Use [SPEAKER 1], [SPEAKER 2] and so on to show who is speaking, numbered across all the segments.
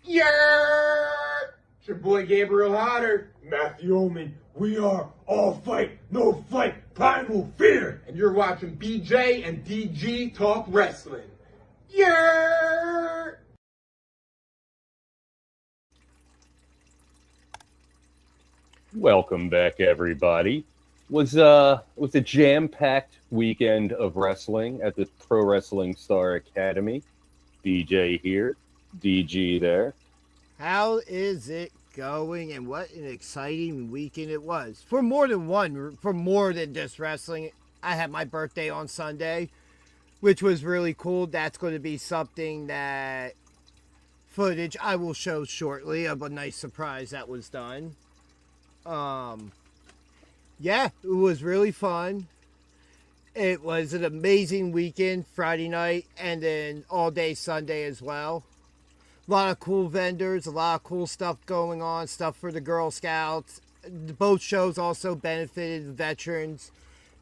[SPEAKER 1] Yeah! It's your boy Gabriel Hodder. Matthew Oman. We are all fight, no fight, primal fear. And you're watching BJ and DG Talk Wrestling. Yeah!
[SPEAKER 2] Welcome back, everybody. Was a jam-packed weekend of wrestling at the Pro Wrestling Star Academy. DJ here, DG there.
[SPEAKER 3] How is it going? And what an exciting weekend it was for more than just wrestling. I had my birthday on Sunday, which was really cool. That's going to be something that footage I will show shortly of a nice surprise that was done. Yeah, it was really fun. It was an amazing weekend, Friday night, and then all day Sunday as well. A lot of cool vendors, a lot of cool stuff going on, stuff for the Girl Scouts. Both shows also benefited veterans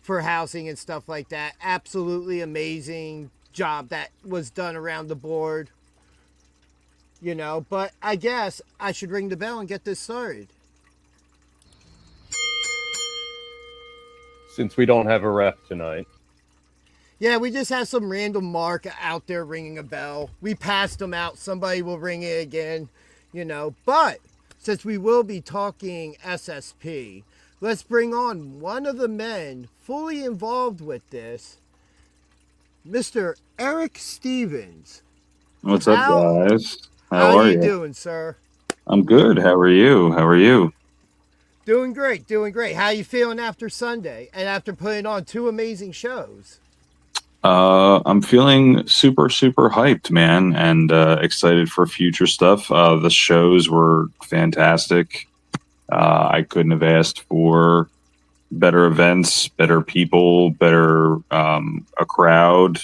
[SPEAKER 3] for housing and stuff like that. Absolutely amazing job that was done around the board. You know, but I guess I should ring the bell and get this started.
[SPEAKER 2] Since we don't have a ref tonight.
[SPEAKER 3] Yeah, we just have some random mark out there ringing a bell. We passed them out. Somebody will ring it again, you know. But since we will be talking SSP, let's bring on one of the men fully involved with this, Mr. Eric Stevens.
[SPEAKER 4] What's up, guys?
[SPEAKER 3] How are you doing, sir?
[SPEAKER 4] I'm good. How are you?
[SPEAKER 3] Doing great. How you feeling after Sunday and after putting on two amazing shows?
[SPEAKER 4] I'm feeling super hyped, man, and excited for future stuff. The shows were fantastic. I couldn't have asked for better events, better people, better a crowd,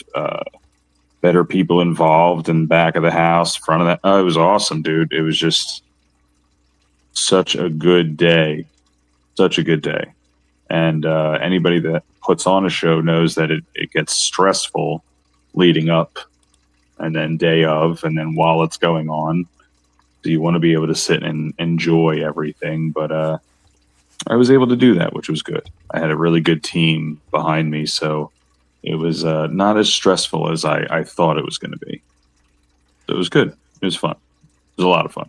[SPEAKER 4] better people involved in back of the house, front of that. Oh, it was awesome, dude. It was just such a good day. And anybody that puts on a show knows that it gets stressful leading up and then day of and then while it's going on. So you want to be able to sit and enjoy everything. But I was able to do that, which was good. I had a really good team behind me, so it was not as stressful as I thought it was going to be. So it was good. It was fun. It was a lot of fun.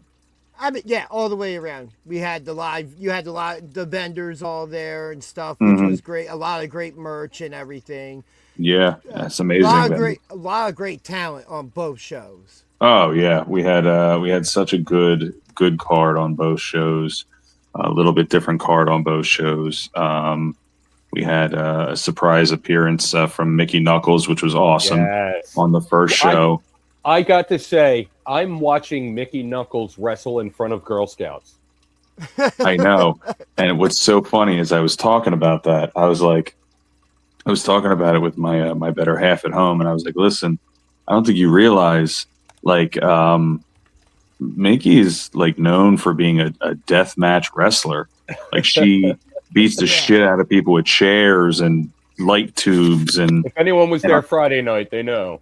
[SPEAKER 3] I mean, yeah, all the way around. We had the vendors all there and stuff, which was great. A lot of great merch and everything.
[SPEAKER 4] Yeah, that's amazing.
[SPEAKER 3] A lot of great talent on both shows.
[SPEAKER 4] Oh yeah, we had such a good card on both shows. A little bit different card on both shows. We had a surprise appearance from Mickey Knuckles, which was awesome on the first show.
[SPEAKER 2] I got to say, I'm watching Mickey Knuckles wrestle in front of Girl Scouts.
[SPEAKER 4] I know. And what's so funny is I was talking about that. I was talking about it with my better half at home, and I was like, listen, I don't think you realize, like, Mickey is like known for being a death match wrestler. Like, she beats the shit out of people with chairs and light tubes. And
[SPEAKER 2] if anyone was there Friday night, they know.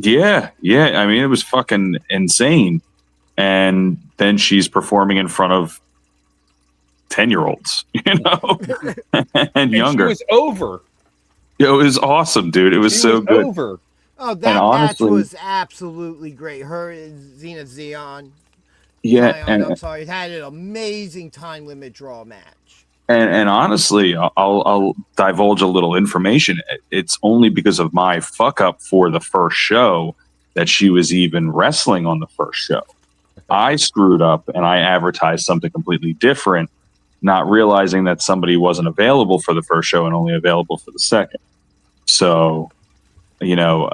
[SPEAKER 4] Yeah. I mean, it was fucking insane. And then she's performing in front of 10-year-olds, you know, and younger.
[SPEAKER 2] She was over.
[SPEAKER 4] It was awesome, dude. It was so good.
[SPEAKER 2] Over.
[SPEAKER 3] Oh, that match was absolutely great. Her and Xena Zion.
[SPEAKER 4] Yeah,
[SPEAKER 3] I'm sorry. It had an amazing time limit draw match.
[SPEAKER 4] And honestly, I'll divulge a little information. It's only because of my fuck up for the first show that she was even wrestling on the first show. I screwed up and I advertised something completely different, not realizing that somebody wasn't available for the first show and only available for the second. So, you know,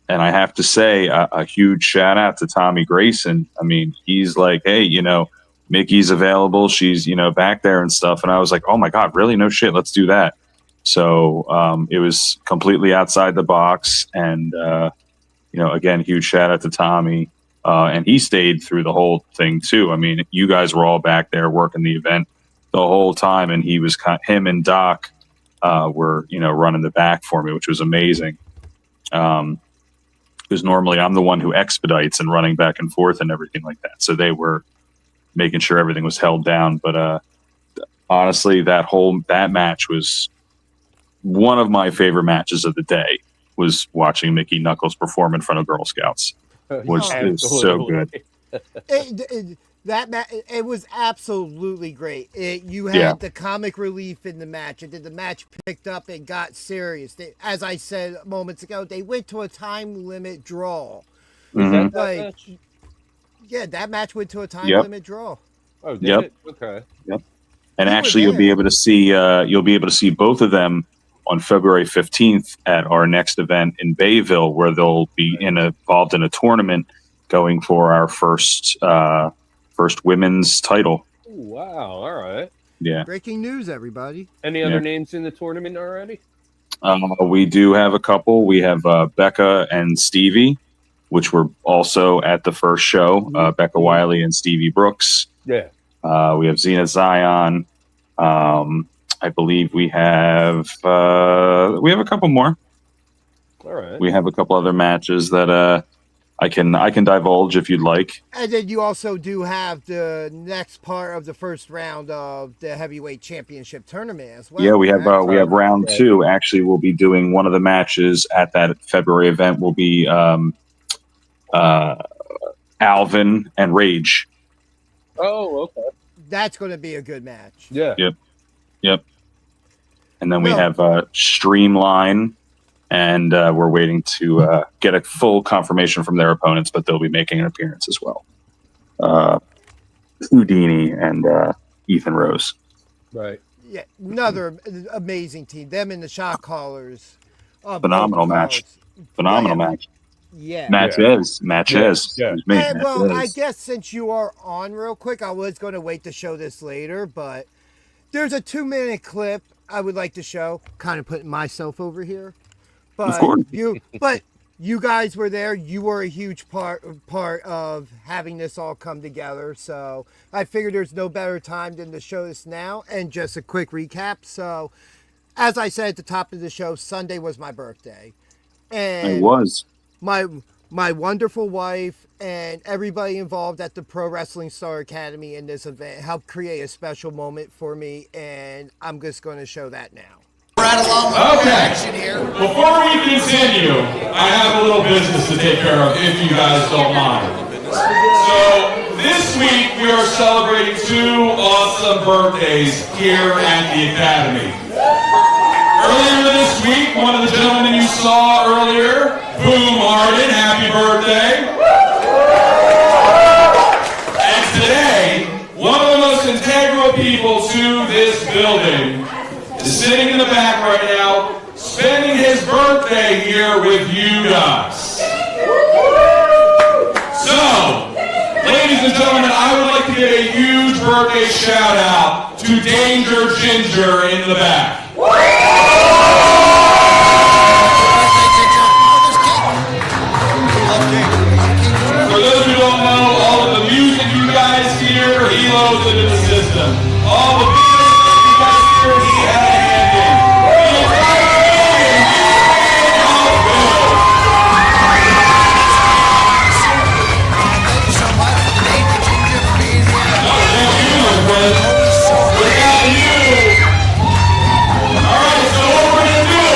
[SPEAKER 4] and I have to say a huge shout out to Tommy Grayson. I mean, he's like, hey, you know, Mickey's available. She's, you know, back there and stuff. And I was like, oh my God, really? No shit. Let's do that. So it was completely outside the box. And, you know, again, huge shout out to Tommy. And he stayed through the whole thing too. I mean, you guys were all back there working the event the whole time. And he was him and Doc were, you know, running the back for me, which was amazing. because normally I'm the one who expedites and running back and forth and everything like that. So they were making sure everything was held down. But honestly, that match was one of my favorite matches of the day. Was watching Mickey Knuckles perform in front of Girl Scouts, which is so good.
[SPEAKER 3] It was absolutely great. You had the comic relief in the match, and then the match picked up and got serious. As I said moments ago, they went to a time limit draw.
[SPEAKER 2] Was that match?
[SPEAKER 3] Yeah, that match went to a time limit draw.
[SPEAKER 2] Oh, did it? Okay.
[SPEAKER 4] Yep. And actually, you'll be able to see both of them on February 15th at our next event in Bayville, where they'll be involved in a tournament going for our first women's title.
[SPEAKER 2] Ooh, wow! All right.
[SPEAKER 4] Yeah.
[SPEAKER 3] Breaking news, everybody.
[SPEAKER 2] Any other names in the tournament already?
[SPEAKER 4] We do have a couple. We have Becca and Stevie, which were also at the first show. Becca Wiley and Stevie Brooks.
[SPEAKER 2] Yeah.
[SPEAKER 4] We have Zenith Zion. I believe we have a couple more.
[SPEAKER 2] All right.
[SPEAKER 4] We have a couple other matches that I can divulge if you'd like.
[SPEAKER 3] And then you also do have the next part of the first round of the heavyweight championship tournament as well.
[SPEAKER 4] Yeah, we have round 2. Actually, we'll be doing one of the matches at that February event. Will be Alvin and Rage.
[SPEAKER 2] Oh, okay.
[SPEAKER 3] That's going to be a good match.
[SPEAKER 2] Yeah.
[SPEAKER 4] Yep. And then we have Streamline, and we're waiting to get a full confirmation from their opponents, but they'll be making an appearance as well. Houdini and Ethan Rose.
[SPEAKER 2] Right.
[SPEAKER 3] Yeah, another amazing team. Them and the Shot Callers.
[SPEAKER 4] Phenomenal match. Phenomenal match.
[SPEAKER 3] Yeah.
[SPEAKER 4] Matches.
[SPEAKER 2] Yeah.
[SPEAKER 3] Well, I guess since you are on real quick, I was going to wait to show this later, but there's a 2-minute clip I would like to show. Kind of putting myself over here. But
[SPEAKER 4] of course.
[SPEAKER 3] you guys were there. You were a huge part of having this all come together. So I figured there's no better time than to show this now. And just a quick recap. So as I said at the top of the show, Sunday was my birthday. And
[SPEAKER 4] it was.
[SPEAKER 3] My wonderful wife and everybody involved at the Pro Wrestling Star Academy in this event helped create a special moment for me, and I'm just going to show that now.
[SPEAKER 5] Okay, before we continue, I have a little business to take care of, if you guys don't mind. So, this week we are celebrating 2 awesome birthdays here at the Academy. Earlier this week, one of the gentlemen you saw earlier, Boom Arden, happy birthday. And today, one of the most integral people to this building is sitting in the back right now, spending his birthday here with you guys. So, ladies and gentlemen, I would like to give a huge birthday shout out to Danger Ginger in the back. For those who don't know, all of the music you guys hear, he loads into the system. All the videos you guys hear, he had a hand in. The entire building,
[SPEAKER 6] Thank you so much for the name of Ginger for being here.
[SPEAKER 5] thank you, my friend. Without you. All right, so what we're going to do,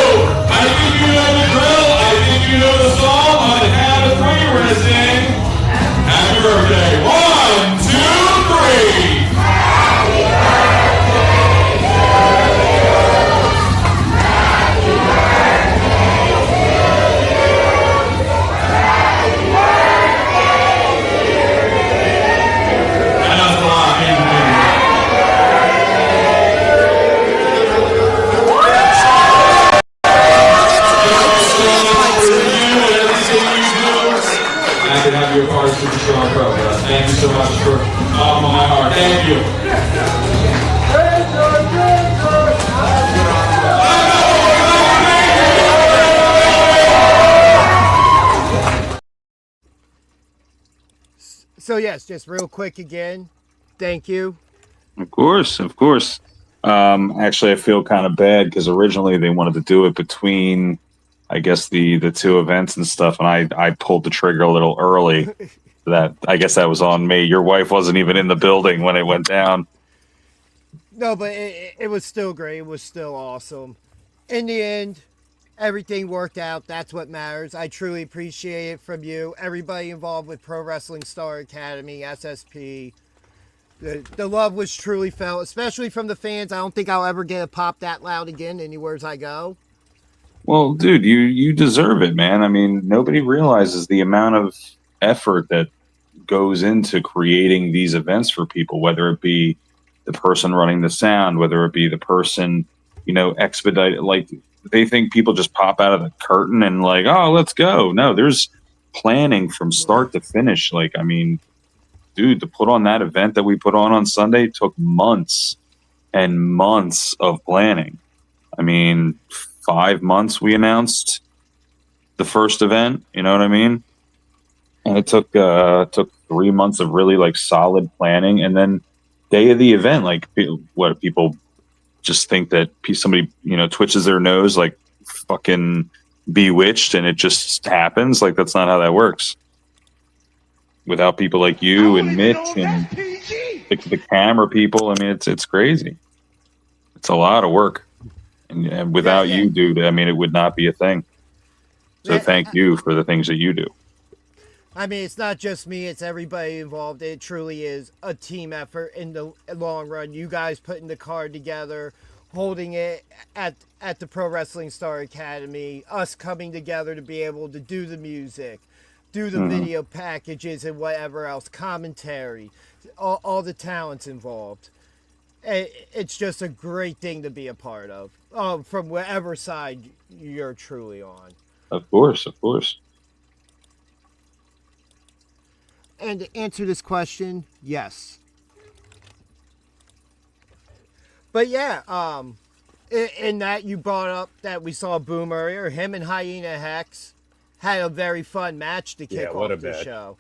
[SPEAKER 5] I think you know the drill, I think you know the song. On the count of 3, we're going to sing Happy Birthday. 1, 2, 3. Have your part super strong progress. Thank you so much for bottom of my heart. Thank you.
[SPEAKER 3] So yes, just real quick again, thank you.
[SPEAKER 4] Of course. Actually, I feel kind of bad because originally they wanted to do it between I guess the two events and stuff, and I pulled the trigger a little early. That I guess that was on me. Your wife wasn't even in the building when it went down.
[SPEAKER 3] No, but it was still great. It was still awesome. In the end, everything worked out. That's what matters. I truly appreciate it from you, everybody involved with Pro Wrestling Star Academy, SSP. The love was truly felt, especially from the fans. I don't think I'll ever get a pop that loud again anywhere I go.
[SPEAKER 4] Well, dude, you deserve it, man. I mean, nobody realizes the amount of effort that goes into creating these events for people, whether it be the person running the sound, whether it be the person, expedite. Like, they think people just pop out of the curtain and like, oh, let's go. No, there's planning from start to finish. Like, I mean, dude, to put on that event that we put on Sunday took months and months of planning. I mean, 5 months we announced the first event. You know what I mean? And it took 3 months of really like solid planning, and then day of the event, like what people just think that somebody twitches their nose like fucking Bewitched, and it just happens. Like, that's not how that works. Without people like you and Mitch and the camera people, I mean, it's crazy. It's a lot of work, and without you, dude, I mean, it would not be a thing. So thank you for the things that you do.
[SPEAKER 3] I mean, it's not just me, it's everybody involved. It truly is a team effort in the long run. You guys putting the card together, holding it at the Pro Wrestling Star Academy, us coming together to be able to do the music, do the video packages and whatever else, commentary, all the talents involved. It's just a great thing to be a part of, from whatever side you're truly on.
[SPEAKER 4] Of course, of course.
[SPEAKER 3] And to answer this question, yes. But yeah, in that you brought up that we saw Boom earlier, him and Hyena Hex had a very fun match to kick off the show.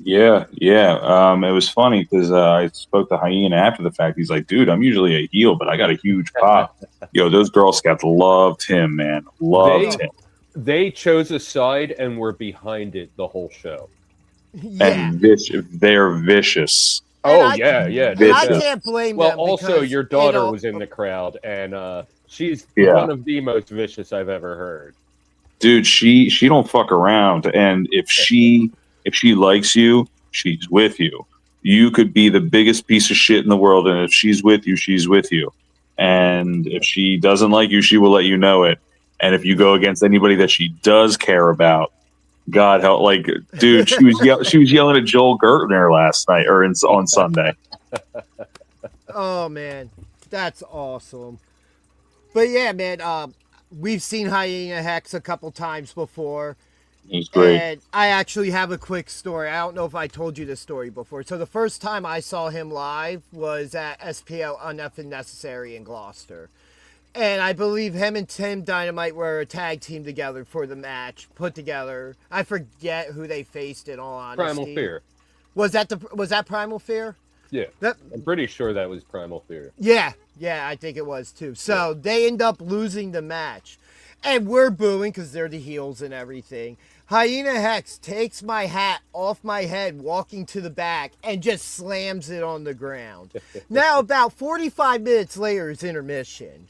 [SPEAKER 4] Yeah. It was funny because I spoke to Hyena after the fact. He's like, dude, I'm usually a heel, but I got a huge pop. Yo, those Girl Scouts loved him, man. Loved him.
[SPEAKER 2] They chose a side and were behind it the whole show.
[SPEAKER 3] Yeah.
[SPEAKER 4] And they're vicious.
[SPEAKER 3] I
[SPEAKER 4] Vicious.
[SPEAKER 3] can't blame
[SPEAKER 2] well,
[SPEAKER 3] them.
[SPEAKER 2] also, your daughter was in the crowd, and she's one of the most vicious I've ever heard.
[SPEAKER 4] Dude, she don't fuck around, and if she likes you, she's with you. You could be the biggest piece of shit in the world, and if she's with you, she's with you. And if she doesn't like you, she will let you know it. And if you go against anybody that she does care about, God help, like, dude, she was yelling at Joel Gertner last night or on Sunday.
[SPEAKER 3] Oh man, that's awesome. But yeah, man, we've seen Hyena Hex a couple times before.
[SPEAKER 4] He's great.
[SPEAKER 3] And I actually have a quick story. I don't know if I told you this story before. So the first time I saw him live was at SPL Uneffin' Necessary in Gloucester. And I believe him and Tim Dynamite were a tag team together for the match put together. I forget who they faced, in all honesty.
[SPEAKER 2] Primal Fear.
[SPEAKER 3] Was that Primal Fear?
[SPEAKER 2] Yeah. I'm pretty sure that was Primal Fear.
[SPEAKER 3] Yeah, I think it was too. So they end up losing the match. And we're booing because they're the heels and everything. Hyena Hex takes my hat off my head walking to the back and just slams it on the ground. Now, about 45 minutes later is intermission.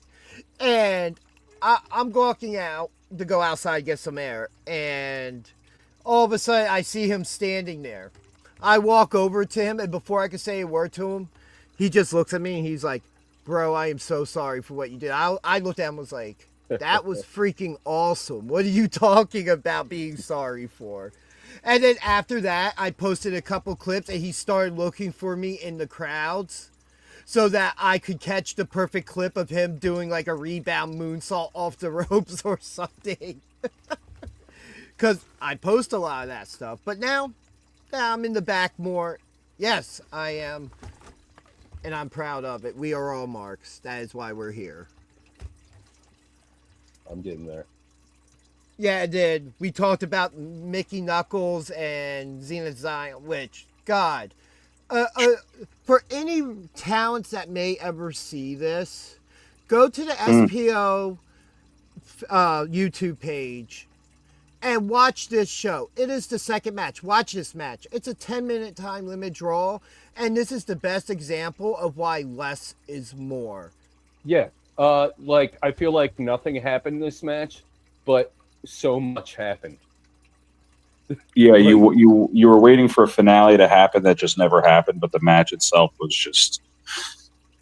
[SPEAKER 3] And I'm walking out to go outside, get some air. And all of a sudden, I see him standing there. I walk over to him, and before I could say a word to him, he just looks at me, and he's like, bro, I am so sorry for what you did. I looked at him and was like, that was freaking awesome. What are you talking about being sorry for? And then after that, I posted a couple clips, and he started looking for me in the crowds, so that I could catch the perfect clip of him doing like a rebound moonsault off the ropes or something. Because I post a lot of that stuff. But now I'm in the back more. Yes, I am. And I'm proud of it. We are all marks. That is why we're here.
[SPEAKER 2] I'm getting there.
[SPEAKER 3] Yeah, and then we talked about Mickey Knuckles and Zenith Zion, which, God... for any talents that may ever see this, go to the SPO YouTube page and watch this show. It is the second match. Watch this match. It's a 10-minute time limit draw, and this is the best example of why less is more.
[SPEAKER 2] Yeah. Like, I feel like nothing happened in this match, but so much happened.
[SPEAKER 4] Yeah, you were waiting for a finale to happen that just never happened, but the match itself was just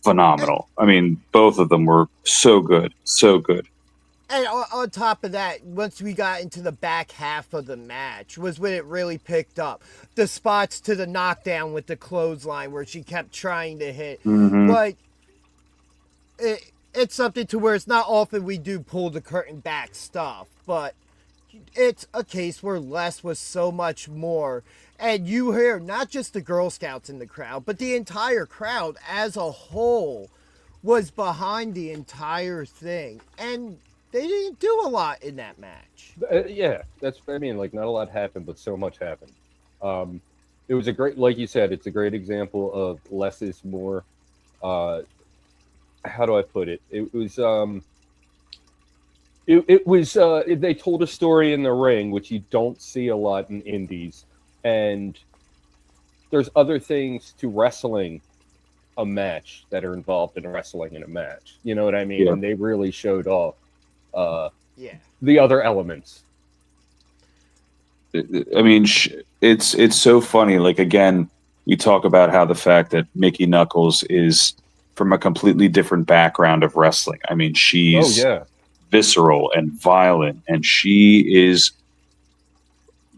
[SPEAKER 4] phenomenal. I mean, both of them were so good, so good.
[SPEAKER 3] And on top of that, once we got into the back half of the match was when it really picked up. The spots to the knockdown with the clothesline where she kept trying to hit.
[SPEAKER 4] Mhm.
[SPEAKER 3] Like, it's something to where it's not often we do pull the curtain back stuff, but it's a case where less was so much more. And you hear not just the Girl Scouts in the crowd, but the entire crowd as a whole was behind the entire thing. And they didn't do a lot in that match.
[SPEAKER 2] Yeah, that's, I mean, like, not a lot happened, but so much happened. It was a great, like you said, it's a great example of less is more. How do I put it? It was, they told a story in the ring, which you don't see a lot in indies. And there's other things to wrestling a match that are involved in wrestling in a match. You know what I mean?
[SPEAKER 4] Yeah.
[SPEAKER 2] And they really showed off
[SPEAKER 3] Yeah.
[SPEAKER 2] the other elements.
[SPEAKER 4] I mean, it's so funny. Like, again, we talk about how the fact that Mickey Knuckles is from a completely different background of wrestling. I mean, she's visceral and violent, and she is,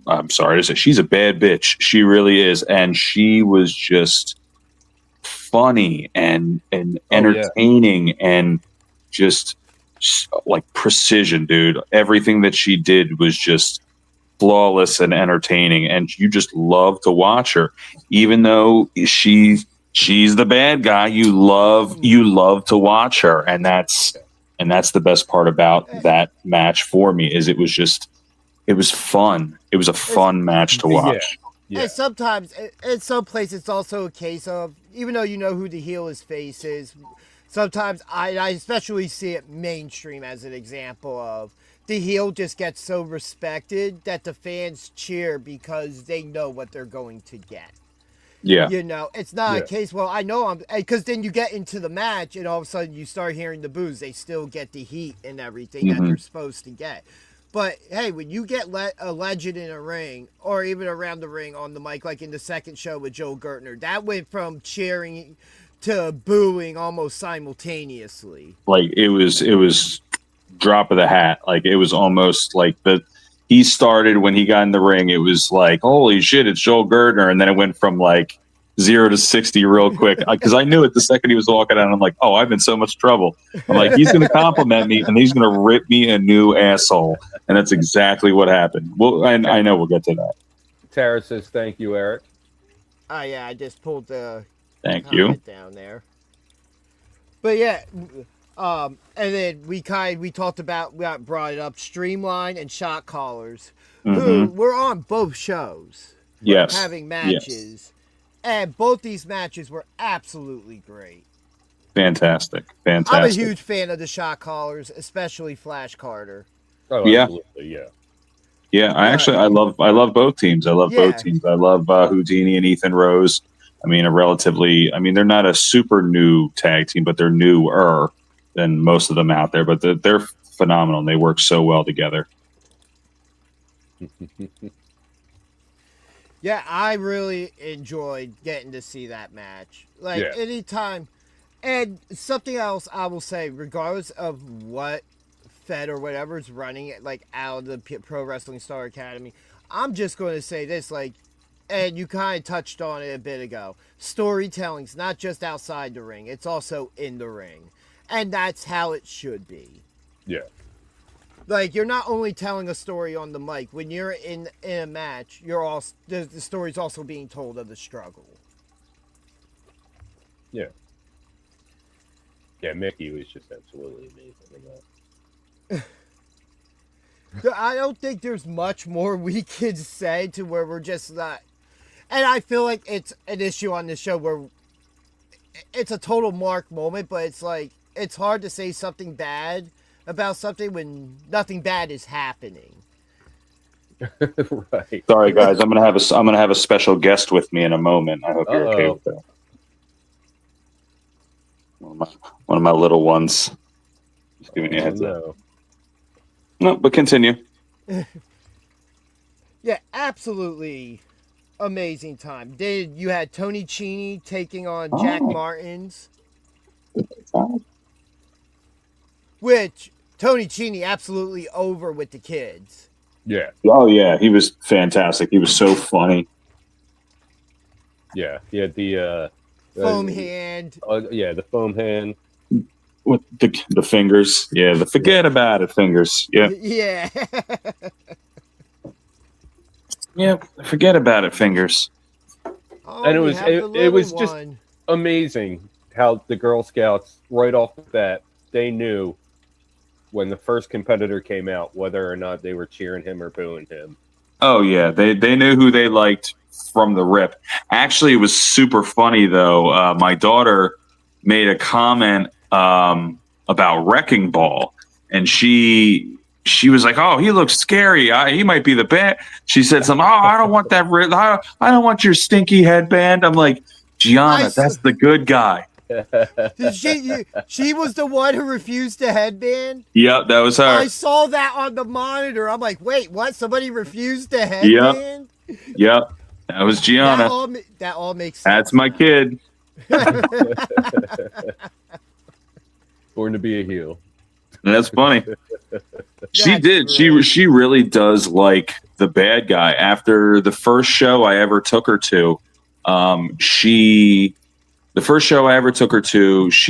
[SPEAKER 4] I'm sorry to say, she's a bad bitch. She really is. And she was just funny and entertaining and just like precision, dude. Everything that she did was just flawless and entertaining, and you just love to watch her. Even though she's the bad guy, you love to watch her, and that's the best part about that match for me. Is it was fun. It was a fun match to watch.
[SPEAKER 2] Yeah.
[SPEAKER 3] And sometimes, in some places, it's also a case of, even though you know who the heel is face is, sometimes I especially see it mainstream as an example of the heel just gets so respected that the fans cheer because they know what they're going to get.
[SPEAKER 4] Yeah.
[SPEAKER 3] You know, it's not a case, well, I know because then you get into the match and all of a sudden you start hearing the boos. They still get the heat and everything that they're supposed to get. But hey, when you get a legend in a ring or even around the ring on the mic, like in the second show with Joe Gertner, that went from cheering to booing almost simultaneously.
[SPEAKER 4] Like it was drop of the hat. Like it was almost like he started when he got in the ring. It was like, holy shit, it's Joel Gertner. And then it went from like 0 to 60 real quick. Because I knew it the second he was walking out. I'm like, oh, I'm in so much trouble. I'm like, he's going to compliment me and he's going to rip me a new asshole. And that's exactly what happened. Well, and I know we'll get to that.
[SPEAKER 2] Tara says, thank you, Eric.
[SPEAKER 3] Oh, yeah, I just pulled the
[SPEAKER 4] Thank you
[SPEAKER 3] down there. But yeah, and then we talked about, we brought it up, Streamline and Shot Callers, who were on both shows.
[SPEAKER 4] Yes.
[SPEAKER 3] Having matches. Yes. And both these matches were absolutely great.
[SPEAKER 4] Fantastic.
[SPEAKER 3] I'm a huge fan of the Shot Callers, especially Flash Carter.
[SPEAKER 2] Oh, yeah. Absolutely, yeah.
[SPEAKER 4] Yeah, I love both teams. I love both teams. I love Houdini and Ethan Rose. I mean, they're not a super new tag team, but they're newer than most of them out there. But they're phenomenal, and they work so well together.
[SPEAKER 3] Yeah, I really enjoyed getting to see that match. Like, anytime. And something else I will say, regardless of what Fed or whatever is running it, like, out of the Pro Wrestling Star Academy, I'm just going to say this, like, and you kind of touched on it a bit ago. Storytelling's not just outside the ring, it's also in the ring. And that's how it should be.
[SPEAKER 2] Yeah.
[SPEAKER 3] Like, you're not only telling a story on the mic. When you're in a match, the story's also being told of the struggle.
[SPEAKER 2] Yeah. Yeah, Mickey was just absolutely amazing.
[SPEAKER 3] I don't think there's much more we could say to where we're just not. And I feel like it's an issue on this show where it's a total Mark moment, but it's like, it's hard to say something bad about something when nothing bad is happening.
[SPEAKER 2] Right.
[SPEAKER 4] Sorry, guys. I'm gonna have a special guest with me in a moment. I hope you're okay with that. One of my little ones. Just giving you a heads up. No, but continue.
[SPEAKER 3] Yeah, absolutely amazing time. You had Tony Cini taking on Jack Martins, which Tony Cini absolutely over with the kids.
[SPEAKER 2] Yeah.
[SPEAKER 4] Oh yeah, he was fantastic. He was so funny.
[SPEAKER 2] Yeah. He had the
[SPEAKER 3] Foam hand.
[SPEAKER 2] Yeah, the foam hand.
[SPEAKER 4] With the fingers. Yeah, the forget about it fingers. Yeah.
[SPEAKER 3] Yeah.
[SPEAKER 4] Yeah, forget about it fingers.
[SPEAKER 3] Oh,
[SPEAKER 2] And it was
[SPEAKER 3] one.
[SPEAKER 2] just amazing how the Girl Scouts, right off the bat, they knew when the first competitor came out whether or not they were cheering him or booing him.
[SPEAKER 4] Oh yeah, they knew who they liked from the rip. Actually, it was super funny though. My daughter made a comment about Wrecking Ball, and she was like, "Oh, he looks scary. He might be the bad." She said something. "Oh, I don't want that. I don't want your stinky headband." I'm like, Gianna, that's the good guy.
[SPEAKER 3] She was the one who refused the headband?
[SPEAKER 4] Yep, that was her.
[SPEAKER 3] I saw that on the monitor. I'm like, wait, what? Somebody refused the headband?
[SPEAKER 4] Yep, that was Gianna.
[SPEAKER 3] That all makes sense.
[SPEAKER 4] That's my kid.
[SPEAKER 2] Born to be a heel.
[SPEAKER 4] That's funny. She did. She really does like the bad guy. After the first show I ever took her to, she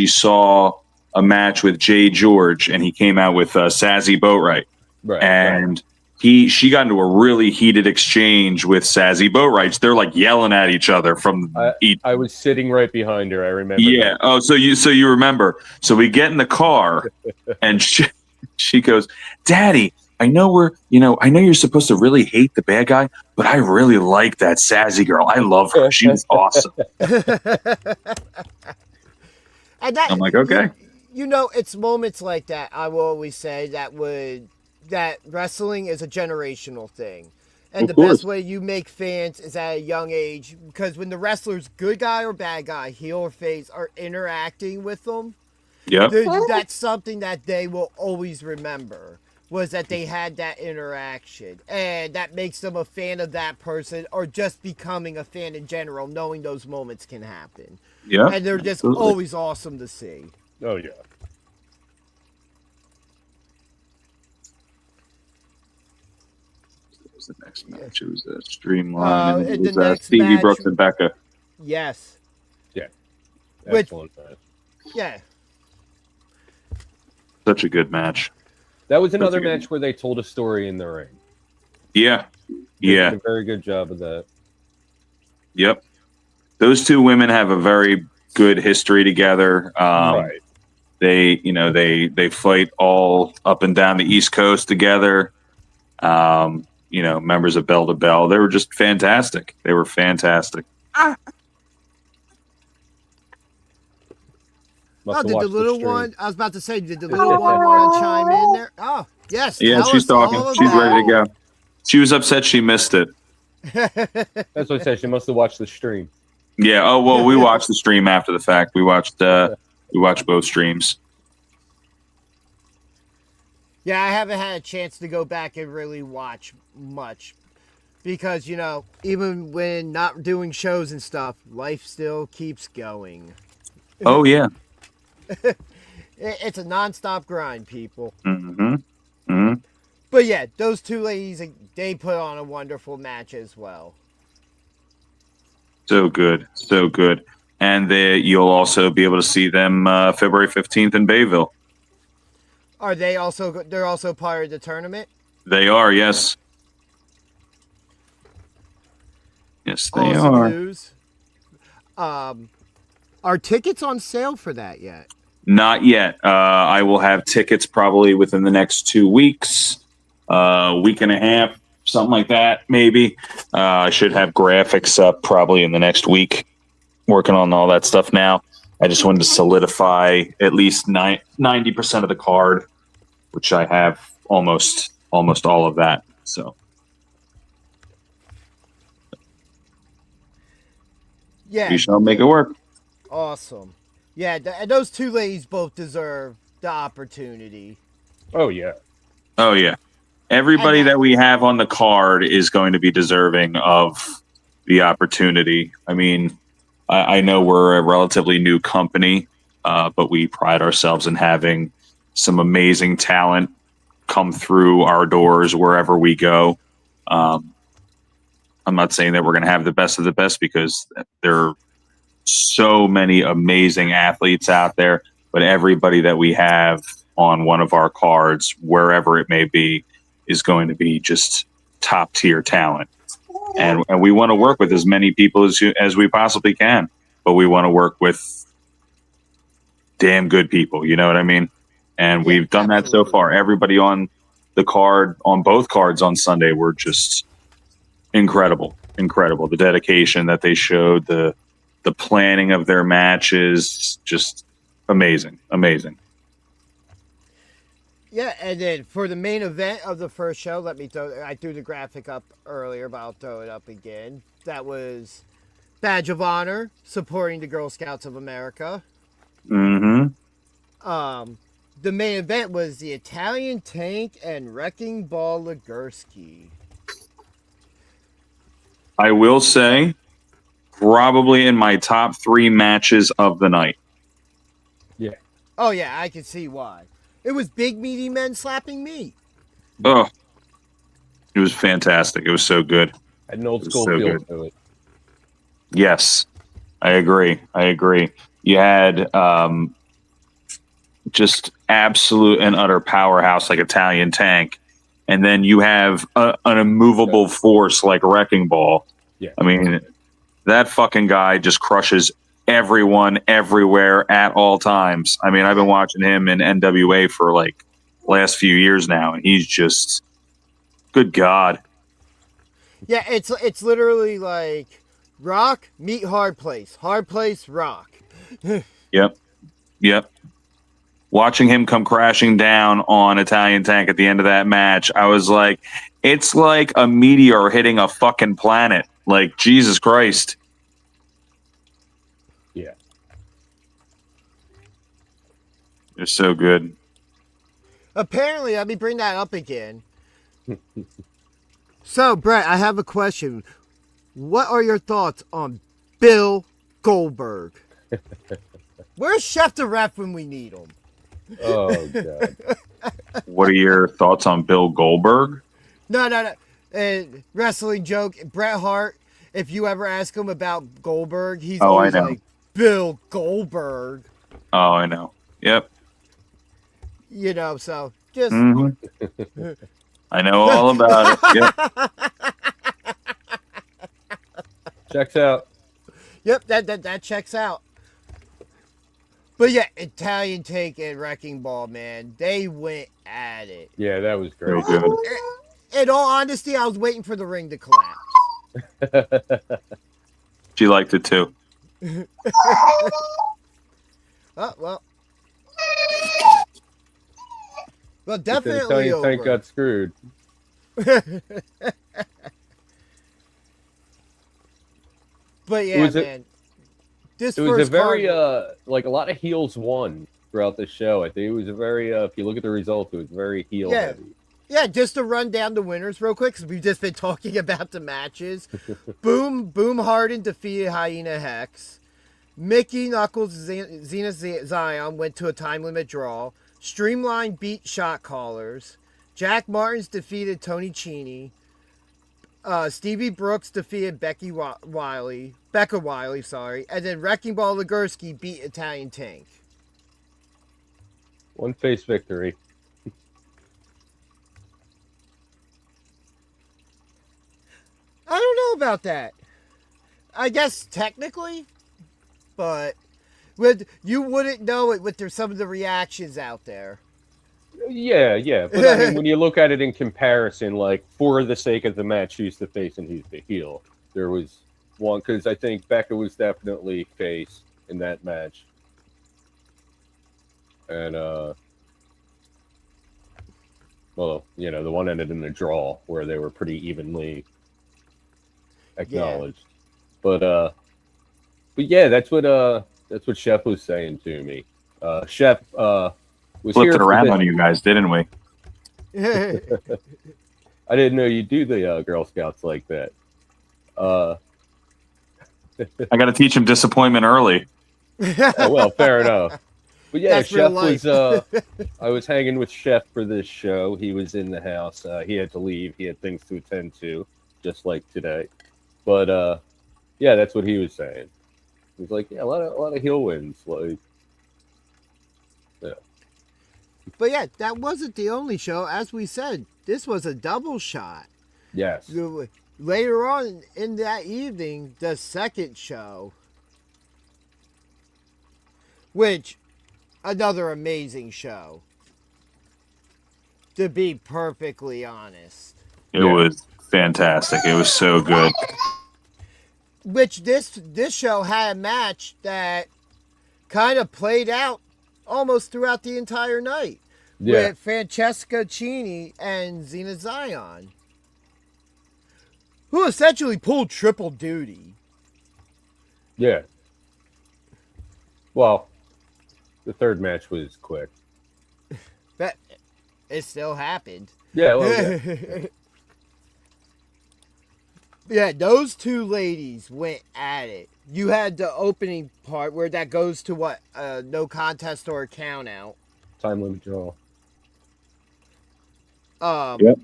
[SPEAKER 4] saw a match with Jay George, and he came out with Sazzy Boatwright.
[SPEAKER 2] Right.
[SPEAKER 4] And she got into a really heated exchange with Sazzy Boatwrights. They're like yelling at each other from
[SPEAKER 2] I was sitting right behind her. I remember.
[SPEAKER 4] Yeah.
[SPEAKER 2] That.
[SPEAKER 4] Oh, so you remember. So we get in the car and she goes, "Daddy, I know you're supposed to really hate the bad guy, but I really like that Sazzy girl. I love her. She's awesome."
[SPEAKER 3] And
[SPEAKER 4] I'm like, okay.
[SPEAKER 3] It's moments like that. I will always say that wrestling is a generational thing. And the best way you make fans is at a young age, because when the wrestler's good guy or bad guy, heel or face, are interacting with them, that's something that they will always remember, was that they had that interaction. And that makes them a fan of that person, or just becoming a fan in general, knowing those moments can happen.
[SPEAKER 4] Yeah.
[SPEAKER 3] And they're just always awesome to see.
[SPEAKER 2] Oh, yeah.
[SPEAKER 4] The next match, it was a streamline.
[SPEAKER 3] And
[SPEAKER 4] it
[SPEAKER 3] the
[SPEAKER 4] was
[SPEAKER 3] next
[SPEAKER 4] Stevie
[SPEAKER 3] match-
[SPEAKER 4] Brooks and Becca.
[SPEAKER 3] Yes.
[SPEAKER 2] Yeah.
[SPEAKER 3] Which-
[SPEAKER 2] Excellent match.
[SPEAKER 3] Yeah.
[SPEAKER 4] Such a good match.
[SPEAKER 2] That was another
[SPEAKER 4] Such a good
[SPEAKER 2] match where they told a story in the ring.
[SPEAKER 4] Yeah.
[SPEAKER 2] They
[SPEAKER 4] Yeah.
[SPEAKER 2] did a very good job of that.
[SPEAKER 4] Yep. Those two women have a very good history together.
[SPEAKER 2] Right.
[SPEAKER 4] They fight all up and down the East Coast together. Members of Bell to Bell. They were just fantastic. They were fantastic.
[SPEAKER 2] Must have
[SPEAKER 3] Did the
[SPEAKER 2] watched
[SPEAKER 3] little
[SPEAKER 2] stream.
[SPEAKER 3] one? I was about to say, did the little one want to chime in there? Oh, yes.
[SPEAKER 4] Yeah,
[SPEAKER 3] tell
[SPEAKER 4] she's
[SPEAKER 3] us all
[SPEAKER 4] talking. She's
[SPEAKER 3] about
[SPEAKER 4] ready to go. She was upset she missed it.
[SPEAKER 2] That's what I said. She must have watched the stream.
[SPEAKER 4] Yeah. Oh well, we watched the stream after the fact. We watched both streams.
[SPEAKER 3] Yeah, I haven't had a chance to go back and really watch much because, even when not doing shows and stuff, life still keeps going.
[SPEAKER 4] Oh yeah.
[SPEAKER 3] It's a nonstop grind, people.
[SPEAKER 4] Mm-hmm. Mm-hmm.
[SPEAKER 3] But yeah, those two ladies, they put on a wonderful match as well.
[SPEAKER 4] So good, so good. And you'll also be able to see them February 15th in Bayville.
[SPEAKER 3] Are they also? They're also part of the tournament.
[SPEAKER 4] They are, yes. Yes, they
[SPEAKER 3] Awesome
[SPEAKER 4] are.
[SPEAKER 3] news. Are tickets on sale for that yet?
[SPEAKER 4] Not yet. I will have tickets probably within the next 2 weeks, week and a half, something like that, maybe. I should have graphics up probably in the next week. Working on all that stuff now. I just wanted to solidify at least 90% of the card which I have almost all of that. So
[SPEAKER 3] Yeah,
[SPEAKER 4] we shall make it work.
[SPEAKER 3] awesome. Yeah, and those two ladies both deserve the opportunity.
[SPEAKER 2] Oh yeah.
[SPEAKER 4] Oh yeah. Everybody that we have on the card is going to be deserving of the opportunity. I mean, I know we're a relatively new company, but we pride ourselves in having some amazing talent come through our doors wherever we go. I'm not saying that we're going to have the best of the best because there are so many amazing athletes out there, but everybody that we have on one of our cards, wherever it may be, is going to be just top tier talent. And we want to work with as many people as we possibly can, but we want to work with damn good people. You know what I mean? And we've done that so far. Everybody on the card, on both cards on Sunday, were just incredible. The dedication that they showed, the planning of their matches, just amazing.
[SPEAKER 3] Yeah, and then for the main event of the first show, I threw the graphic up earlier, but I'll throw it up again. That was Badge of Honor supporting the Girl Scouts of America.
[SPEAKER 4] Mm-hmm.
[SPEAKER 3] The main event was the Italian Tank and Wrecking Ball Legursky.
[SPEAKER 4] I will say, probably in my top 3 matches of the night.
[SPEAKER 2] Yeah.
[SPEAKER 3] Oh yeah, I can see why. It was big meaty men slapping meat.
[SPEAKER 4] Oh, it was fantastic. It was so good.
[SPEAKER 2] Had an old
[SPEAKER 4] It was
[SPEAKER 2] school
[SPEAKER 4] so
[SPEAKER 2] feel
[SPEAKER 4] good.
[SPEAKER 2] to it.
[SPEAKER 4] Yes, I agree. You had just absolute and utter powerhouse like Italian Tank, and then you have an immovable force like Wrecking Ball.
[SPEAKER 2] Yeah.
[SPEAKER 4] I mean, that fucking guy just crushes everyone everywhere at all times. I mean, I've been watching him in NWA for like last few years now, and he's just good God.
[SPEAKER 3] Yeah, it's literally like rock meet hard place rock.
[SPEAKER 4] Yep. Watching him come crashing down on Italian Tank at the end of that match, I was like, it's like a meteor hitting a fucking planet. Like, Jesus Christ.
[SPEAKER 2] Yeah.
[SPEAKER 4] It's so good.
[SPEAKER 3] Apparently, let me bring that up again. So, Brett, I have a question. What are your thoughts on Bill Goldberg? Where's Chef the Ref when we need him?
[SPEAKER 2] Oh god.
[SPEAKER 4] What are your thoughts on Bill Goldberg?
[SPEAKER 3] No. Wrestling joke. Bret Hart, if you ever ask him about Goldberg, he's always like, Bill Goldberg.
[SPEAKER 4] Oh, I know. Yep.
[SPEAKER 3] You know, so just...
[SPEAKER 4] Mm-hmm. I know all about it. Yep.
[SPEAKER 2] Checks out.
[SPEAKER 3] Yep, that checks out. But yeah, Italian Tank and Wrecking Ball, man, they went at it.
[SPEAKER 2] Yeah, that was great.
[SPEAKER 4] Very good.
[SPEAKER 3] In all honesty, I was waiting for the ring to collapse.
[SPEAKER 4] She liked it too.
[SPEAKER 3] Oh, well,
[SPEAKER 2] The
[SPEAKER 3] definitely
[SPEAKER 2] Italian Tank
[SPEAKER 3] over.
[SPEAKER 2] got screwed.
[SPEAKER 3] But yeah, man. This
[SPEAKER 2] It was a
[SPEAKER 3] first
[SPEAKER 2] very
[SPEAKER 3] card,
[SPEAKER 2] like a lot of heels won throughout the show. I think it was a very if you look at the results, it was very heel heavy.
[SPEAKER 3] Yeah, just to run down the winners real quick, because we've just been talking about the matches. Boom Harden defeated Hyena Hex. Mickey Knuckles, Xena Zion went to a time limit draw. Streamline beat Shot Callers. Jack Martins defeated Tony Cheney. Stevie Brooks defeated Becca Wiley, and then Wrecking Ball Legursky beat Italian Tank.
[SPEAKER 2] One face victory.
[SPEAKER 3] I don't know about that. I guess technically, but you wouldn't know it with some of the reactions out there.
[SPEAKER 2] Yeah. But I mean, when you look at it in comparison, like for the sake of the match, she's the face and he's the heel. There was one because I think Becca was definitely face in that match, and Well, the one ended in a draw where they were pretty evenly acknowledged. But yeah, that's what Chef was saying to me. Chef was
[SPEAKER 4] Flipped
[SPEAKER 2] here
[SPEAKER 4] it
[SPEAKER 2] for
[SPEAKER 4] around
[SPEAKER 2] the-
[SPEAKER 4] on you guys, didn't we?
[SPEAKER 2] I didn't know you do the Girl Scouts like that.
[SPEAKER 4] I got to teach him disappointment early.
[SPEAKER 2] Oh, well, fair enough. But yeah,
[SPEAKER 3] That's real
[SPEAKER 2] Chef
[SPEAKER 3] life.
[SPEAKER 2] was. I was hanging with Chef for this show. He was in the house. He had to leave. He had things to attend to, just like today. But yeah, that's what he was saying. He was like, yeah, a lot of heel wins. Like, yeah.
[SPEAKER 3] But yeah, that wasn't the only show. As we said, this was a double shot.
[SPEAKER 2] Yes.
[SPEAKER 3] Later on in that evening, the second show, which, another amazing show, to be perfectly honest.
[SPEAKER 4] It was fantastic. It was so good.
[SPEAKER 3] Which this show had a match that kind of played out almost throughout the entire night.
[SPEAKER 2] Yeah.
[SPEAKER 3] With Francesca Chini and Xena Zion, who essentially pulled triple duty.
[SPEAKER 2] Yeah. Well, the third match was quick.
[SPEAKER 3] But it still happened.
[SPEAKER 2] Yeah. Well, yeah.
[SPEAKER 3] Yeah, those two ladies went at it. You had the opening part where that goes to what? No contest or a count out.
[SPEAKER 2] Time limit draw.
[SPEAKER 4] Yep.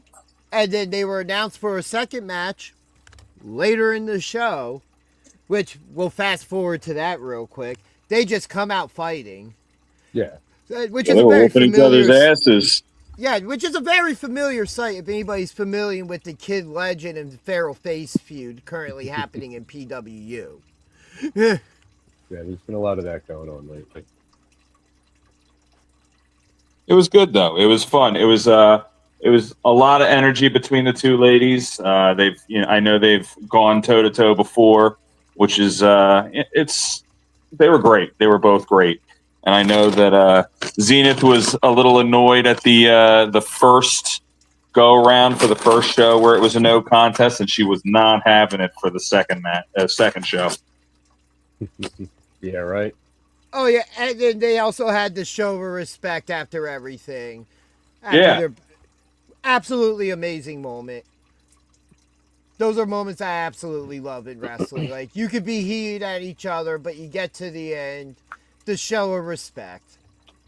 [SPEAKER 3] And then they were announced for a second match later in the show, which we'll fast forward to that real quick. They just come out fighting.
[SPEAKER 2] Yeah.
[SPEAKER 3] Which
[SPEAKER 4] They
[SPEAKER 3] is a
[SPEAKER 4] were
[SPEAKER 3] very
[SPEAKER 4] whooping each
[SPEAKER 3] familiar
[SPEAKER 4] other's asses.
[SPEAKER 3] Yeah, which is a very familiar sight if anybody's familiar with the Kid Legend and Feral Face feud currently happening in PWU.
[SPEAKER 2] Yeah, there's been a lot of that going on lately.
[SPEAKER 4] It was good though. It was fun. It was a lot of energy between the two ladies. I know they've gone toe to toe before, which is they were great. They were both great. And I know that Zenith was a little annoyed at the first go around for the first show where it was a no contest, and she was not having it for the second show.
[SPEAKER 2] Yeah, right.
[SPEAKER 3] Oh, yeah, and then they also had to show her respect after everything.
[SPEAKER 4] Yeah.
[SPEAKER 3] Their absolutely amazing moment. Those are moments I absolutely love in wrestling. Like, you could be heated at each other, but you get to the end to show a respect.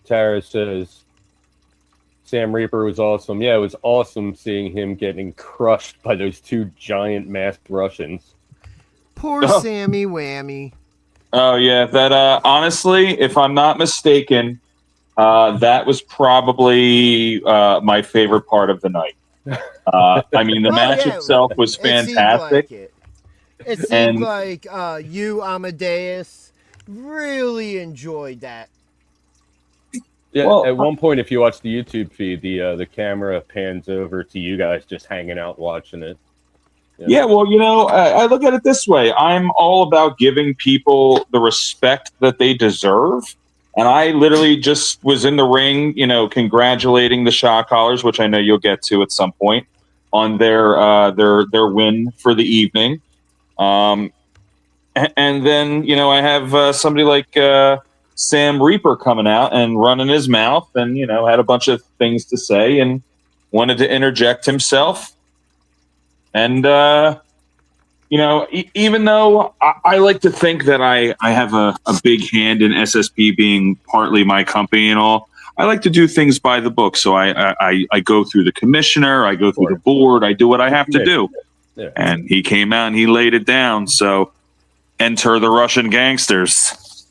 [SPEAKER 2] Tara says Sam Reaper was awesome. Yeah, it was awesome seeing him getting crushed by those two giant masked Russians.
[SPEAKER 3] Poor Sammy Whammy.
[SPEAKER 4] Oh yeah, that honestly, if I'm not mistaken, that was probably my favorite part of the night. I mean, the match itself was fantastic.
[SPEAKER 3] It seemed like you, Amadeus, really enjoyed that.
[SPEAKER 2] Yeah,
[SPEAKER 4] Well,
[SPEAKER 2] at one point, if you watch the YouTube feed, the camera pans over to you guys just hanging out watching it.
[SPEAKER 4] Yeah, well, I look at it this way. I'm all about giving people the respect that they deserve. And I literally just was in the ring, congratulating the Shot Callers, which I know you'll get to at some point, on their win for the evening. And then, I have somebody like Sam Reaper coming out and running his mouth and, had a bunch of things to say and wanted to interject himself. And, even though I like to think that I have a big hand in SSP being partly my company and all, I like to do things by the book. So I go through the commissioner, I go through the board, I do what I have to do.
[SPEAKER 2] Yeah.
[SPEAKER 4] And he came out and he laid it down. So enter the Russian gangsters.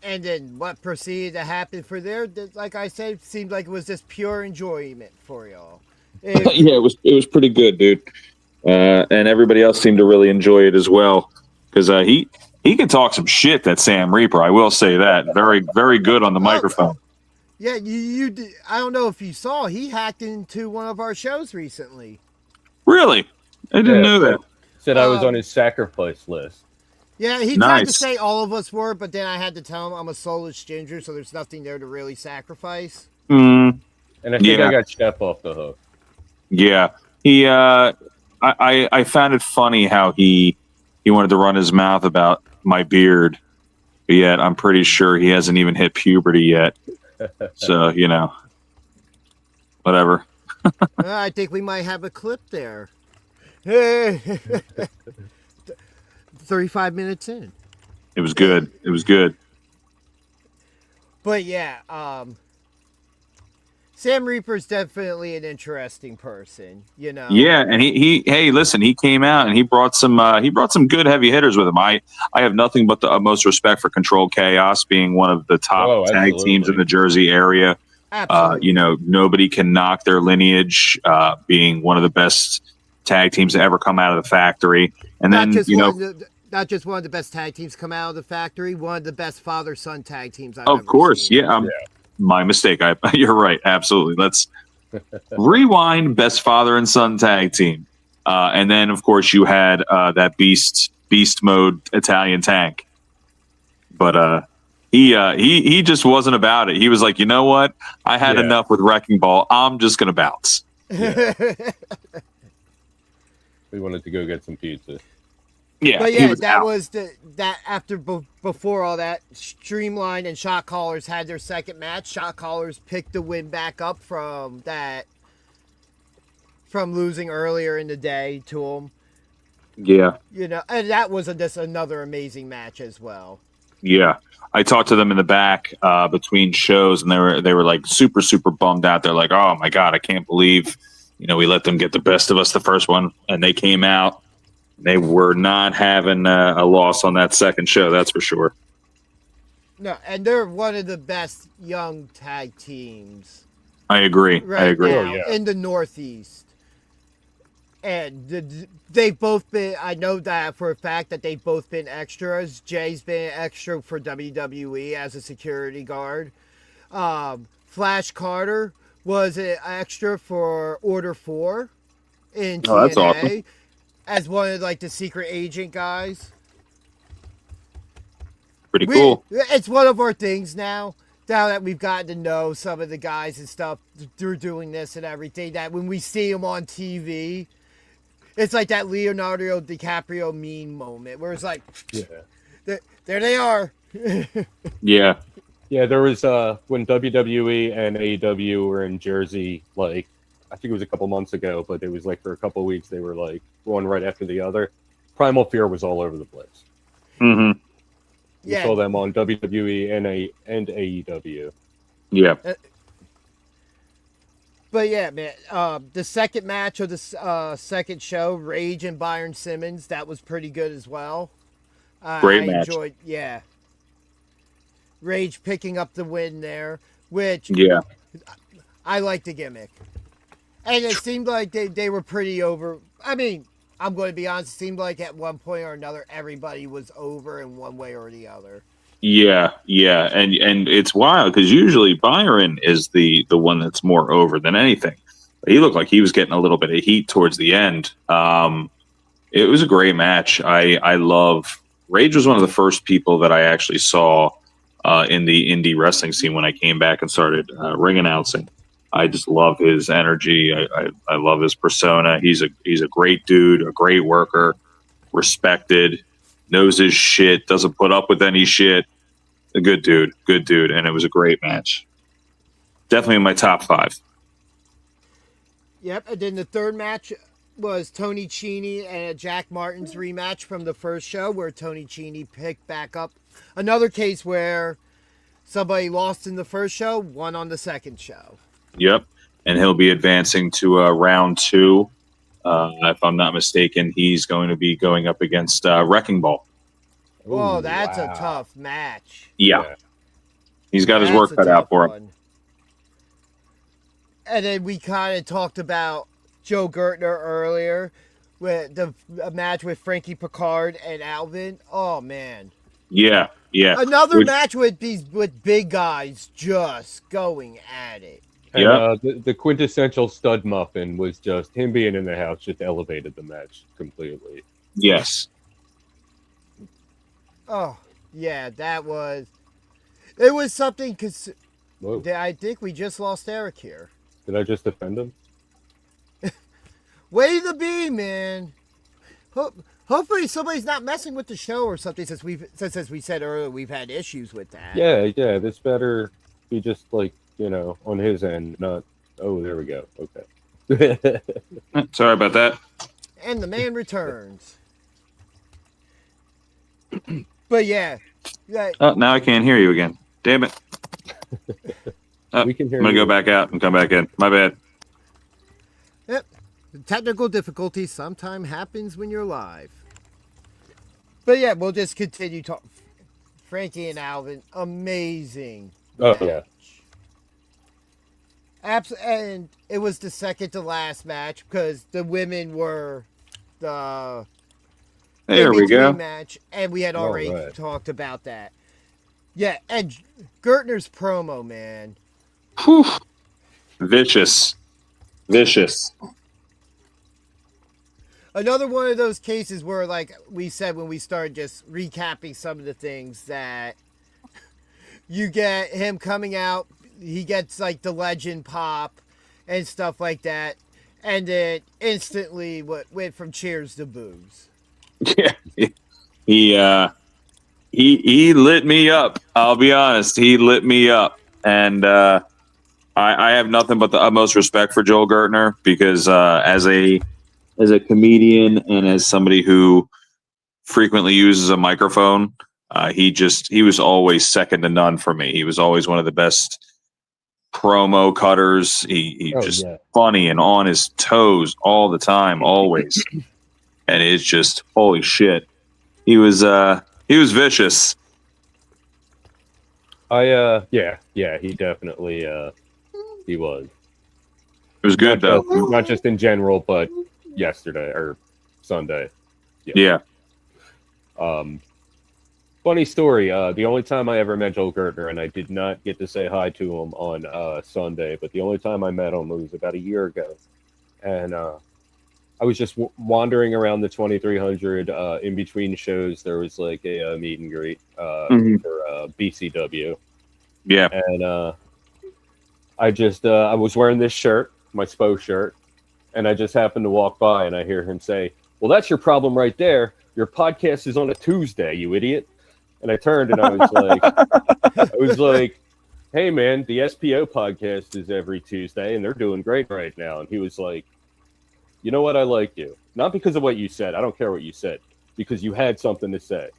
[SPEAKER 3] And then what proceeded to happen for there, like I said, seemed like it was just pure enjoyment for y'all.
[SPEAKER 4] Yeah, it was pretty good, dude. And everybody else seemed to really enjoy it as well. Because he can talk some shit, that Sam Reaper. I will say that. Very, very good on the microphone.
[SPEAKER 3] Yeah, you did. I don't know if you saw, he hacked into one of our shows recently.
[SPEAKER 4] Really? I didn't know that.
[SPEAKER 2] Said I was on his sacrifice list.
[SPEAKER 3] Yeah, he tried to
[SPEAKER 4] Nice.
[SPEAKER 3] say all of us were, but then I had to tell him I'm a soulless ginger, so there's nothing there to really sacrifice.
[SPEAKER 2] And I think
[SPEAKER 4] Yeah.
[SPEAKER 2] I got Chef off the hook.
[SPEAKER 4] Yeah, he. I found it funny how he wanted to run his mouth about my beard, but yet I'm pretty sure he hasn't even hit puberty yet. So whatever.
[SPEAKER 3] I think we might have a clip there. 35 minutes in.
[SPEAKER 4] It was good. It was good.
[SPEAKER 3] But yeah, Sam Reaper's definitely an interesting person,
[SPEAKER 4] Yeah, and hey, listen, he came out and he brought some good heavy hitters with him. I have nothing but the utmost respect for Control Chaos, being one of the top tag teams in the Jersey area.
[SPEAKER 3] Absolutely.
[SPEAKER 4] Nobody can knock their lineage, being one of the best tag teams to ever come out of the factory. And
[SPEAKER 3] not
[SPEAKER 4] then
[SPEAKER 3] not just one of the best tag teams come out of the factory, one of the best father-son tag teams I've
[SPEAKER 4] of
[SPEAKER 3] ever
[SPEAKER 4] course,
[SPEAKER 3] seen.
[SPEAKER 4] yeah, my mistake. You're right, absolutely. Let's rewind. Best father and son tag team, and then of course you had that beast mode Italian Tank, but he just wasn't about it. He was like, you know what? I had enough with Wrecking Ball. I'm just gonna bounce.
[SPEAKER 2] Yeah. We wanted to go get some pizza.
[SPEAKER 4] Yeah,
[SPEAKER 3] But
[SPEAKER 4] he
[SPEAKER 3] yeah,
[SPEAKER 4] was
[SPEAKER 3] that
[SPEAKER 4] out.
[SPEAKER 3] was before all that. Streamline and Shot Callers had their second match. Shot Callers picked the win back up from losing earlier in the day to them.
[SPEAKER 4] Yeah,
[SPEAKER 3] And that was just another amazing match as well.
[SPEAKER 4] yeah. I talked to them in the back between shows, and they were like super bummed out. They're like, oh my god, I can't believe we let them get the best of us the first one, and they came out. They were not having a loss on that second show, that's for sure.
[SPEAKER 3] No, and they're one of the best young tag teams
[SPEAKER 4] I agree.
[SPEAKER 3] right now
[SPEAKER 2] Oh, yeah.
[SPEAKER 3] in the Northeast. And they've both been, I know that for a fact that they've both been extras. Jay's been an extra for WWE as a security guard. Flash Carter was an extra for Order 4 in TNA.
[SPEAKER 4] Oh, that's awesome.
[SPEAKER 3] As one of the secret agent guys.
[SPEAKER 4] Pretty cool.
[SPEAKER 3] It's one of our things now that we've gotten to know some of the guys and stuff through doing this and everything, that when we see them on TV, it's like that Leonardo DiCaprio meme moment where it's like, there they are.
[SPEAKER 4] Yeah.
[SPEAKER 2] Yeah, there was when WWE and AEW were in Jersey, I think it was a couple months ago, but it was for a couple of weeks they were one right after the other. Primal Fear was all over the place.
[SPEAKER 4] Mm-hmm.
[SPEAKER 2] We saw them on WWE and AEW.
[SPEAKER 4] Yeah.
[SPEAKER 3] But yeah, man, the second match of the second show, Rage and Byron Simmons, that was pretty good as well.
[SPEAKER 4] Great
[SPEAKER 3] I
[SPEAKER 4] match.
[SPEAKER 3] enjoyed, Rage picking up the win there, which I like the gimmick. And it seemed like they were pretty over. I mean, I'm going to be honest, it seemed like at one point or another, everybody was over in one way or the other.
[SPEAKER 4] Yeah, and it's wild because usually Byron is the one that's more over than anything. He looked like he was getting a little bit of heat towards the end. It was a great match. I love Rage was one of the first people that I actually saw in the indie wrestling scene when I came back and started ring announcing. I just love his energy. I love his persona. He's a great dude, a great worker, respected, knows his shit, doesn't put up with any shit. A good dude, and it was a great match. Definitely in my top 5.
[SPEAKER 3] Yep, and then the third match was Tony Cini and Jack Martin's rematch from the first show, where Tony Cini picked back up another case where somebody lost in the first show, won on the second show.
[SPEAKER 4] Yep, and he'll be advancing to round 2. If I'm not mistaken, he's going to be going up against Wrecking Ball.
[SPEAKER 3] Whoa, that's a tough match.
[SPEAKER 4] Yeah. He's got his work
[SPEAKER 3] That's a
[SPEAKER 4] cut out
[SPEAKER 3] tough
[SPEAKER 4] for him.
[SPEAKER 3] one. And then we kind of talked about Joe Gertner earlier, with a match with Frankie Picard and Alvin. Oh man.
[SPEAKER 4] Yeah.
[SPEAKER 3] Another match with big guys just going at it.
[SPEAKER 2] And the quintessential stud muffin was just him being in the house, just elevated the match completely.
[SPEAKER 4] Yes.
[SPEAKER 3] Oh, yeah, it was something, because
[SPEAKER 2] Whoa.
[SPEAKER 3] I think we just lost Eric here.
[SPEAKER 2] Did I just defend him?
[SPEAKER 3] Way to be, man. Hopefully somebody's not messing with the show or something, since as we said earlier, we've had issues with that.
[SPEAKER 2] Yeah. This better be just like, on his end, not. Oh, there we go. Okay.
[SPEAKER 4] Sorry about that.
[SPEAKER 3] And the man returns. But yeah.
[SPEAKER 4] Oh, now I can't hear you again. Damn it.
[SPEAKER 2] We can hear
[SPEAKER 4] I'm going to
[SPEAKER 2] you.
[SPEAKER 4] go back out and come back in. My bad.
[SPEAKER 3] Yep. Technical difficulty sometimes happens when you're live. But yeah, we'll just continue talking. Frankie and Alvin, amazing.
[SPEAKER 2] Oh, yeah.
[SPEAKER 3] And it was the second to last match because the women were the
[SPEAKER 4] There we go.
[SPEAKER 3] match, and we had already
[SPEAKER 2] All right.
[SPEAKER 3] talked about that. Yeah, and Gertner's promo, man.
[SPEAKER 4] Whew. Vicious.
[SPEAKER 3] Another one of those cases where, like we said when we started just recapping some of the things, that you get him coming out, he gets like the legend pop and stuff like that, and then instantly went from cheers to boos.
[SPEAKER 4] Yeah. He lit me up. I'll be honest. He lit me up. And I have nothing but the utmost respect for Joel Gertner because as a comedian and as somebody who frequently uses a microphone, he was always second to none for me. He was always one of the best promo cutters. He funny and on his toes all the time, always. And it's just holy shit. He was vicious.
[SPEAKER 2] He definitely he was.
[SPEAKER 4] It was good though.
[SPEAKER 2] Not just in general, but yesterday or Sunday.
[SPEAKER 4] Yeah.
[SPEAKER 2] Funny story. The only time I ever met Joel Gertner, and I did not get to say hi to him on Sunday, but the only time I met him was about a year ago, and I was just wandering around the 2300 in between shows. There was like a meet and greet for BCW.
[SPEAKER 4] Yeah.
[SPEAKER 2] And I was wearing this shirt, my SPO shirt, and I just happened to walk by and I hear him say, "Well, that's your problem right there. Your podcast is on a Tuesday, you idiot." And I turned and I was like, "Hey man, the SPO podcast is every Tuesday and they're doing great right now." And he was like, "You know what? I like you. Not because of what you said. I don't care what you said. Because you had something to say."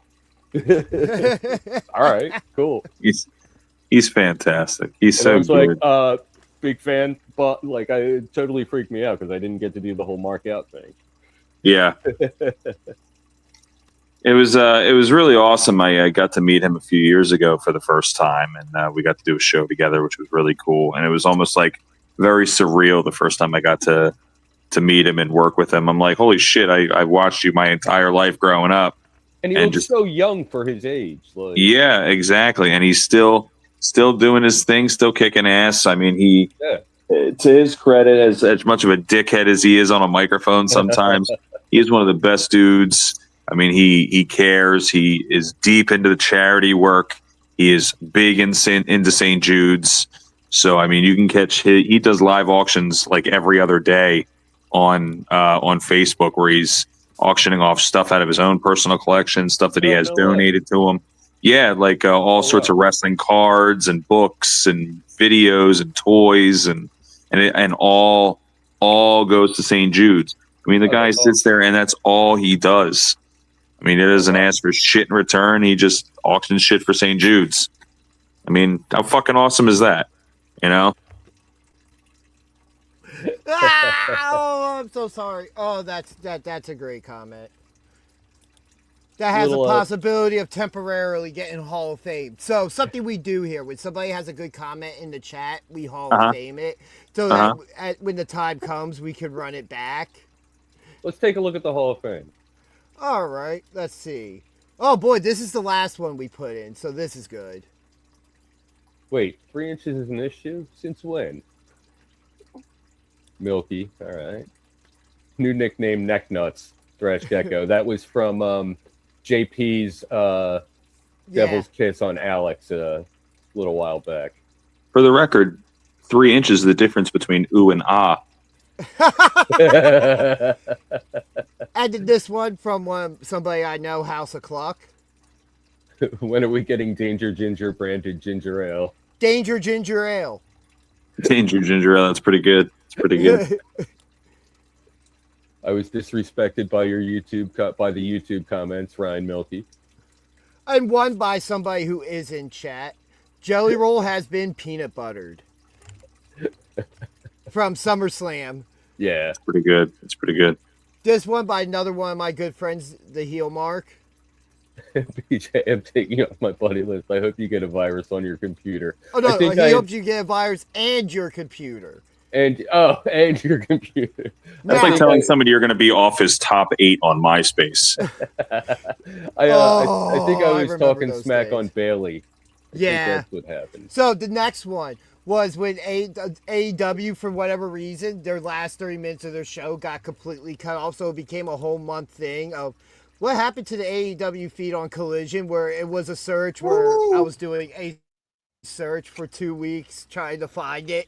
[SPEAKER 2] All right, cool.
[SPEAKER 4] He's fantastic. He's so good.
[SPEAKER 2] Like, big fan, but like, it totally freaked me out because I didn't get to do the whole mark out thing.
[SPEAKER 4] Yeah. It was really awesome. I got to meet him a few years ago for the first time, and we got to do a show together, which was really cool. And it was almost like very surreal the first time I got to meet him and work with him. I'm like, holy shit! I watched you my entire life growing up,
[SPEAKER 2] and he looks so young for his age. Like,
[SPEAKER 4] yeah, exactly. And he's still doing his thing, still kicking ass. I mean, to his credit, as much of a dickhead as he is on a microphone sometimes, he is one of the best dudes. I mean, he cares. He is deep into the charity work. He is big into St. Jude's. So, I mean, you can catch he does live auctions like every other day on Facebook, where he's auctioning off stuff out of his own personal collection, stuff that he has donated to him. Yeah, like all sorts of wrestling cards and books and videos and toys and all goes to St. Jude's. I mean, the guy sits there and that's all he does. I mean, he doesn't ask for shit in return. He just auctions shit for St. Jude's. I mean, how fucking awesome is that? You know?
[SPEAKER 3] Oh, I'm so sorry. Oh, that's a great comment. That has a possibility of temporarily getting Hall of Fame. So something we do here, when somebody has a good comment in the chat, we Hall of Fame it. So that when the time comes, we can run it back.
[SPEAKER 2] Let's take a look at the Hall of Fame.
[SPEAKER 3] All right, let's see. Oh boy, this is the last one we put in, so this is good.
[SPEAKER 2] Wait, 3 inches is an issue? Since when? Milky, all right. New nickname, Neck Nuts, Thrash Gecko. That was from JP's Devil's Kiss on Alex a little while back.
[SPEAKER 4] For the record, 3 inches the difference between ooh and ah.
[SPEAKER 3] I did this one from somebody I know, House of Cluck.
[SPEAKER 2] When are we getting Danger Ginger branded ginger ale?
[SPEAKER 3] Danger Ginger Ale.
[SPEAKER 4] Danger ginger ale. That's pretty good. It's pretty good.
[SPEAKER 2] I was disrespected by your by the YouTube comments, Ryan Milky.
[SPEAKER 3] And one by somebody who is in chat. Jelly Roll has been peanut buttered. From SummerSlam.
[SPEAKER 2] Yeah.
[SPEAKER 4] It's pretty good. It's pretty good.
[SPEAKER 3] This one by another one of my good friends, the Heel Mark.
[SPEAKER 2] BJ, I'm taking off my buddy list. I hope you get a virus on your computer.
[SPEAKER 3] Oh no, he hopes you get a virus and your computer.
[SPEAKER 2] And your computer.
[SPEAKER 4] That's like telling somebody you're going to be off his top 8 on MySpace.
[SPEAKER 2] I think I was talking
[SPEAKER 3] those
[SPEAKER 2] smack
[SPEAKER 3] days.
[SPEAKER 2] on Bailey. I think that's what happened.
[SPEAKER 3] So the next one was when AEW, for whatever reason, their last 30 minutes of their show got completely cut off. So it became a whole month thing of what happened to the AEW feed on Collision, where it was a search where I was doing a search for 2 weeks trying to find it.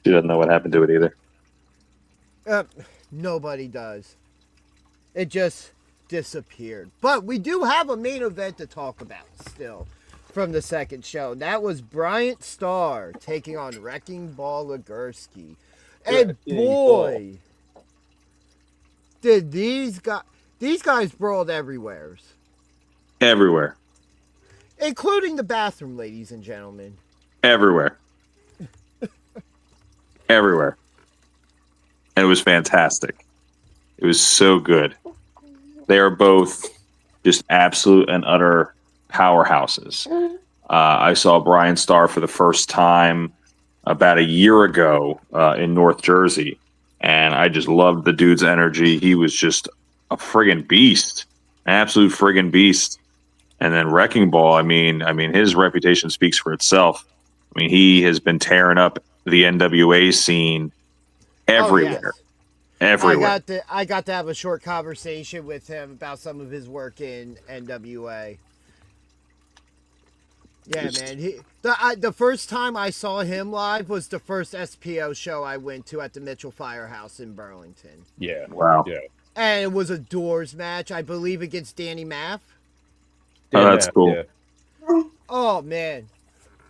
[SPEAKER 4] She doesn't know what happened to it either.
[SPEAKER 3] Nobody does. It just disappeared. But we do have a main event to talk about still from the second show. That was Bryant Starr taking on Wrecking Ball Legursky. And boy, did these guys brawled everywhere.
[SPEAKER 4] Everywhere.
[SPEAKER 3] Including the bathroom, ladies and gentlemen.
[SPEAKER 4] Everywhere. Everywhere. And it was fantastic. It was so good. They are both just absolute and utter powerhouses. I saw Brian Starr for the first time about a year ago in North Jersey, and I just loved the dude's energy. He was just a friggin' beast, an absolute friggin' beast. And then Wrecking Ball, I mean, his reputation speaks for itself. I mean, he has been tearing up the NWA scene everywhere.
[SPEAKER 3] Oh, yes.
[SPEAKER 4] Everywhere.
[SPEAKER 3] I got to have a short conversation with him about some of his work in NWA. Yeah, man. The first time I saw him live was the first SPO show I went to at the Mitchell Firehouse in Burlington.
[SPEAKER 2] Yeah.
[SPEAKER 4] Wow.
[SPEAKER 2] Yeah.
[SPEAKER 3] And it was a doors match, I believe, against Danny Maff.
[SPEAKER 4] Oh, that's cool.
[SPEAKER 2] Yeah.
[SPEAKER 3] Oh, man.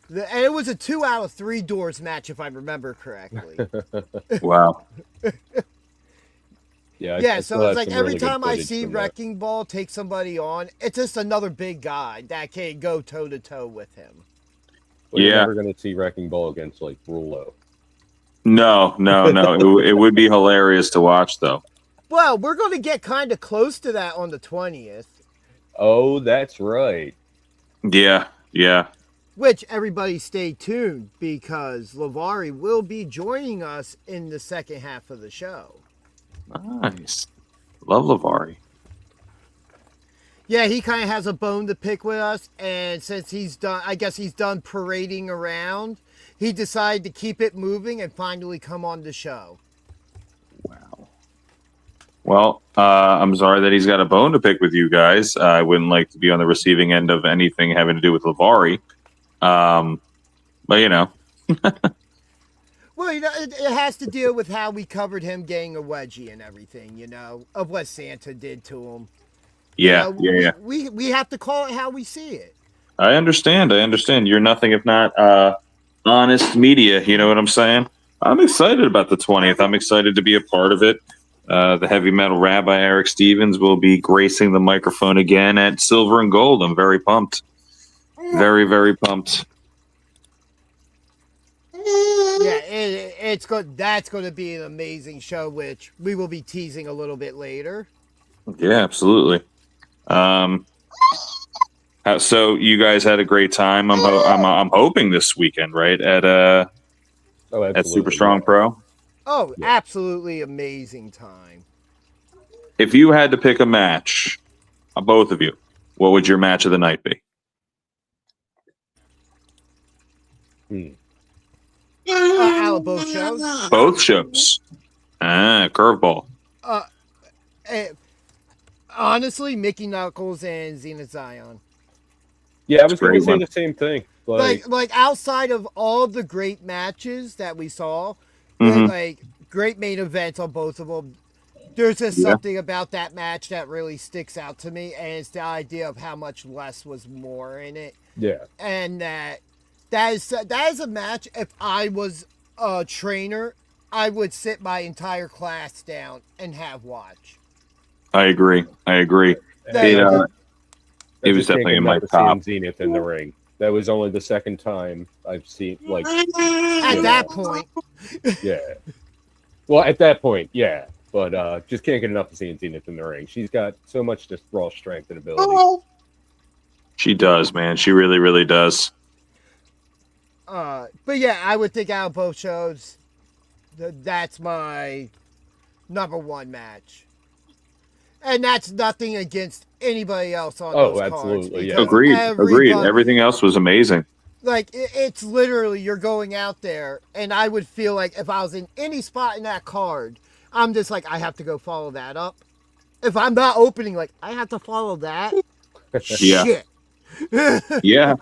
[SPEAKER 3] And it was a 2 out of 3 doors match, if I remember correctly.
[SPEAKER 4] Wow.
[SPEAKER 2] Yeah,
[SPEAKER 3] So it's like every
[SPEAKER 2] really good
[SPEAKER 3] time I
[SPEAKER 2] footage
[SPEAKER 3] see
[SPEAKER 2] from that.
[SPEAKER 3] Wrecking Ball take somebody on, it's just another big guy that can go toe-to-toe with him.
[SPEAKER 2] Well, you're
[SPEAKER 4] Yeah.
[SPEAKER 2] never going to see Wrecking Ball against, like, Rulo.
[SPEAKER 4] No. It would be hilarious to watch, though.
[SPEAKER 3] Well, we're going to get kind of close to that on the 20th.
[SPEAKER 2] Oh, that's right.
[SPEAKER 4] Yeah.
[SPEAKER 3] Which, everybody stay tuned, because Lovari will be joining us in the second half of the show.
[SPEAKER 4] Nice. Love Lovari.
[SPEAKER 3] Yeah, he kind of has a bone to pick with us, and since he's done parading around, he decided to keep it moving and finally come on the show.
[SPEAKER 4] Wow. Well, I'm sorry that he's got a bone to pick with you guys. I wouldn't like to be on the receiving end of anything having to do with Lovari. But, you know.
[SPEAKER 3] Well, it has to deal with how we covered him getting a wedgie and everything, of what Santa did to him.
[SPEAKER 4] Yeah.
[SPEAKER 3] We have to call it how we see it.
[SPEAKER 4] I understand. You're nothing if not honest media. You know what I'm saying? I'm excited about the 20th. I'm excited to be a part of it. The heavy metal rabbi Eric Stevens will be gracing the microphone again at Silver and Gold. I'm very pumped. Very, very pumped.
[SPEAKER 3] Yeah, it's good. That's going to be an amazing show, which we will be teasing a little bit later.
[SPEAKER 4] Yeah, absolutely. So you guys had a great time. I'm hoping this weekend, right? At Super Strong Pro.
[SPEAKER 3] Oh, yeah. Absolutely amazing time.
[SPEAKER 4] If you had to pick a match, both of you, what would your match of the night be?
[SPEAKER 3] Out of both shows?
[SPEAKER 4] Both shows. Curveball.
[SPEAKER 3] Honestly, Mickey Knuckles and Zenith Zion.
[SPEAKER 2] Yeah, I was going to
[SPEAKER 4] great
[SPEAKER 2] say
[SPEAKER 4] one.
[SPEAKER 2] the same thing.
[SPEAKER 3] Like outside of all the great matches that we saw,
[SPEAKER 4] Mhm.
[SPEAKER 3] like great main events on both of them, there's just
[SPEAKER 4] Yeah.
[SPEAKER 3] something about that match that really sticks out to me, and it's the idea of how much less was more in it,
[SPEAKER 2] yeah,
[SPEAKER 3] and that is a match. If I was a trainer, I would sit my entire class down and have watch.
[SPEAKER 4] I agree.
[SPEAKER 3] That-
[SPEAKER 4] It,
[SPEAKER 2] I
[SPEAKER 4] it was
[SPEAKER 2] just can't
[SPEAKER 4] definitely
[SPEAKER 2] get
[SPEAKER 4] in my
[SPEAKER 2] enough of
[SPEAKER 4] top.
[SPEAKER 2] seeing Zenith in the ring. That was only the second time I've seen, like,
[SPEAKER 3] at that point,
[SPEAKER 2] yeah. Well, at that point, yeah. But just can't get enough of seeing Zenith in the ring. She's got so much just raw strength and ability.
[SPEAKER 4] She does, man. She really, really does.
[SPEAKER 3] but yeah, I would think out of both shows, that's my number one match. And that's nothing against anybody else on
[SPEAKER 2] Oh,
[SPEAKER 3] those
[SPEAKER 2] absolutely,
[SPEAKER 3] cards.
[SPEAKER 2] yeah.
[SPEAKER 3] because
[SPEAKER 4] Agreed.
[SPEAKER 3] everybody-
[SPEAKER 4] Everything else was amazing.
[SPEAKER 3] Like, it's literally, you're going out there, and I would feel like if I was in any spot in that card, I'm just like, I have to go follow that up. If I'm not opening, like, I have to follow that.
[SPEAKER 4] Yeah.
[SPEAKER 3] Shit.
[SPEAKER 4] Yeah.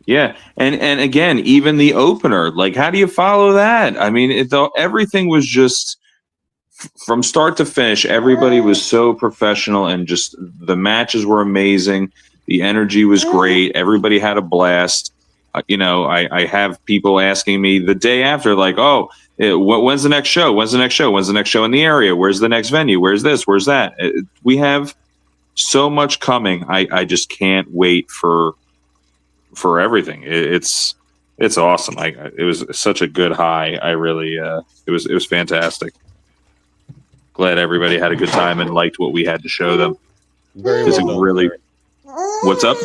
[SPEAKER 4] Yeah. And again, even the opener, like, how do you follow that? I mean, everything was just from start to finish. Everybody was so professional, and just the matches were amazing. The energy was great. Everybody had a blast. I have people asking me the day after, like, oh, when's the next show? When's the next show? When's the next show in the area? Where's the next venue? Where's this? Where's that? We have so much coming. I just can't wait for everything. It's awesome. It was such a good high. I really it was fantastic. Glad everybody had a good time and liked what we had to show them.
[SPEAKER 2] Very
[SPEAKER 4] Because
[SPEAKER 2] well
[SPEAKER 4] it
[SPEAKER 2] done,
[SPEAKER 4] really,
[SPEAKER 2] sir.
[SPEAKER 4] what's up?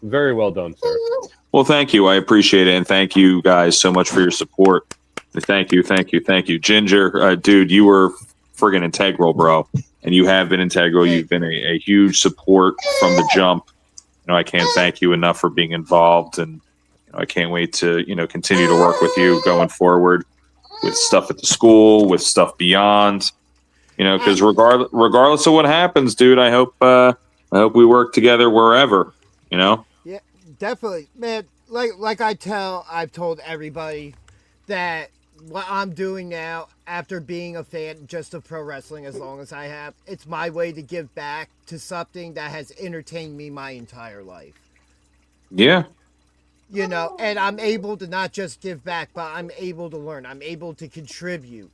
[SPEAKER 2] Very well done, sir.
[SPEAKER 4] Well, thank you. I appreciate it, and thank you guys so much for your support. Thank you. Ginger, dude, you were friggin' integral, bro, and you have been integral. You've been a huge support from the jump. I can't thank you enough for being involved, and I can't wait to continue to work with you going forward with stuff at the school, with stuff beyond. Because regardless of what happens, dude, I hope we work together wherever.
[SPEAKER 3] Yeah, definitely, man. Like I've told everybody that what I'm doing now, after being a fan just of pro wrestling as long as I have, it's my way to give back to something that has entertained me my entire life.
[SPEAKER 4] Yeah.
[SPEAKER 3] And I'm able to not just give back, but I'm able to learn. I'm able to contribute.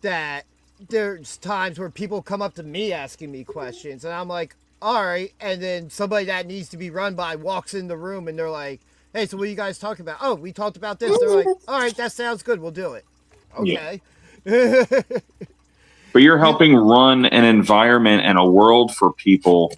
[SPEAKER 3] That there's times where people come up to me asking me questions, and I'm like, all right. And then somebody that needs to be run by walks in the room, and they're like, hey, so what are you guys talking about? Oh, we talked about this. They're like, all right, that sounds good. We'll do it. Okay. Yeah.
[SPEAKER 4] But you're helping run an environment and a world for people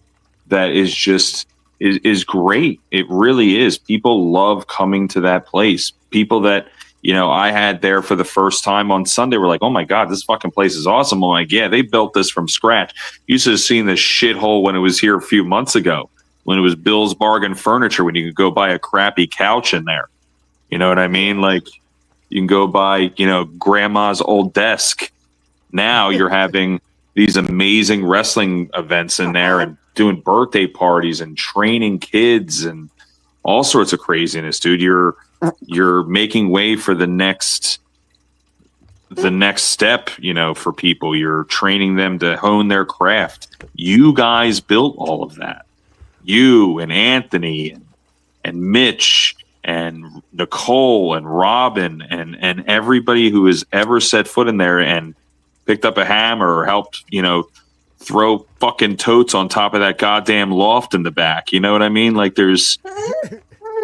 [SPEAKER 4] that is just is great. It really is. People love coming to that place. People that I had there for the first time on Sunday were like, oh my God, this fucking place is awesome. I'm like, yeah, they built this from scratch. You should have seen this shithole when it was here a few months ago, when it was Bill's Bargain Furniture, when you could go buy a crappy couch in there. You know what I mean? Like, you can go buy, grandma's old desk. Now you're having these amazing wrestling events in there and doing birthday parties and training kids and all sorts of craziness, dude. You're making way for the next step, for people. You're training them to hone their craft. You guys built all of that. You and Anthony and Mitch and Nicole and Robin and everybody who has ever set foot in there and picked up a hammer or helped, throw fucking totes on top of that goddamn loft in the back. You know what I mean? Like, there's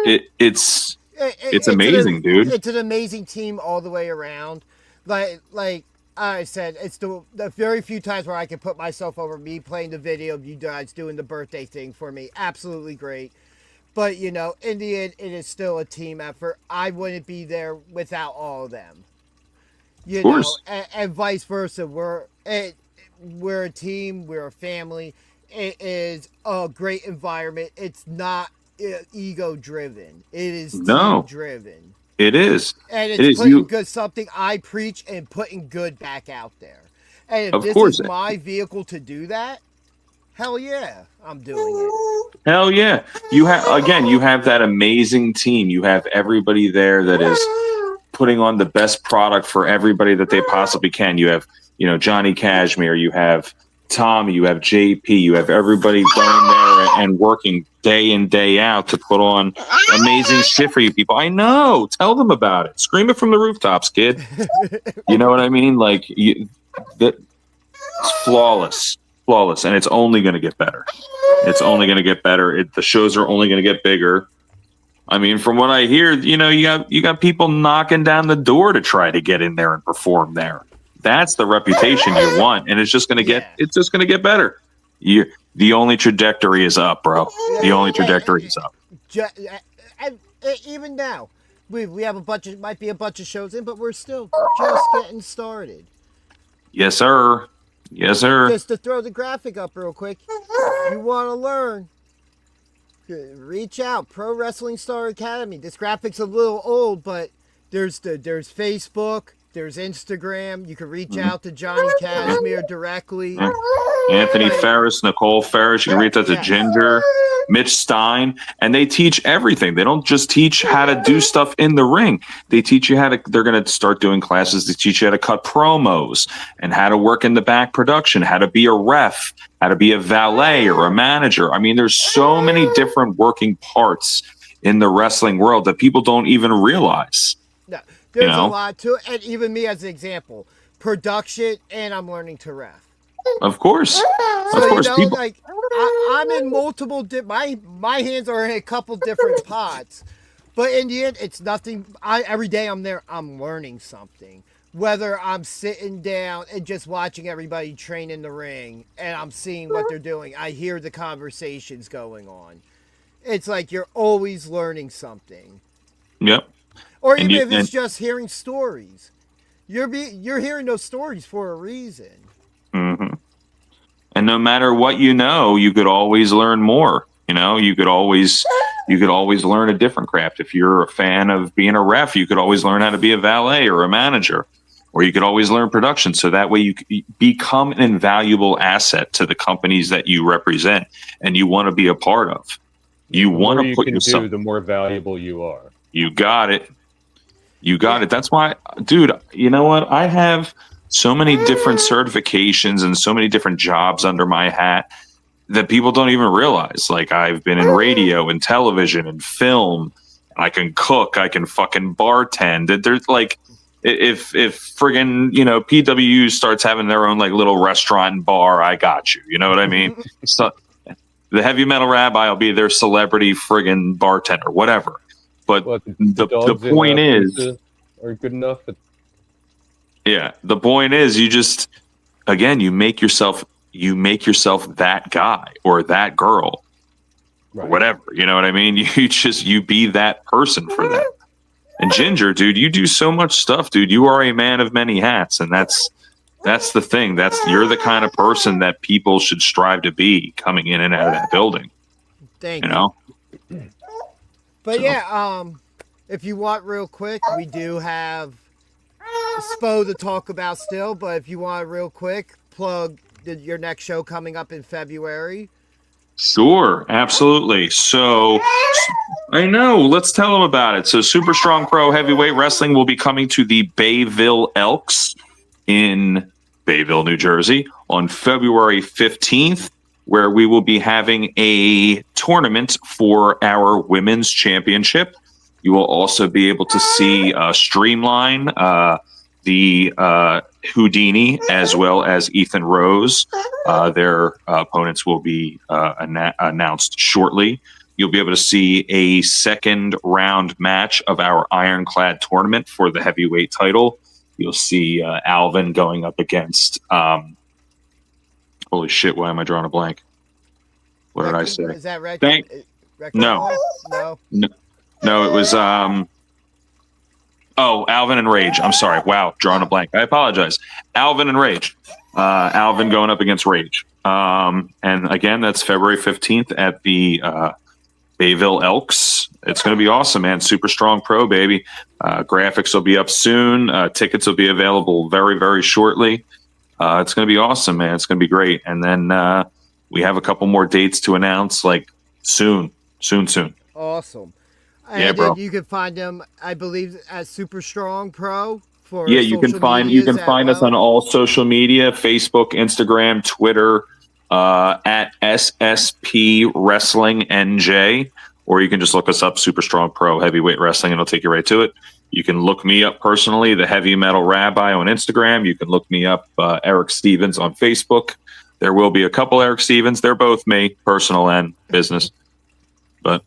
[SPEAKER 4] it's amazing, dude.
[SPEAKER 3] It's an amazing team all the way around. Like I said, it's the very few times where I can put myself over me playing the video of you guys doing the birthday thing for me. Absolutely great. But, in the end, it is still a team effort. I wouldn't be there without all of them.
[SPEAKER 4] Of course.
[SPEAKER 3] And vice versa. We're a team. We're a family. It is a great environment. It's not ego-driven. It is team-driven.
[SPEAKER 4] It is.
[SPEAKER 3] And it's putting good something I preach and putting good back out there. And if this is my vehicle to do that, hell yeah, I'm doing it.
[SPEAKER 4] Hell yeah. You have that amazing team. You have everybody there that is putting on the best product for everybody that they possibly can. You have, Johnny Cashmere, you have Tommy, you have JP, you have everybody going there and working day in, day out to put on amazing shit for you people. I know. Tell them about it. Scream it from the rooftops, kid. You know what I mean? Like, it's flawless. Flawless. And it's only going to get better. It's only going to get better. The shows are only going to get bigger. I mean, from what I hear, you got people knocking down the door to try to get in there and perform there. That's the reputation you want, and it's just going to get better. The only trajectory is up, bro. The only trajectory is up.
[SPEAKER 3] And even now, we have might be a bunch of shows in, but we're still just getting started.
[SPEAKER 4] Yes, sir. Yes, sir.
[SPEAKER 3] Just to throw the graphic up real quick, you want to learn, reach out, Pro Wrestling Star Academy. This graphic's a little old, but there's Facebook, there's Instagram. You can reach out to Johnny Cashmere directly.
[SPEAKER 4] Anthony Ferris, Nicole Ferris. You can reach out to Ginger, Mitch Stein, and they teach everything. They don't just teach how to do stuff in the ring. They teach you they're going to start doing classes to teach you how to cut promos and how to work in the back production, how to be a ref, how to be a valet or a manager. I mean, there's so many different working parts in the wrestling world that people don't even realiise.
[SPEAKER 3] No, there's a lot to it. And even me as an example, production, and I'm learning to ref.
[SPEAKER 4] Of course.
[SPEAKER 3] So, people... like, I'm in multiple, my hands are in a couple different pots. But in the end, it's nothing. Every day I'm there, I'm learning something. Whether I'm sitting down and just watching everybody train in the ring and I'm seeing what they're doing, I hear the conversations going on. It's like you're always learning something.
[SPEAKER 4] Yep.
[SPEAKER 3] Or even if it's just hearing stories. You're hearing those stories for a reason.
[SPEAKER 4] Mm-hmm. And no matter what you could always learn more. You could always learn a different craft. If you're a fan of being a ref, you could always learn how to be a valet or a manager, or you could always learn production. So that way you become an invaluable asset to the companies that you represent and you want to be a part of. You want to put yourself.
[SPEAKER 2] The more valuable you are.
[SPEAKER 4] You got it. You got it. That's why, dude, you know what? I have so many different certifications and so many different jobs under my hat that people don't even realize. Like, I've been in radio and television and film. I can cook. I can fucking bartend. There's like, if friggin', PWU starts having their own like little restaurant and bar, I got you. You know what I mean? So the Heavy Metal Rabbi will be their celebrity friggin' bartender, whatever. But the point is,
[SPEAKER 2] are good enough. But
[SPEAKER 4] yeah, the point is, you just, again, you make yourself that guy or that girl, or whatever. You know what I mean? You be that person for them. And Ginger, dude, you do so much stuff, dude. You are a man of many hats, and that's the thing. You're the kind of person that people should strive to be coming in and out of that building.
[SPEAKER 3] Thank you. But if you want real quick, we do have Spo to talk about still, but if you want real quick, plug your next show coming up in February.
[SPEAKER 4] Sure, absolutely. So I know, let's tell them about it. So Super Strong Pro Heavyweight Wrestling will be coming to the Bayville Elks in Bayville, New Jersey on February 15th, where we will be having a tournament for our women's championship. You will also be able to see Streamline, the Houdini, as well as Ethan Rose. Their opponents will be announced shortly. You'll be able to see a second round match of our Ironclad tournament for the heavyweight title. You'll see Alvin going up against... holy shit, why am I drawing a blank? What did I say?
[SPEAKER 3] Is that right?
[SPEAKER 4] No, it was... Alvin and Rage. I'm sorry. Wow, drawing a blank. I apologize. Alvin and Rage. Alvin going up against Rage. And again, that's February 15th at the Bayville Elks. It's going to be awesome, man. Super Strong Pro, baby. Graphics will be up soon. Tickets will be available very, very shortly. It's going to be awesome, man. It's going to be great. And then we have a couple more dates to announce, like soon.
[SPEAKER 3] Awesome.
[SPEAKER 4] Yeah,
[SPEAKER 3] And
[SPEAKER 4] bro.
[SPEAKER 3] then you can find them, I believe, at Super Strong Pro for
[SPEAKER 4] Yeah, you can
[SPEAKER 3] social
[SPEAKER 4] find
[SPEAKER 3] medias as
[SPEAKER 4] us
[SPEAKER 3] well.
[SPEAKER 4] on all social media: Facebook, Instagram, Twitter, at SSP Wrestling NJ, or you can just look us up, Super Strong Pro Heavyweight Wrestling, and it'll take you right to it. You can look me up personally, the Heavy Metal Rabbi, on Instagram. You can look me up, Eric Stevens, on Facebook. There will be a couple Eric Stevens. They're both me, personal and business. But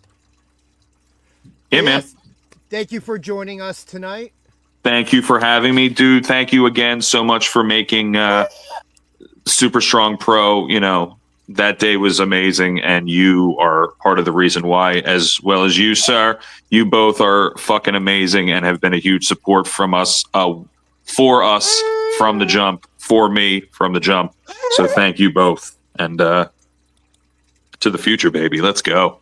[SPEAKER 4] yeah, man.
[SPEAKER 3] Yes. Thank you for joining us tonight.
[SPEAKER 4] Thank you for having me, dude. Thank you again so much for making Super Strong Pro. You know, that day was amazing, and you are part of the reason why, as well as you, sir. You both are fucking amazing and have been a huge support from us, for us from the jump, for me from the jump. So thank you both, and to the future, baby. Let's go.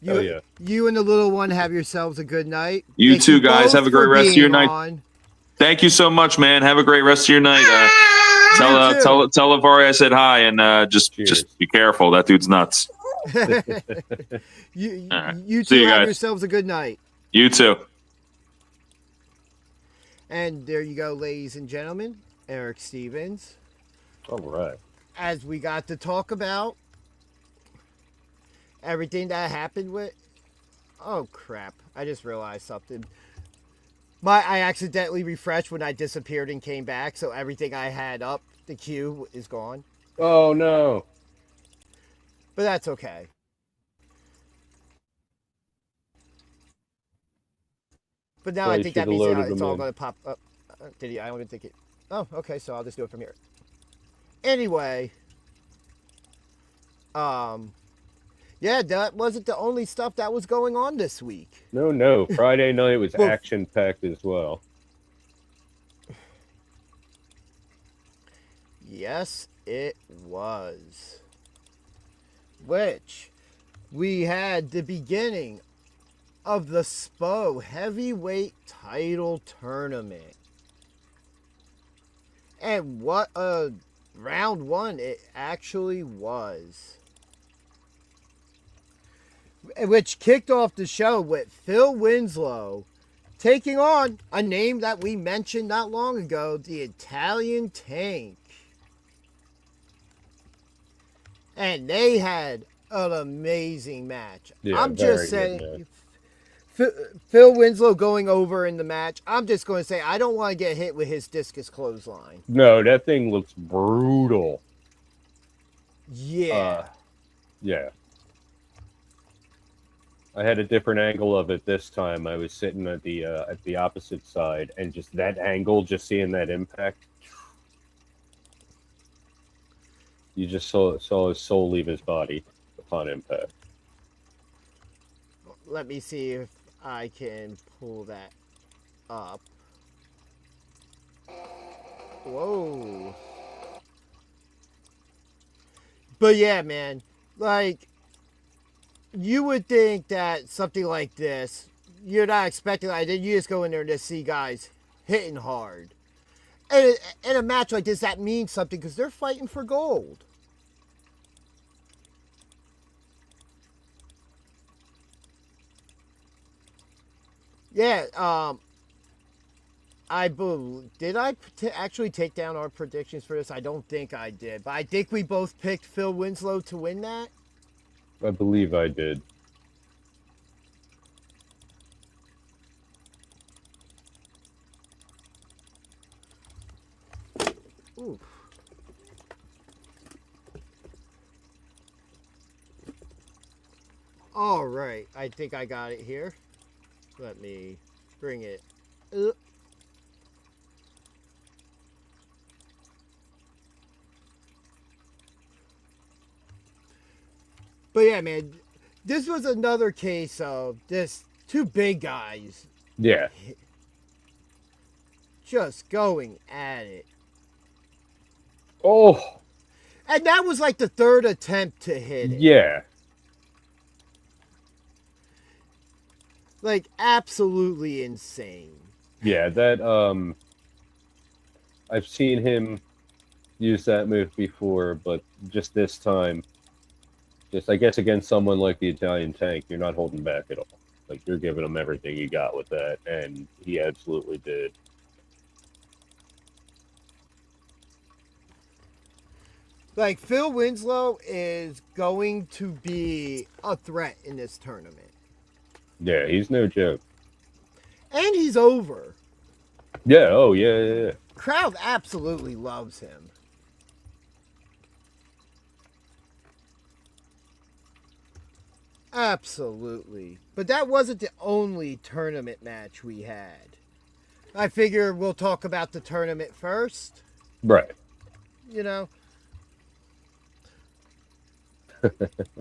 [SPEAKER 2] Hell yeah.
[SPEAKER 3] You and the little one have yourselves a good night.
[SPEAKER 4] You
[SPEAKER 3] Thank
[SPEAKER 4] too, guys.
[SPEAKER 3] both
[SPEAKER 4] Have a great
[SPEAKER 3] for
[SPEAKER 4] rest of your
[SPEAKER 3] being
[SPEAKER 4] night.
[SPEAKER 3] on.
[SPEAKER 4] Thank you so much, man. Have a great rest of your night.
[SPEAKER 3] You too.
[SPEAKER 4] Tell Lovari I said hi, and just be careful. That dude's nuts.
[SPEAKER 3] You
[SPEAKER 4] All right.
[SPEAKER 3] you
[SPEAKER 4] See
[SPEAKER 3] two
[SPEAKER 4] you
[SPEAKER 3] have
[SPEAKER 4] guys.
[SPEAKER 3] yourselves a good night.
[SPEAKER 4] You too.
[SPEAKER 3] And there you go, ladies and gentlemen. Eric Stevens.
[SPEAKER 2] All right.
[SPEAKER 3] As we got to talk about everything that happened with... Oh, crap. I just realized something. I accidentally refreshed when I disappeared and came back, so everything I had up the queue is gone.
[SPEAKER 2] Oh, no.
[SPEAKER 3] But that's okay. But now
[SPEAKER 2] Well,
[SPEAKER 3] I
[SPEAKER 2] you
[SPEAKER 3] think that
[SPEAKER 2] should've
[SPEAKER 3] means
[SPEAKER 2] loaded
[SPEAKER 3] it's
[SPEAKER 2] them
[SPEAKER 3] all
[SPEAKER 2] in.
[SPEAKER 3] going to pop up. Did he? I don't even think it... Oh, okay, so I'll just do it from here. Anyway. Yeah, that wasn't the only stuff that was going on this week.
[SPEAKER 2] No. Friday night was
[SPEAKER 3] Well-
[SPEAKER 2] action-packed as well.
[SPEAKER 3] Yes, it was. Which we had the beginning of the SPO heavyweight title tournament. And what a round one it actually was. Which kicked off the show with Phil Winslow taking on a name that we mentioned not long ago, the Italian Tank. And they had an amazing match.
[SPEAKER 2] Yeah,
[SPEAKER 3] I'm
[SPEAKER 2] very
[SPEAKER 3] just
[SPEAKER 2] good
[SPEAKER 3] saying, Phil Winslow going over in the match, I'm just going to say, I don't want to get hit with his discus clothesline.
[SPEAKER 2] No, that thing looks brutal.
[SPEAKER 3] Yeah.
[SPEAKER 2] Yeah. I had a different angle of it this time. I was sitting at the opposite side, and just that angle, just seeing that impact, you just saw his soul leave his body upon impact.
[SPEAKER 3] Let me see if I can pull that up. Whoa. But yeah, man, like, you would think that something like this, you're not expecting, like, you just go in there and just see guys hitting hard. And in a match like this, that means something because they're fighting for gold. Yeah, did I actually take down our predictions for this? I don't think I did, but I think we both picked Phil Winslow to win that.
[SPEAKER 2] I believe I did.
[SPEAKER 3] Ooh. All right, I think I got it here. Let me bring it up. But yeah, man, this was another case of this two big guys
[SPEAKER 2] Yeah.
[SPEAKER 3] just going at it.
[SPEAKER 2] Oh,
[SPEAKER 3] And that was like the third attempt to hit it.
[SPEAKER 2] yeah.
[SPEAKER 3] Like, absolutely insane.
[SPEAKER 2] Yeah, that I've seen him use that move before, but just this time Just, I guess, against someone like the Italian Tank, you're not holding back at all. Like, you're giving him everything you got with that, and he absolutely did.
[SPEAKER 3] Like, Phil Winslow is going to be a threat in this tournament.
[SPEAKER 2] Yeah, he's no joke.
[SPEAKER 3] And he's over.
[SPEAKER 2] Yeah, oh, yeah.
[SPEAKER 3] Crowd absolutely loves him. Absolutely. But that wasn't the only tournament match we had. I figure we'll talk about the tournament first.
[SPEAKER 2] Right.
[SPEAKER 3] You know.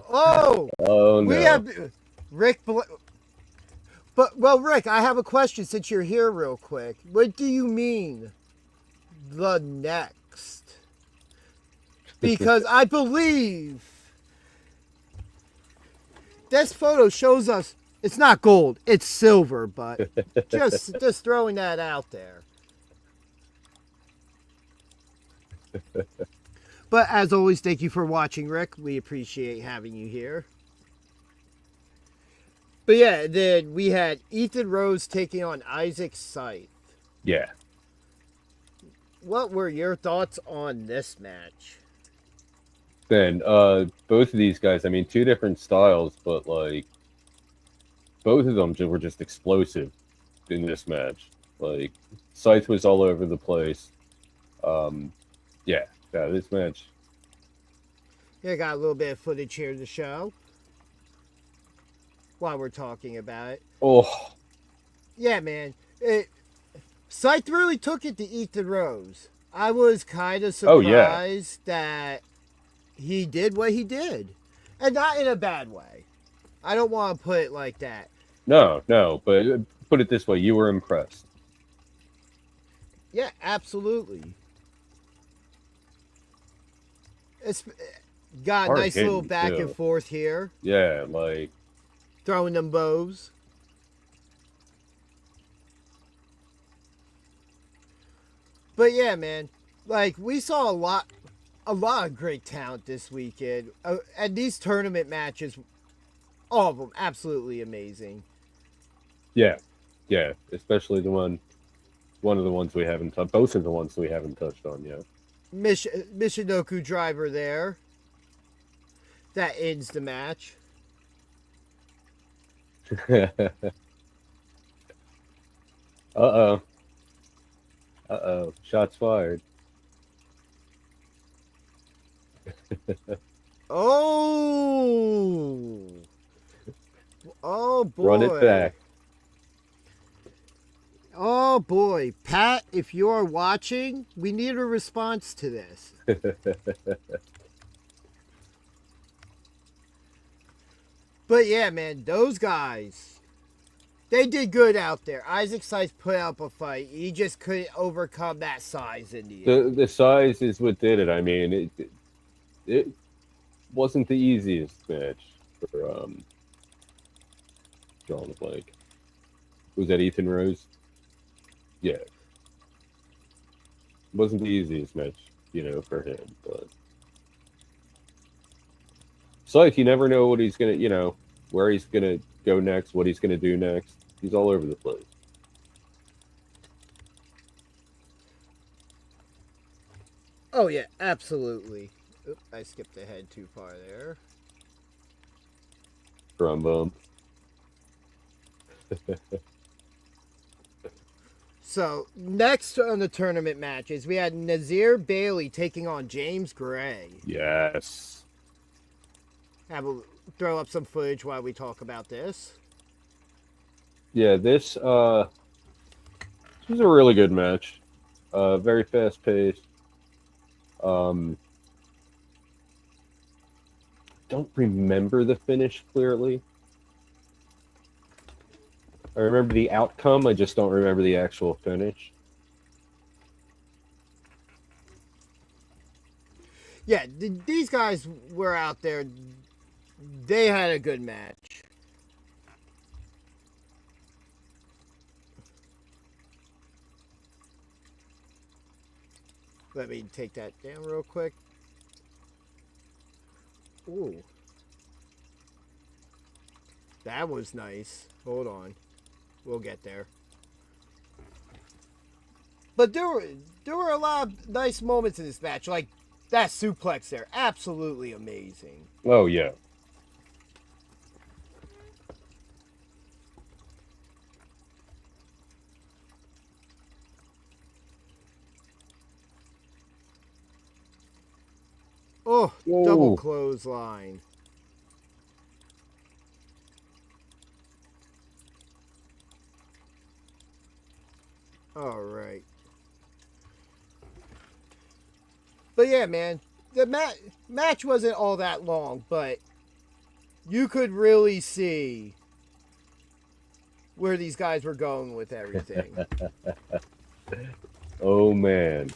[SPEAKER 3] Oh,
[SPEAKER 2] Oh, no.
[SPEAKER 3] we have Rick. Well, Rick, I have a question since you're here, real quick. What do you mean, the next? Because I believe this photo shows us it's not gold, it's silver. But just throwing that out there. But as always, thank you for watching, Rick. We appreciate having you here. But yeah, then we had Ethan Rose taking on Isaac Scythe.
[SPEAKER 2] Yeah.
[SPEAKER 3] What were your thoughts on this match?
[SPEAKER 2] Ben, both of these guys, I mean, two different styles, but, like, both of them were just explosive in this match. Like, Scythe was all over the place. Yeah, this match.
[SPEAKER 3] Yeah, got a little bit of footage here to show while we're talking about it.
[SPEAKER 2] Oh,
[SPEAKER 3] Yeah, man. Scythe really took it to Ethan Rose. I was kind of surprised that he did what he did. And not in a bad way. I don't want to put it like that.
[SPEAKER 2] no, but put it this way, you were impressed.
[SPEAKER 3] Yeah, absolutely. It's got a
[SPEAKER 2] Hard
[SPEAKER 3] nice little
[SPEAKER 2] hitting,
[SPEAKER 3] back
[SPEAKER 2] too.
[SPEAKER 3] and forth here.
[SPEAKER 2] Yeah, like,
[SPEAKER 3] Throwing them bows. But yeah, man. Like, we saw a lot of great talent this weekend. And these tournament matches, all of them, absolutely amazing.
[SPEAKER 2] yeah, especially one of the ones we haven't touched, both of the ones we haven't touched on yet.
[SPEAKER 3] Michinoku driver there. That ends the match.
[SPEAKER 2] Uh-oh, shots fired.
[SPEAKER 3] Oh boy.
[SPEAKER 2] Run it back.
[SPEAKER 3] Oh boy, Pat, if you are watching, we need a response to this. But yeah, man, those guys, they did good out there. Isaac Scythe put up a fight. He just couldn't overcome that size in the end.
[SPEAKER 2] The size is what did it. I mean, it wasn't the easiest match for drawing the blank. Was that Ethan Rose? Yeah. It wasn't the easiest match, for him, but Scythe, you never know what he's gonna, where he's gonna go next, what he's gonna do next. He's all over the place.
[SPEAKER 3] Oh yeah, absolutely. Oop, I skipped ahead too far there.
[SPEAKER 2] Drum bump.
[SPEAKER 3] So, next on the tournament matches, we had Nazir Bailey taking on James Gray.
[SPEAKER 2] Yes.
[SPEAKER 3] Throw up some footage while we talk about this.
[SPEAKER 2] Yeah, this was a really good match. Very fast paced. Don't remember the finish clearly. I remember the outcome, I just don't remember the actual finish.
[SPEAKER 3] Yeah, these guys were out there. They had a good match. Let me take that down real quick. Ooh. That was nice. Hold on. We'll get there. But there were a lot of nice moments in this match. Like that suplex there. Absolutely amazing.
[SPEAKER 2] Oh, yeah.
[SPEAKER 3] Oh,
[SPEAKER 2] Whoa.
[SPEAKER 3] double clothesline. All right. But yeah, man, the match wasn't all that long, but you could really see where these guys were going with everything.
[SPEAKER 2] Oh, man.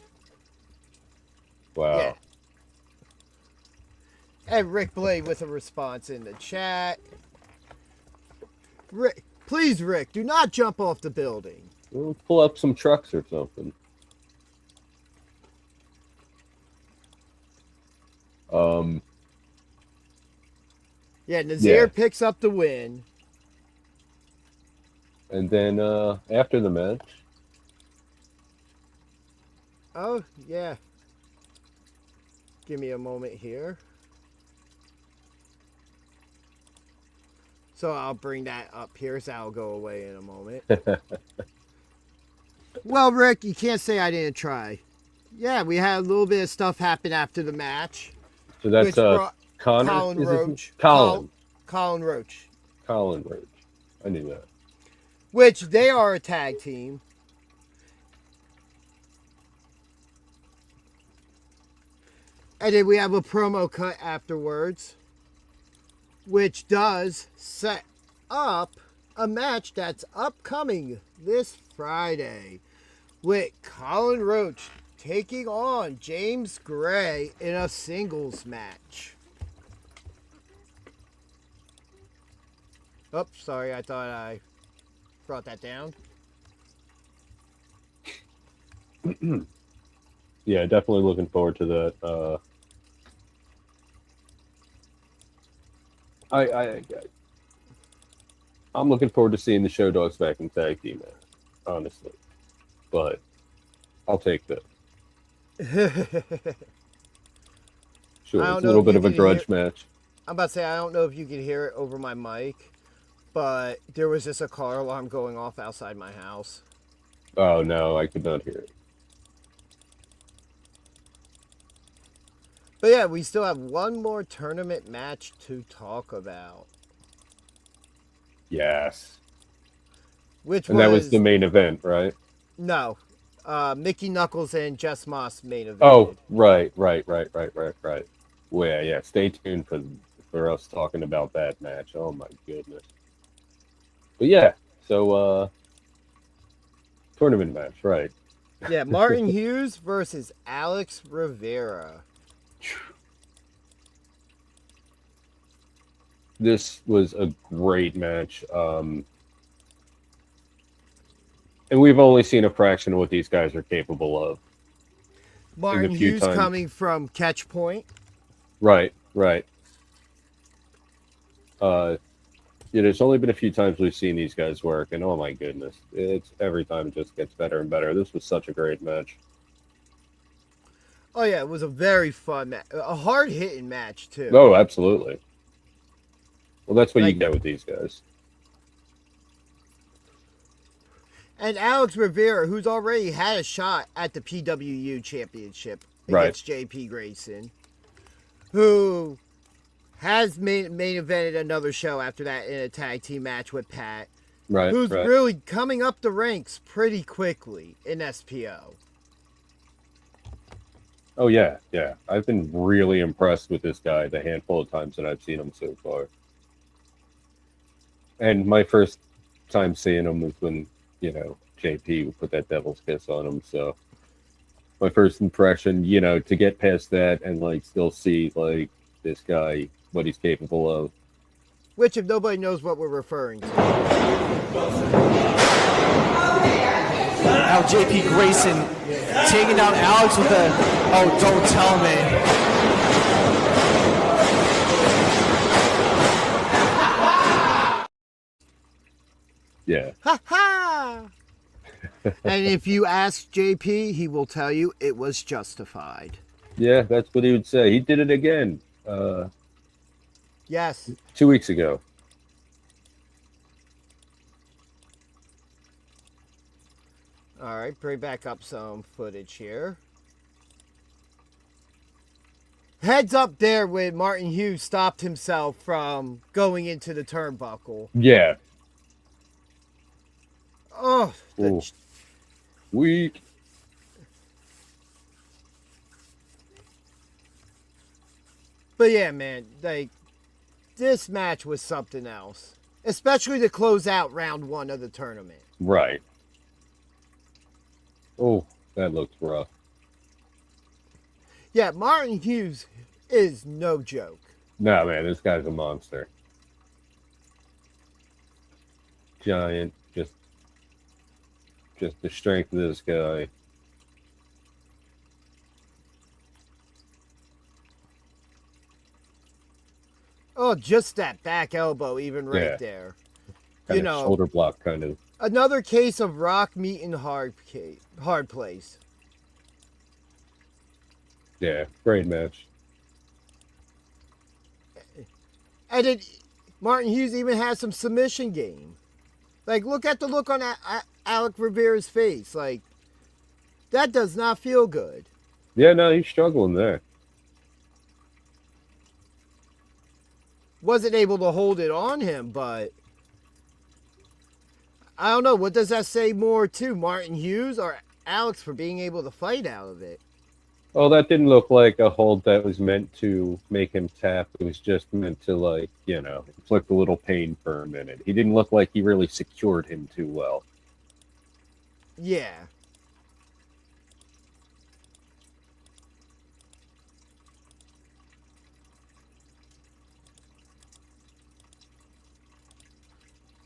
[SPEAKER 2] Wow.
[SPEAKER 3] Yeah. And Rick Blade with a response in the chat. Rick, please, Rick, do not jump off the building.
[SPEAKER 2] We'll pull up some trucks or something.
[SPEAKER 3] Yeah, Nazir
[SPEAKER 2] Yeah.
[SPEAKER 3] picks up the win.
[SPEAKER 2] And then after the match,
[SPEAKER 3] Oh, yeah. Give me a moment here. So I'll bring that up here, so I'll go away in a moment. Well, Rick, you can't say I didn't try. Yeah, we had a little bit of stuff happen after the match.
[SPEAKER 2] so that's
[SPEAKER 3] Which brought
[SPEAKER 2] Connor?
[SPEAKER 3] Colin
[SPEAKER 2] Is it-
[SPEAKER 3] Roach.
[SPEAKER 2] Colin.
[SPEAKER 3] Colin Roach.
[SPEAKER 2] Colin Roach. I knew that.
[SPEAKER 3] Which they are a tag team. And then we have a promo cut afterwards, which does set up a match that's upcoming this Friday with Colin Roach taking on James Gray in a singles match. Oh, sorry, I thought I brought that down.
[SPEAKER 2] Yeah, definitely looking forward to that. I'm looking forward to seeing the Show Dogs back in tag team, man, honestly. But I'll take that. Sure,
[SPEAKER 3] I don't
[SPEAKER 2] it's a
[SPEAKER 3] know
[SPEAKER 2] little
[SPEAKER 3] if
[SPEAKER 2] bit
[SPEAKER 3] you
[SPEAKER 2] of a
[SPEAKER 3] can
[SPEAKER 2] grudge
[SPEAKER 3] hear-
[SPEAKER 2] match.
[SPEAKER 3] I'm about to say, I don't know if you can hear it over my mic, but there was just a car alarm going off outside my house.
[SPEAKER 2] Oh no, I could not hear it.
[SPEAKER 3] But yeah, we still have one more tournament match to talk about,
[SPEAKER 2] Yes,
[SPEAKER 3] which
[SPEAKER 2] and that was the main event, right?
[SPEAKER 3] no, Mickey Knuckles and Jess Moss main event.
[SPEAKER 2] Oh, right. Well, yeah. Stay tuned for us talking about that match. Oh my goodness. But yeah, so tournament match, right?
[SPEAKER 3] Yeah, Martin Hughes versus Alex Rivera.
[SPEAKER 2] This was a great match. And we've only seen a fraction of what these guys are capable of.
[SPEAKER 3] Martin
[SPEAKER 2] few
[SPEAKER 3] Hughes
[SPEAKER 2] times.
[SPEAKER 3] coming from Catch Point.
[SPEAKER 2] Right. Yeah, there's only been a few times we've seen these guys work, and oh my goodness, it's every time it just gets better and better. This was such a great match.
[SPEAKER 3] Oh yeah, it was a very fun match, a hard-hitting match too.
[SPEAKER 2] Oh, absolutely. Well, that's what you
[SPEAKER 3] Like-
[SPEAKER 2] get with these guys.
[SPEAKER 3] And Alex Rivera, who's already had a shot at the PWU championship
[SPEAKER 2] Right.
[SPEAKER 3] against JP Grayson, who has main evented another show after that in a tag team match with Pat,
[SPEAKER 2] Right.
[SPEAKER 3] who's
[SPEAKER 2] right.
[SPEAKER 3] really coming up the ranks pretty quickly in SPO.
[SPEAKER 2] Oh yeah. I've been really impressed with this guy the handful of times that I've seen him so far. And my first time seeing him was when, JP put that devil's kiss on him. So my first impression, to get past that and still see this guy, what he's capable of.
[SPEAKER 3] Which, if nobody knows what we're referring to,
[SPEAKER 7] Now JP Grayson taking down Alex with a, oh, don't tell me.
[SPEAKER 2] Yeah.
[SPEAKER 3] Ha ha! And if you ask JP, he will tell you it was justified.
[SPEAKER 2] Yeah, that's what he would say. He did it again
[SPEAKER 3] Yes.
[SPEAKER 2] 2 weeks ago.
[SPEAKER 3] All right, bring back up some footage here. Heads up there when Martin Hughes stopped himself from going into the turnbuckle.
[SPEAKER 2] Yeah.
[SPEAKER 3] Oh,
[SPEAKER 2] Ooh. Weak.
[SPEAKER 3] but yeah, man, like this match was something else, especially to close out round 1 of the tournament.
[SPEAKER 2] Right. Oh, that looks rough.
[SPEAKER 3] Yeah, Martin Hughes is no joke.
[SPEAKER 2] No, man, this guy's a monster. Giant, just the strength of this guy.
[SPEAKER 3] Oh, just that back elbow, even right
[SPEAKER 2] Yeah.
[SPEAKER 3] there.
[SPEAKER 2] Kind
[SPEAKER 3] You
[SPEAKER 2] of
[SPEAKER 3] know,
[SPEAKER 2] shoulder block, kind of.
[SPEAKER 3] another case of rock meeting hard place.
[SPEAKER 2] Yeah, great match.
[SPEAKER 3] And Martin Hughes even has some submission game. Like, look at the look on Alec Rivera's face. Like, that does not feel good.
[SPEAKER 2] Yeah, no, he's struggling there.
[SPEAKER 3] Wasn't able to hold it on him, but I don't know. What does that say more to Martin Hughes or Alex for being able to fight out of it?
[SPEAKER 2] Oh, that didn't look like a hold that was meant to make him tap. It was just meant to, like, inflict a little pain for a minute. He didn't look like he really secured him too well.
[SPEAKER 3] Yeah.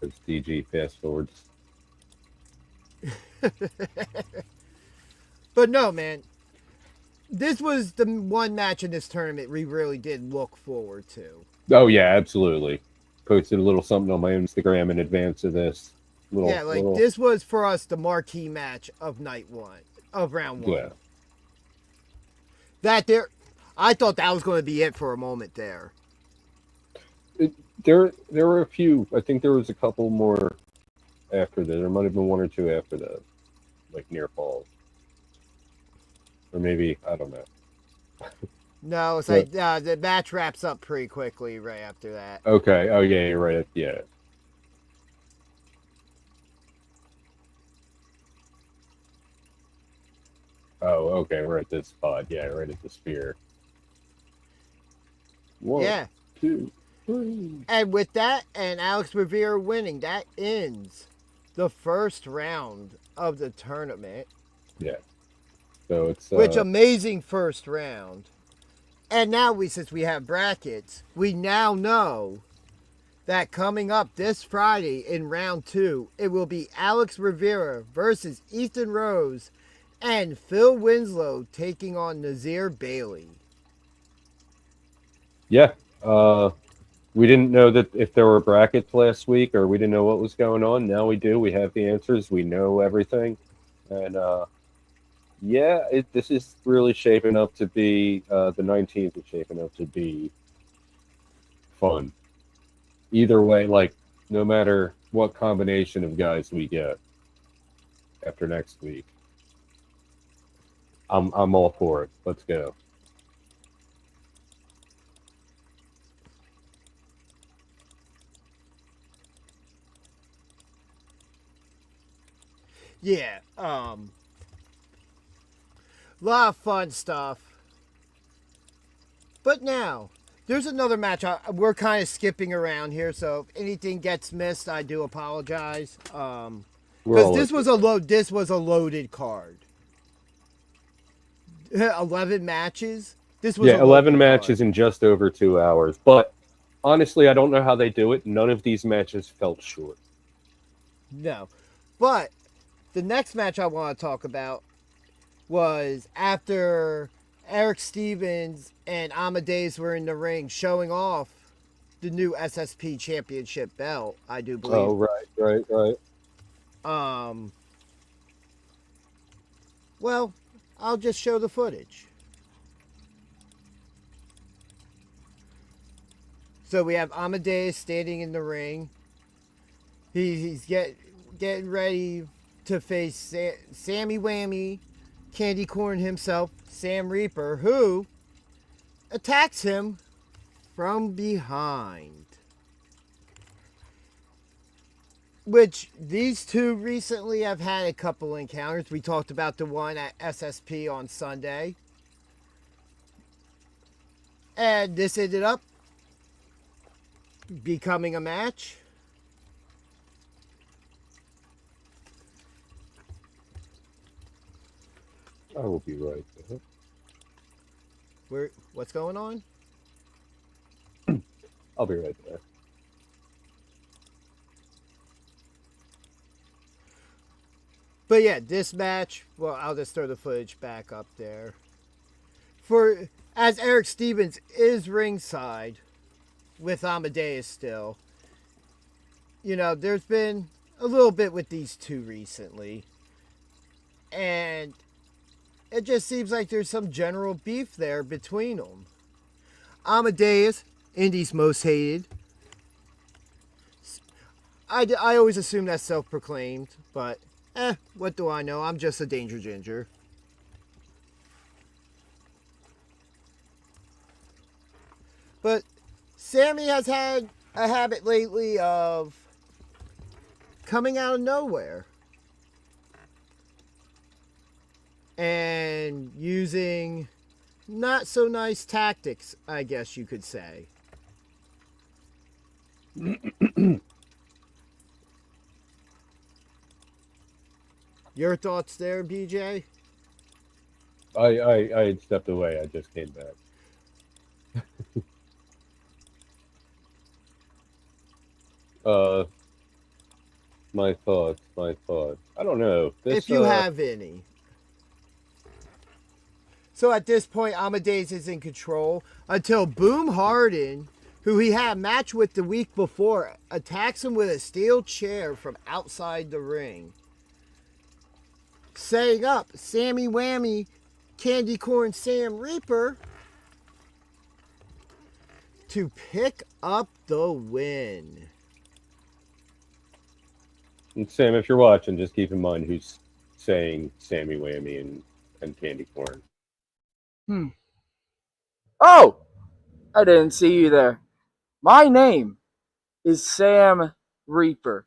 [SPEAKER 2] As DG fast forwards.
[SPEAKER 3] But no, man. This was the one match in this tournament we really did look forward to.
[SPEAKER 2] Oh, yeah, absolutely. Posted a little something on my Instagram in advance of this.
[SPEAKER 3] This was for us the marquee match of round 1.
[SPEAKER 2] Yeah.
[SPEAKER 3] I thought that was going to be it for a moment there.
[SPEAKER 2] There were a few. I think there was a couple more after that. There might have been 1 or 2 after that, like near falls. Or maybe, I don't know.
[SPEAKER 3] No, it's like the match wraps up pretty quickly right after that.
[SPEAKER 2] Okay. Oh, yeah, you're right. Yeah. Oh, okay. We're at this spot. Yeah, right at the spear. 1, 2, 3.
[SPEAKER 3] And with that, and Alex Rivera winning, that ends the first round of the tournament.
[SPEAKER 2] Yeah. So it's
[SPEAKER 3] Which amazing first round. And now since we have brackets, we now know that coming up this Friday in round 2, it will be Alex Rivera versus Ethan Rose and Phil Winslow taking on Nazir Bailey.
[SPEAKER 2] Yeah. We didn't know that if there were brackets last week, or we didn't know what was going on. Now we do. We have the answers. We know everything. And this is really shaping up to be the 19th is shaping up to be fun. Either way, like, no matter what combination of guys we get after next week, I'm all for it. Let's go.
[SPEAKER 3] Yeah, a lot of fun stuff. But now, there's another match. We're kind of skipping around here, so if anything gets missed, I do apologize. Because this was a loaded card. 11 matches. This was
[SPEAKER 2] 11 matches in just over 2 hours. But honestly, I don't know how they do it. None of these matches felt short.
[SPEAKER 3] No, but the next match I want to talk about was after Eric Stevens and Amadeus were in the ring showing off the new SSP championship belt, I do believe.
[SPEAKER 2] Oh, right.
[SPEAKER 3] Well, I'll just show the footage. So we have Amadeus standing in the ring. He's getting ready to face Sammy Whammy, Candy Corn himself, Sam Reaper, who attacks him from behind. Which these two recently have had a couple encounters. We talked about the one at SSP on Sunday. And this ended up becoming a match.
[SPEAKER 2] I will be right there.
[SPEAKER 3] What's going on?
[SPEAKER 2] I'll be right there.
[SPEAKER 3] But yeah, this match, well, I'll just throw the footage back up there. As Eric Stevens is ringside with Amadeus still, you know, there's been a little bit with these two recently. And it just seems like there's some general beef there between them. Amadeus, Indy's most hated. I always assume that's self-proclaimed, but what do I know? I'm just a danger ginger. But Sammy has had a habit lately of coming out of nowhere and using not so nice tactics, I guess you could say. Your thoughts there, BJ?
[SPEAKER 2] I had stepped away. I just came back. My thoughts. I don't know.
[SPEAKER 3] If you have any. So at this point, Amadeus is in control until Boom Harden, who he had a match with the week before, attacks him with a steel chair from outside the ring, setting up Sammy Whammy, Candy Corn Sam Reaper to pick up the win.
[SPEAKER 2] And Sam, if you're watching, just keep in mind who's saying Sammy Whammy and Candy Corn.
[SPEAKER 8] Oh, I didn't see you there. My name is Sam Reaper.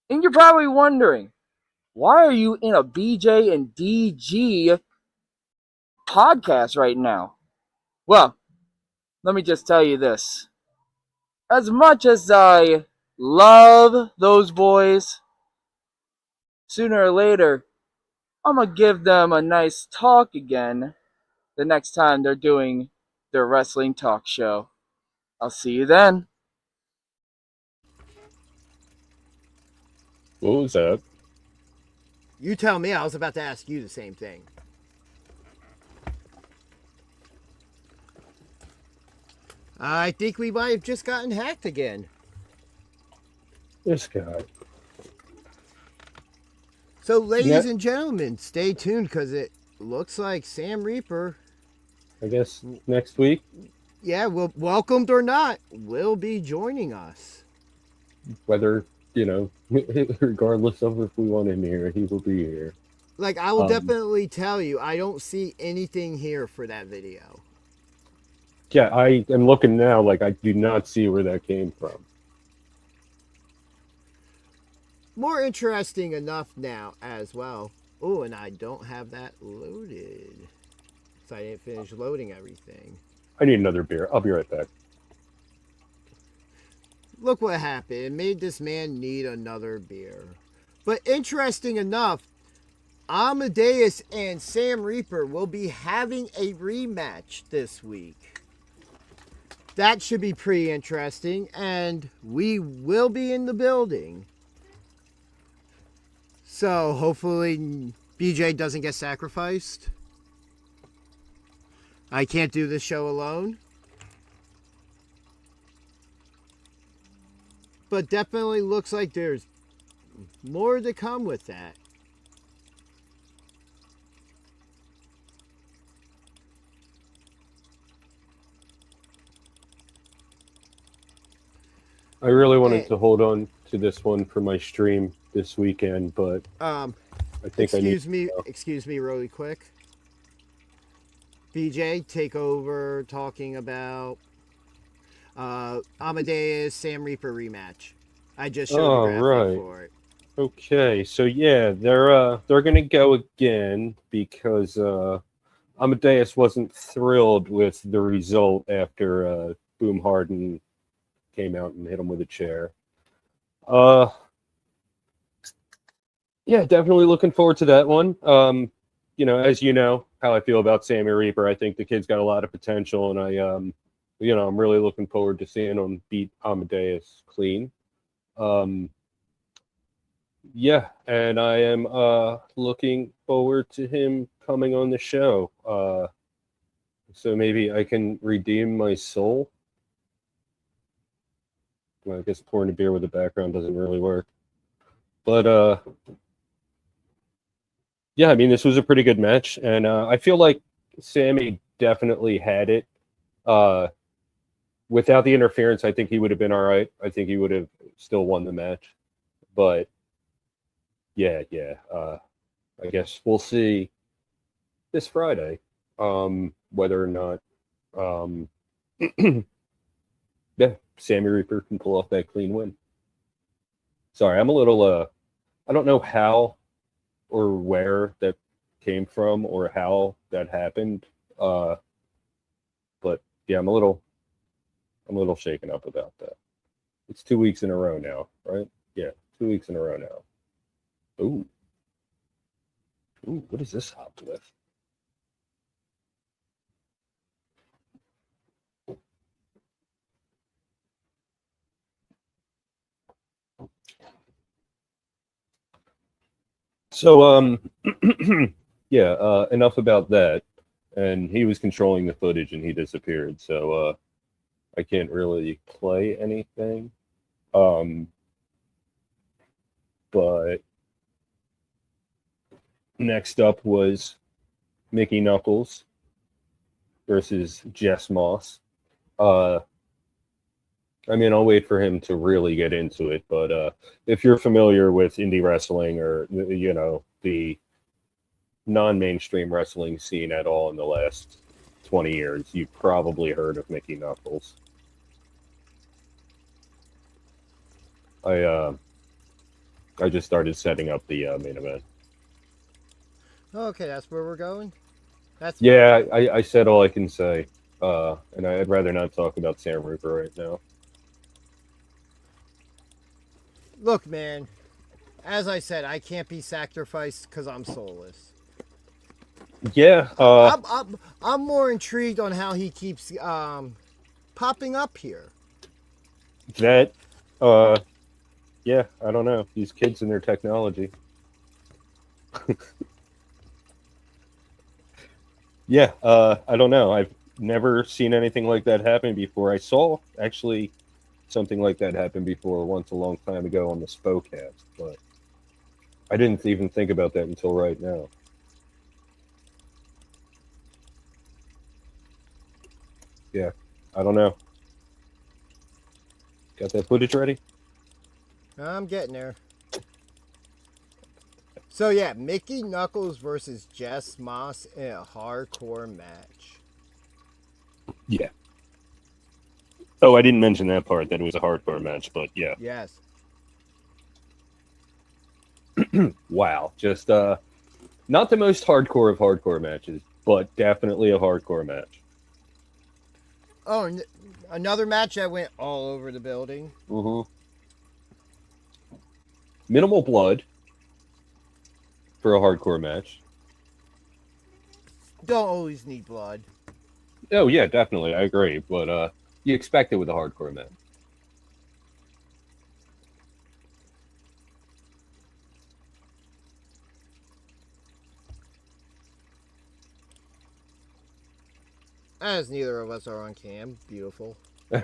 [SPEAKER 8] And you're probably wondering, why are you in a BJ and DG podcast right now? Well, let me just tell you this. As much as I love those boys, sooner or later, I'm going to give them a nice talk again the next time they're doing their wrestling talk show. I'll see you then.
[SPEAKER 2] What was that?
[SPEAKER 3] You tell me. I was about to ask you the same thing. I think we might have just gotten hacked again.
[SPEAKER 2] This guy.
[SPEAKER 3] So, ladies and gentlemen, stay tuned because it looks like Sam Reaper,
[SPEAKER 2] I guess next week.
[SPEAKER 3] yeah, well, welcomed or not, will be joining us.
[SPEAKER 2] Whether, regardless of if we want him here, he will be here.
[SPEAKER 3] Like, I will definitely tell you, I don't see anything here for that video.
[SPEAKER 2] Yeah, I am looking now, like, I do not see where that came from.
[SPEAKER 3] More interesting enough now as well. Oh, and I don't have that loaded. So I didn't finish loading everything.
[SPEAKER 2] I need another beer. I'll be right back.
[SPEAKER 3] Look what happened. It made this man need another beer. But interesting enough, Amadeus and Sam Reaper will be having a rematch this week. That should be pretty interesting, and we will be in the building. So hopefully BJ doesn't get sacrificed. I can't do this show alone. But definitely looks like there's more to come with that.
[SPEAKER 2] I really wanted
[SPEAKER 3] Hey.
[SPEAKER 2] to hold on to this one for my stream this weekend, but I think
[SPEAKER 3] Excuse me really quick. BJ, take over talking about Amadeus Sam Reaper rematch. I just showed the graphic
[SPEAKER 2] right.
[SPEAKER 3] for it.
[SPEAKER 2] Okay, so yeah, they're gonna go again because Amadeus wasn't thrilled with the result after Boom Harden came out and hit him with a chair. Yeah, definitely looking forward to that one. As you know how I feel about Sammy Reaper, I think the kid's got a lot of potential, and I'm really looking forward to seeing him beat Amadeus clean. Yeah, and I am looking forward to him coming on the show. So maybe I can redeem my soul. Well, I guess pouring a beer with the background doesn't really work. But yeah, I mean, this was a pretty good match, and I feel like Sammy definitely had it. Without the interference, I think he would have been all right. I think he would have still won the match. But yeah. I guess we'll see this Friday whether or not yeah, Sammy Reaper can pull off that clean win. Sorry, I'm a little I don't know how or where that came from or how that happened. But yeah, I'm a little shaken up about that. It's 2 weeks in a row now, right? Yeah, 2 weeks in a row now. Ooh, what is this hopped with? So yeah, enough about that. And he was controlling the footage and he disappeared. So I can't really play anything. But next up was Mickey Knuckles versus Jess Moss. I mean, I'll wait for him to really get into it, but if you're familiar with indie wrestling or, the non-mainstream wrestling scene at all in the last 20 years, you've probably heard of Mickey Knuckles. I just started setting up the main event.
[SPEAKER 3] Okay, that's where we're going.
[SPEAKER 2] Yeah, I said all I can say, and I'd rather not talk about Sam Reaper right now.
[SPEAKER 3] Look, man, as I said, I can't be sacrificed because I'm soulless.
[SPEAKER 2] Yeah,
[SPEAKER 3] I'm more intrigued on how he keeps popping up here.
[SPEAKER 2] that, yeah, I don't know. These kids and their technology. Yeah, I don't know. I've never seen anything like that happen before. I saw actually something like that happen before once a long time ago on the Spokecast, but I didn't even think about that until right now. Yeah, I don't know. Got that footage ready?
[SPEAKER 3] I'm getting there. So yeah, Mickey Knuckles versus Jess Moss in a hardcore match.
[SPEAKER 2] Yeah. Oh, I didn't mention that part, that it was a hardcore match, but yeah.
[SPEAKER 3] Yes.
[SPEAKER 2] Wow. Just not the most hardcore of hardcore matches, but definitely a hardcore match.
[SPEAKER 3] Oh, another match that went all over the building.
[SPEAKER 2] Mm-hmm. Minimal blood for a hardcore match.
[SPEAKER 3] Don't always need blood.
[SPEAKER 2] Oh, yeah, definitely. I agree. But you expect it with a hardcore match.
[SPEAKER 3] As neither of us are on cam. Beautiful.
[SPEAKER 2] I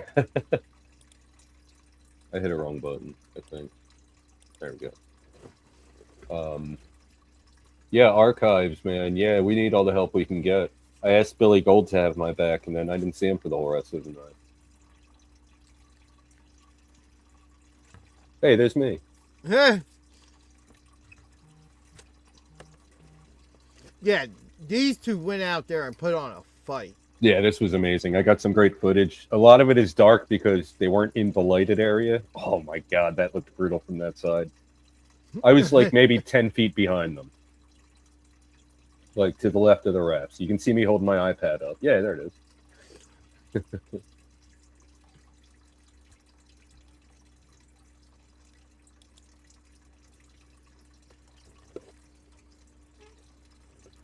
[SPEAKER 2] hit a wrong button, I think. There we go. Yeah, archives, man. Yeah, we need all the help we can get. I asked Billy Gold to have my back, and then I didn't see him for the whole rest of the night. Hey, there's me.
[SPEAKER 3] Yeah, these two went out there and put on a fight.
[SPEAKER 2] Yeah, this was amazing. I got some great footage. A lot of it is dark because they weren't in the lighted area. Oh my god, that looked brutal from that side. I was like maybe 10 feet behind them. Like to the left of the refs. You can see me holding my iPad up. Yeah, there it is.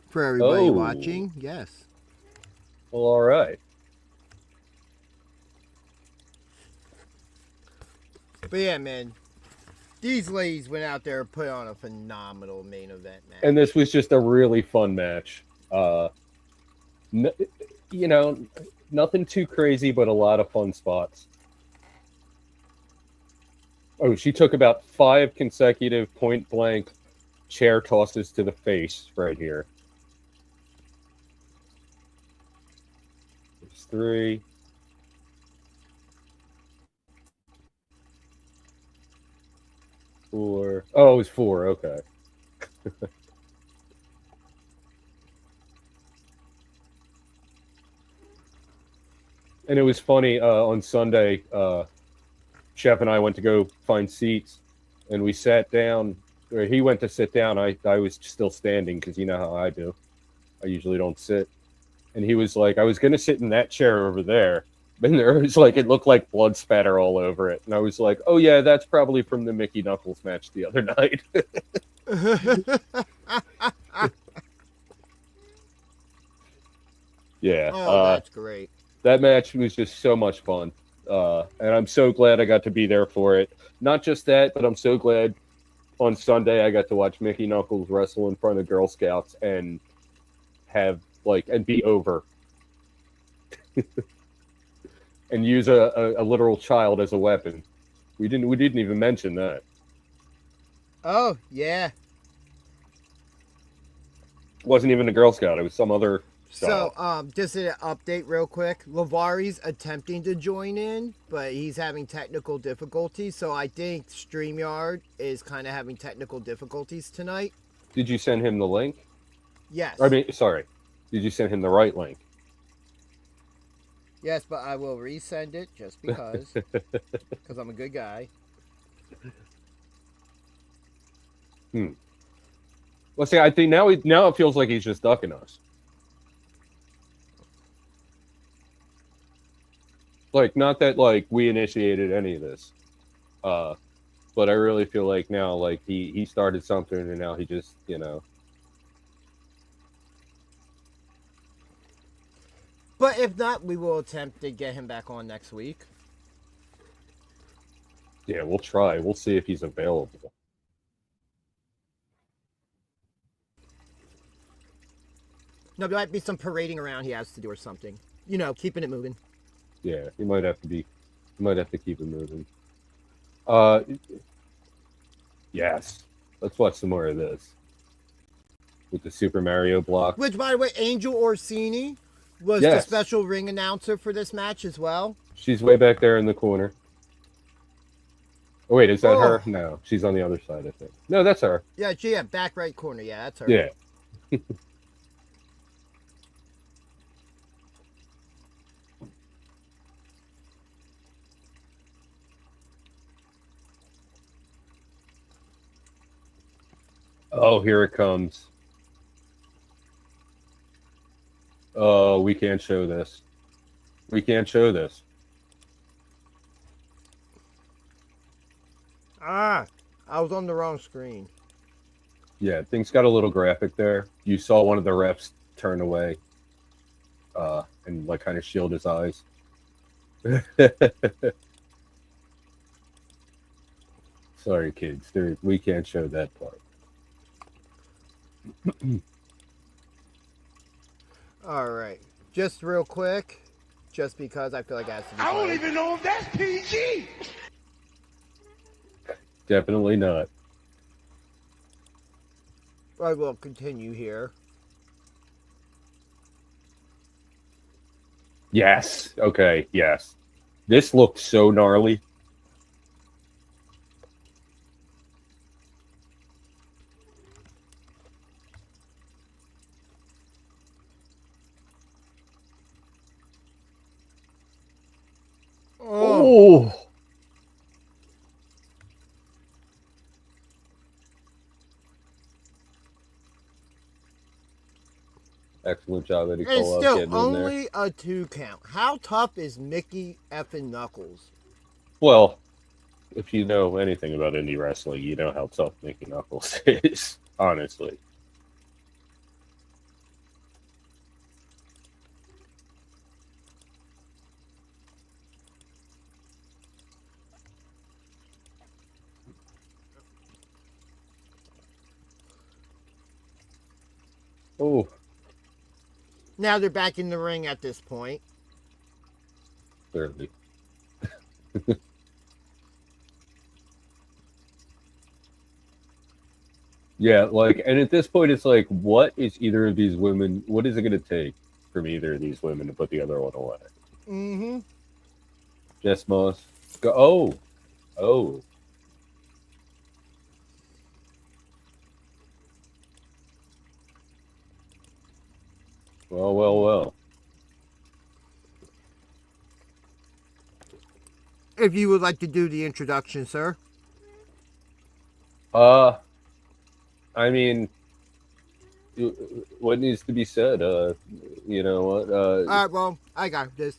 [SPEAKER 3] For everybody
[SPEAKER 2] Oh.
[SPEAKER 3] watching, yes.
[SPEAKER 2] Well, all right.
[SPEAKER 3] But yeah, man, these ladies went out there and put on a phenomenal main event match.
[SPEAKER 2] And this was just a really fun match. You know, nothing too crazy, but a lot of fun spots. Oh, she took about 5 consecutive point-blank chair tosses to the face right here. There's 3. 4. Oh, it was 4. Okay. And it was funny, on Sunday, Chef and I went to go find seats, and we sat down, or he went to sit down. I was still standing because you know how I do. I usually don't sit. And he was like, I was going to sit in that chair over there. And there was like, it looked like blood spatter all over it. And I was like, oh yeah, that's probably from the Mickey Knuckles match the other night. Yeah.
[SPEAKER 3] Oh, that's great.
[SPEAKER 2] That match was just so much fun. And I'm so glad I got to be there for it. Not just that, but I'm so glad on Sunday I got to watch Mickey Knuckles wrestle in front of Girl Scouts and have and be over. And use a literal child as a weapon. We didn't even mention that.
[SPEAKER 3] Oh, yeah.
[SPEAKER 2] Wasn't even a Girl Scout, it was some other
[SPEAKER 3] So,
[SPEAKER 2] child.
[SPEAKER 3] just an update real quick. Lovari's attempting to join in, but he's having technical difficulties. So I think StreamYard is kind of having technical difficulties tonight.
[SPEAKER 2] Did you send him the link?
[SPEAKER 3] Yes.
[SPEAKER 2] I mean, sorry. Did you send him the right link?
[SPEAKER 3] Yes, but I will resend it just because. Because I'm a good guy.
[SPEAKER 2] Well, see, I think now it feels like he's just ducking us. Not that we initiated any of this, but I really feel like now he started something and now he just
[SPEAKER 3] But if not, we will attempt to get him back on next week.
[SPEAKER 2] Yeah, we'll try. We'll see if he's available.
[SPEAKER 3] No, there might be some parading around he has to do or something. Keeping it moving.
[SPEAKER 2] Yeah, he might have to keep it moving. Yes. Let's watch some more of this. With the Super Mario block.
[SPEAKER 3] Which, by the way, Angel Orsini was the special ring announcer for this match as well.
[SPEAKER 2] She's way back there in the corner. Oh, wait, is that her? No, she's on the other side, I think. No, that's her.
[SPEAKER 3] Yeah, back right corner. Yeah, that's her.
[SPEAKER 2] Yeah. Oh, here it comes. Oh, we can't show this. We can't show this.
[SPEAKER 3] I was on the wrong screen.
[SPEAKER 2] Yeah, things got a little graphic there. You saw one of the refs turn away and kind of shield his eyes. Sorry, kids. We can't show that part.
[SPEAKER 3] All right. Just real quick, just because I feel like I have to be
[SPEAKER 1] I don't
[SPEAKER 3] played.
[SPEAKER 1] even know if that's PG.
[SPEAKER 2] Definitely not.
[SPEAKER 3] I will continue here.
[SPEAKER 2] Yes. Okay. Yes. This looked so gnarly.
[SPEAKER 3] Oh.
[SPEAKER 2] Oh. Excellent job, Eddie
[SPEAKER 3] It's
[SPEAKER 2] Cole,
[SPEAKER 3] still
[SPEAKER 2] getting in there.
[SPEAKER 3] only a 2 count. How tough is Mickey effing Knuckles?
[SPEAKER 2] Well, if you know anything about indie wrestling, you know how tough Mickey Knuckles is, honestly. Oh,
[SPEAKER 3] Now they're back in the ring at this point.
[SPEAKER 2] clearly. Yeah, like, and at this point, it's like, what is either of these women, what is it going to take from either of these women to put the other one away?
[SPEAKER 3] Mm-hmm.
[SPEAKER 2] Jess Moss. Go, oh. Oh. Well, well, well.
[SPEAKER 3] If you would like to do the introduction, sir.
[SPEAKER 2] I mean, what needs to be said? You know what?
[SPEAKER 3] All right, well, I got this.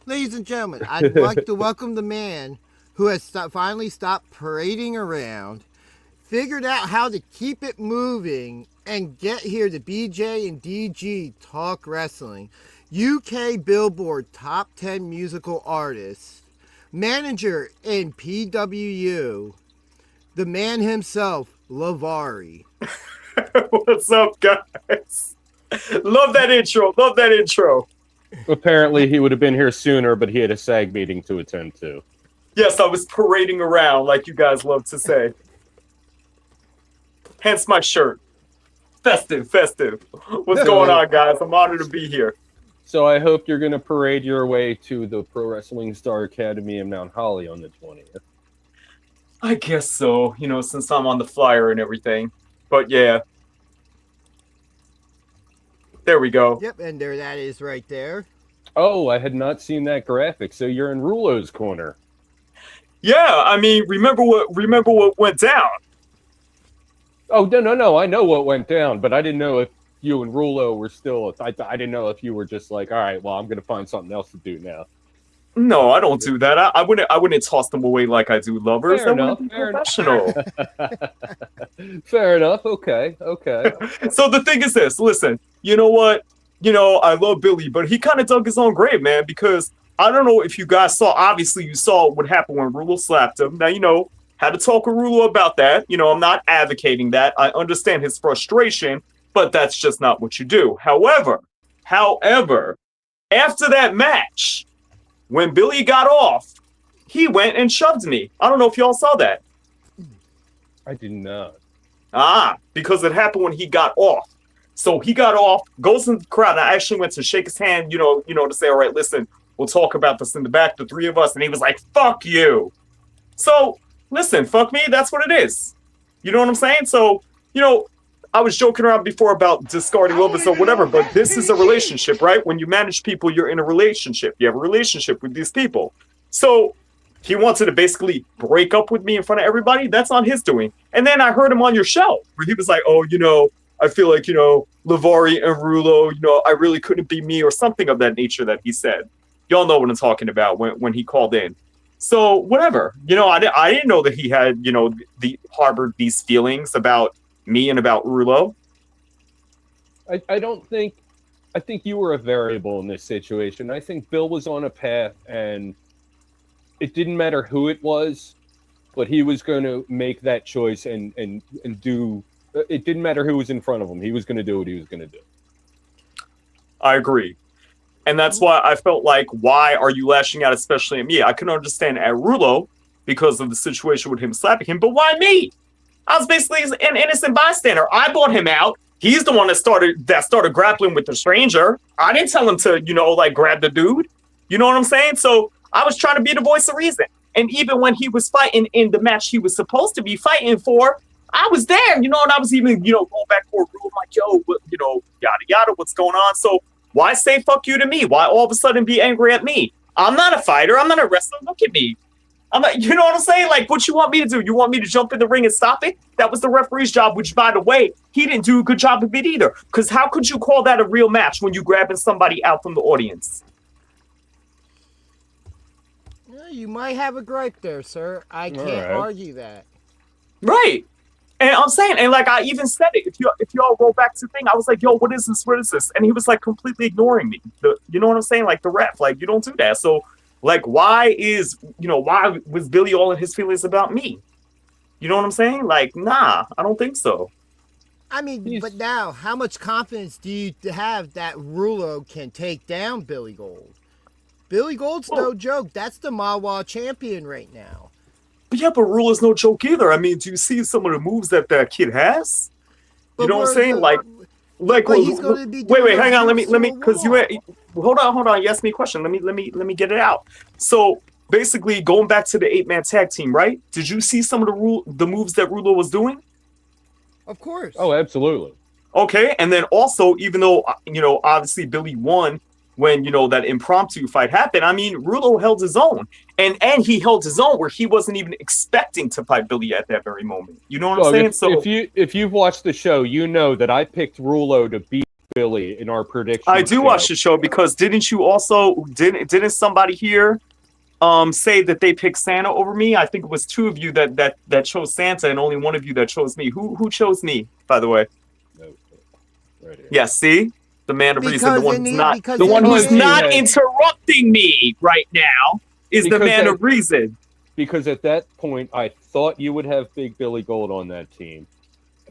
[SPEAKER 3] Ladies and gentlemen, I'd like to welcome the man who has finally stopped parading around, figured out how to keep it moving, and get here to BJ and DG Talk Wrestling. UK Billboard Top 10 Musical Artist, manager in PWU, the man himself, Lovari.
[SPEAKER 9] What's up, guys? Love that intro. Love that intro.
[SPEAKER 2] Apparently, he would have been here sooner, but he had a SAG meeting to attend to.
[SPEAKER 9] Yes, I was parading around, like you guys love to say. Hence my shirt. Festive, festive. What's going on, guys? I'm honored to be here.
[SPEAKER 2] So I hope you're going to parade your way to the Pro Wrestling Star Academy in Mount Holly on the 20th.
[SPEAKER 9] I guess so, you know, since I'm on the flyer and everything. But yeah. There we go.
[SPEAKER 3] Yep, and there that is right there.
[SPEAKER 2] Oh, I had not seen that graphic. So you're in Rulo's corner.
[SPEAKER 9] Yeah, I mean, remember what went down.
[SPEAKER 2] Oh, no. I know what went down, but I didn't know if you and Rulo were still... I didn't know if you were just like, all right, well, I'm going to find something else to do now.
[SPEAKER 9] No, I don't do that. I wouldn't toss them away like I do lovers.
[SPEAKER 2] Fair
[SPEAKER 9] That
[SPEAKER 2] enough.
[SPEAKER 9] wouldn't be professional.
[SPEAKER 2] Fair enough. Okay.
[SPEAKER 9] So the thing is this, listen, you know what? You know, I love Billy, but he kind of dug his own grave, man, because I don't know if you guys saw, obviously you saw what happened when Rulo slapped him. Now, you know, had to talk with Rulo about that. You know, I'm not advocating that. I understand his frustration, but that's just not what you do. However, after that match, when Billy got off, he went and shoved me. I don't know if y'all saw that.
[SPEAKER 2] I did not.
[SPEAKER 9] Because it happened when he got off. So he got off, goes in the crowd, and I actually went to shake his hand, you know, to say, all right, listen, we'll talk about this in the back, the three of us. And he was like, fuck you. So, listen, fuck me, that's what it is. You know what I'm saying? So, you know, I was joking around before about discarding lovers or whatever, but this is a relationship, right? When you manage people, you're in a relationship. You have a relationship with these people. So he wanted to basically break up with me in front of everybody. That's on his doing. And then I heard him on your show where he was like, oh, you know, I feel like, you know, Lovari and Rulo, you know, I really couldn't be me or something of that nature that he said. Y'all know what I'm talking about when he called in. So whatever, you know, I didn't know that he had, you know, harbored these feelings about me and about Rulo.
[SPEAKER 2] I think you were a variable in this situation. I think Bill was on a path, and it didn't matter who it was, but he was going to make that choice and do. It didn't matter who was in front of him. He was going to do what he was going to do.
[SPEAKER 9] I agree. And that's why I felt like, why are you lashing out, especially at me? I can understand at Rulo because of the situation with him slapping him, but why me? I was basically an innocent bystander. I bought him out. He's the one that started grappling with the stranger. I didn't tell him to, like grab the dude. You know what I'm saying? So I was trying to be the voice of reason. And even when he was fighting in the match he was supposed to be fighting for, I was there, and I was even, going back for a room like, yo, yada, yada, what's going on? So why say fuck you to me? Why all of a sudden be angry at me? I'm not a fighter. I'm not a wrestler. Look at me. I'm like, you know what I'm saying? Like, what you want me to do? You want me to jump in the ring and stop it? That was the referee's job, which, by the way, he didn't do a good job of it either. Because how could you call that a real match when you're grabbing somebody out from the audience?
[SPEAKER 3] Yeah, you might have a gripe there, sir. I can't argue that.
[SPEAKER 9] Right. And I'm saying, and like I even said it, if y'all roll back to the thing, I was like, yo, what is this? What is this? And he was like completely ignoring me. You know what I'm saying? Like the ref, like you don't do that. So like, why was Billy all in his feelings about me? You know what I'm saying? Like, nah, I don't think so.
[SPEAKER 3] I mean, but now, how much confidence do you have that Rulo can take down Billy Gold? Billy Gold's no joke. That's the Mawa champion right now.
[SPEAKER 9] Yeah, but Ruler's no joke either. I mean, do you see some of the moves that kid has? You know what I'm saying? Like
[SPEAKER 3] he's going to be
[SPEAKER 9] wait, hang on. Let me, because hold on. You asked me a question. Let me get it out. So basically, going back to the 8-man tag team, right? Did you see some of the moves that Ruler was doing?
[SPEAKER 3] Of course.
[SPEAKER 2] Oh, absolutely.
[SPEAKER 9] Okay, and then also, even though obviously Billy won when that impromptu fight happened, I mean, Rulo held his own, and he held his own where he wasn't even expecting to fight Billy at that very moment. You know what I'm saying? So
[SPEAKER 2] if you've watched the show, you know that I picked Rulo to beat Billy in our prediction.
[SPEAKER 9] I do watch the show because didn't somebody here say that they picked Santa over me? I think it was 2 of you that chose Santa and only 1 of you that chose me. Who chose me, by the way?
[SPEAKER 2] Right here.
[SPEAKER 9] Yeah, see? The man of reason, the one who's
[SPEAKER 2] he
[SPEAKER 9] not
[SPEAKER 2] had,
[SPEAKER 9] interrupting me right now is the man of reason.
[SPEAKER 2] Because at that point, I thought you would have Big Billy Gold on that team,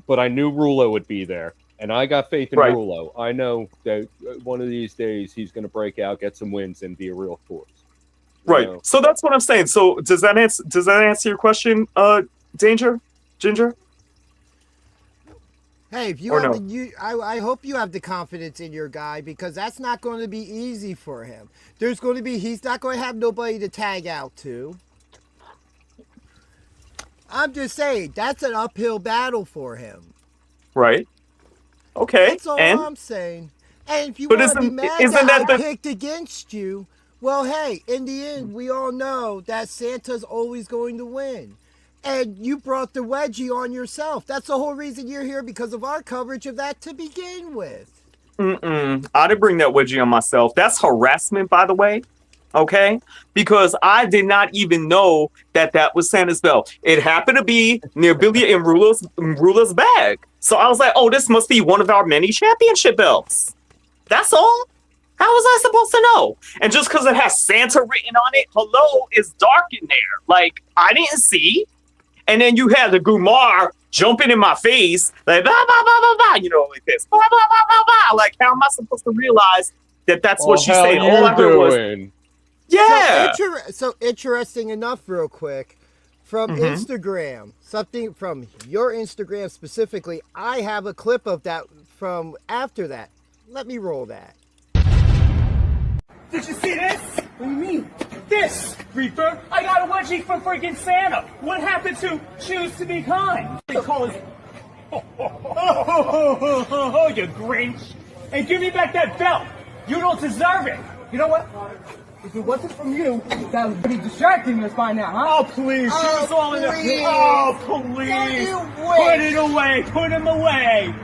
[SPEAKER 2] but I knew Rulo would be there, and I got faith in Rulo. I know that one of these days he's going to break out, get some wins, and be a real force.
[SPEAKER 9] Right. So that's what I'm saying. So does that answer your question, Ginger?
[SPEAKER 3] Hey, if you have I hope you have the confidence in your guy, because that's not going to be easy for him. He's not going to have nobody to tag out to. I'm just saying, that's an uphill battle for him.
[SPEAKER 9] Right. Okay.
[SPEAKER 3] That's all I'm saying. And if you want to be mad that I picked against you, well, hey, in the end, we all know that Santa's always going to win. And you brought the wedgie on yourself. That's the whole reason you're here, because of our coverage of that to begin with.
[SPEAKER 9] I didn't bring that wedgie on myself. That's harassment, by the way. Okay? Because I did not even know that was Santa's belt. It happened to be near Billy and Ruler's bag. So I was like, oh, this must be one of our many championship belts. That's all. How was I supposed to know? And just because it has Santa written on it, hello, it's dark in there. Like, I didn't see. And then you had the Gumar jumping in my face, like, blah, blah, blah, blah, blah, like this. Blah, blah, blah, blah, blah. Like, how am I supposed to realize that that's what she's saying? All I heard was, yeah.
[SPEAKER 3] So interesting enough, real quick, from Instagram, something from your Instagram specifically, I have a clip of that from after that. Let me roll that.
[SPEAKER 10] Did you see this? What do you mean? This, Reaper. I got a wedgie from freaking Santa. What happened to choose to be kind? They call it, you Grinch. And give me back that belt. You don't deserve it. You know what? If it wasn't from you, that would be distracting us by now, huh? Oh, please. She was all in there. Oh, please. Put it away. Put him away.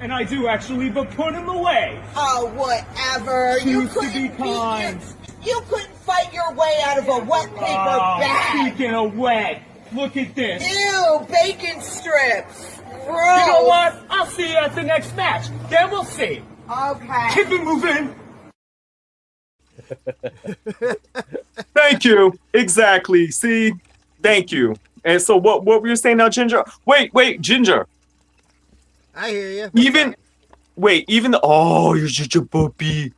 [SPEAKER 10] And I do actually, but put him away.
[SPEAKER 11] Oh, whatever.
[SPEAKER 10] Choose to be kind.
[SPEAKER 11] You couldn't fight your way out of a wet paper bag.
[SPEAKER 10] Speaking of wet, look at this.
[SPEAKER 11] Ew, bacon strips. Gross.
[SPEAKER 10] You know what? I'll see you at the next match. Then we'll see.
[SPEAKER 11] Okay.
[SPEAKER 10] Keep it moving.
[SPEAKER 9] Thank you. Exactly. See? Thank you. And so what were you saying now, Ginger? Wait, Ginger.
[SPEAKER 3] I hear you.
[SPEAKER 9] Even though, you're such a puppy.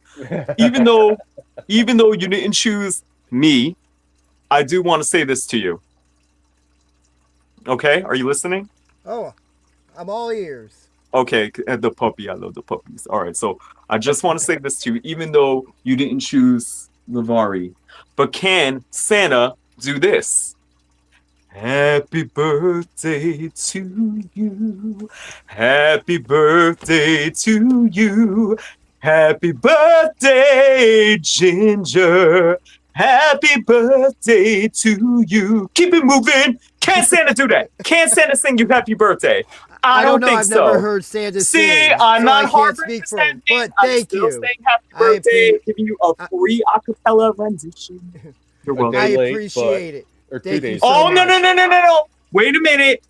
[SPEAKER 9] Even though you didn't choose me, I do want to say this to you. Okay? Are you listening?
[SPEAKER 3] Oh, I'm all ears.
[SPEAKER 9] Okay, and the puppy. I love the puppies. All right, so I just want to say this to you, even though you didn't choose Lovari, but can Santa do this? Happy birthday to you. Happy birthday to you. Happy birthday, Ginger. Happy birthday to you. Keep it moving. Can Santa do that? Can Santa sing you happy birthday? I don't
[SPEAKER 3] know.
[SPEAKER 9] think
[SPEAKER 3] I've
[SPEAKER 9] so.
[SPEAKER 3] never heard Santa
[SPEAKER 9] See,
[SPEAKER 3] sing.
[SPEAKER 9] I'm
[SPEAKER 3] so
[SPEAKER 9] not
[SPEAKER 3] I
[SPEAKER 9] hard
[SPEAKER 3] can't speak for
[SPEAKER 9] for
[SPEAKER 3] him. But
[SPEAKER 9] I'm
[SPEAKER 3] thank
[SPEAKER 9] still
[SPEAKER 3] you.
[SPEAKER 9] saying happy birthday, giving you a free acapella rendition. You're welcome.
[SPEAKER 3] I
[SPEAKER 2] day late,
[SPEAKER 3] appreciate it.
[SPEAKER 2] Or 2
[SPEAKER 3] Thank you
[SPEAKER 2] days.
[SPEAKER 3] so
[SPEAKER 9] Oh, no,
[SPEAKER 3] much.
[SPEAKER 9] no. Wait a minute.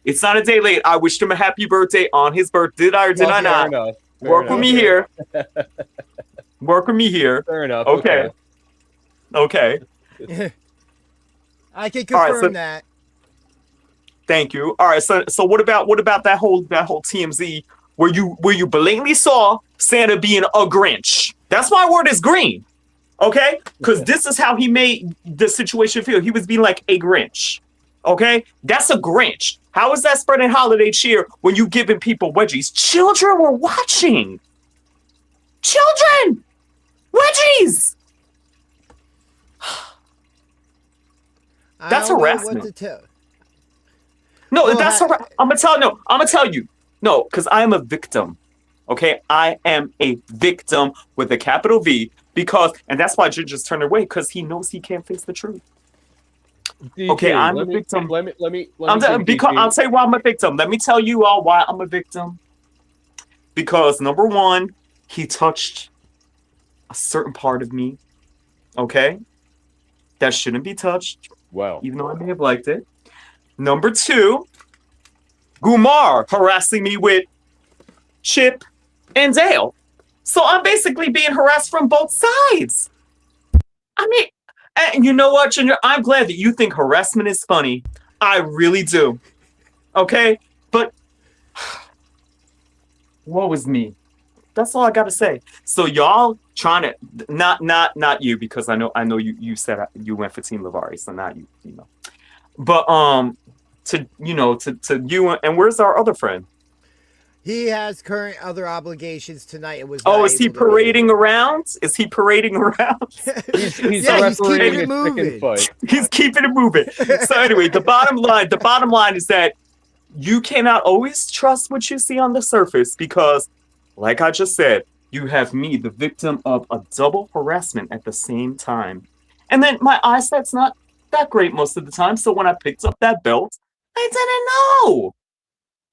[SPEAKER 9] It's not a day late. I wished him a happy birthday on his birthday. Did I or did I
[SPEAKER 2] Fair
[SPEAKER 9] not?
[SPEAKER 2] enough. Fair
[SPEAKER 9] Work with
[SPEAKER 2] enough.
[SPEAKER 9] me here. Work with me here.
[SPEAKER 2] Fair enough.
[SPEAKER 9] Okay. Okay.
[SPEAKER 3] I can
[SPEAKER 9] All right,
[SPEAKER 3] confirm
[SPEAKER 9] so-
[SPEAKER 3] that.
[SPEAKER 9] Thank you. All right. So what about that whole TMZ where you blatantly saw Santa being a Grinch? That's why word is green. Okay? Because this is how he made the situation feel. He was being like a Grinch. Okay? That's a Grinch. How is that spreading holiday cheer when you giving people wedgies? Children were watching. Children! Wedgies! That's
[SPEAKER 3] I don't know
[SPEAKER 9] harassment.
[SPEAKER 3] What to tell.
[SPEAKER 9] No,
[SPEAKER 3] Well,
[SPEAKER 9] that's all right. I'm gonna tell you. No, because I am a victim. Okay, I am a victim with a capital V and that's why Ginger's turned away because he knows he can't face the truth.
[SPEAKER 2] DJ,
[SPEAKER 9] Okay, I'm
[SPEAKER 2] let
[SPEAKER 9] a
[SPEAKER 2] me-
[SPEAKER 9] victim.
[SPEAKER 2] Let me.
[SPEAKER 9] Because I'll tell you why I'm a victim. Let me tell you all why I'm a victim. Because number one, he touched a certain part of me. Okay, that shouldn't be touched.
[SPEAKER 2] Wow.
[SPEAKER 9] Even though I may have liked it. Number two, Gumar harassing me with Chip and Dale. So I'm basically being harassed from both sides. I mean, and you know what, Ginger? I'm glad that you think harassment is funny. I really do. Okay? But woe is me. That's all I gotta say. So y'all trying to not you, because I know you said you went for Team Lovari, so not you, But to you, and where's our other friend?
[SPEAKER 3] He has current other obligations tonight. It was.
[SPEAKER 9] Oh,
[SPEAKER 3] not
[SPEAKER 9] is he
[SPEAKER 3] able to-
[SPEAKER 9] parading around? Is he parading around?
[SPEAKER 2] He's
[SPEAKER 3] Yeah, he's
[SPEAKER 2] refereeing
[SPEAKER 3] keeping it
[SPEAKER 2] a chicken
[SPEAKER 3] moving.
[SPEAKER 2] fight.
[SPEAKER 9] He's keeping it moving. So anyway, the bottom line is that you cannot always trust what you see on the surface because, like I just said, you have me, the victim of a double harassment at the same time. And then my eyesight's not that great most of the time. So when I picked up that belt, I didn't know.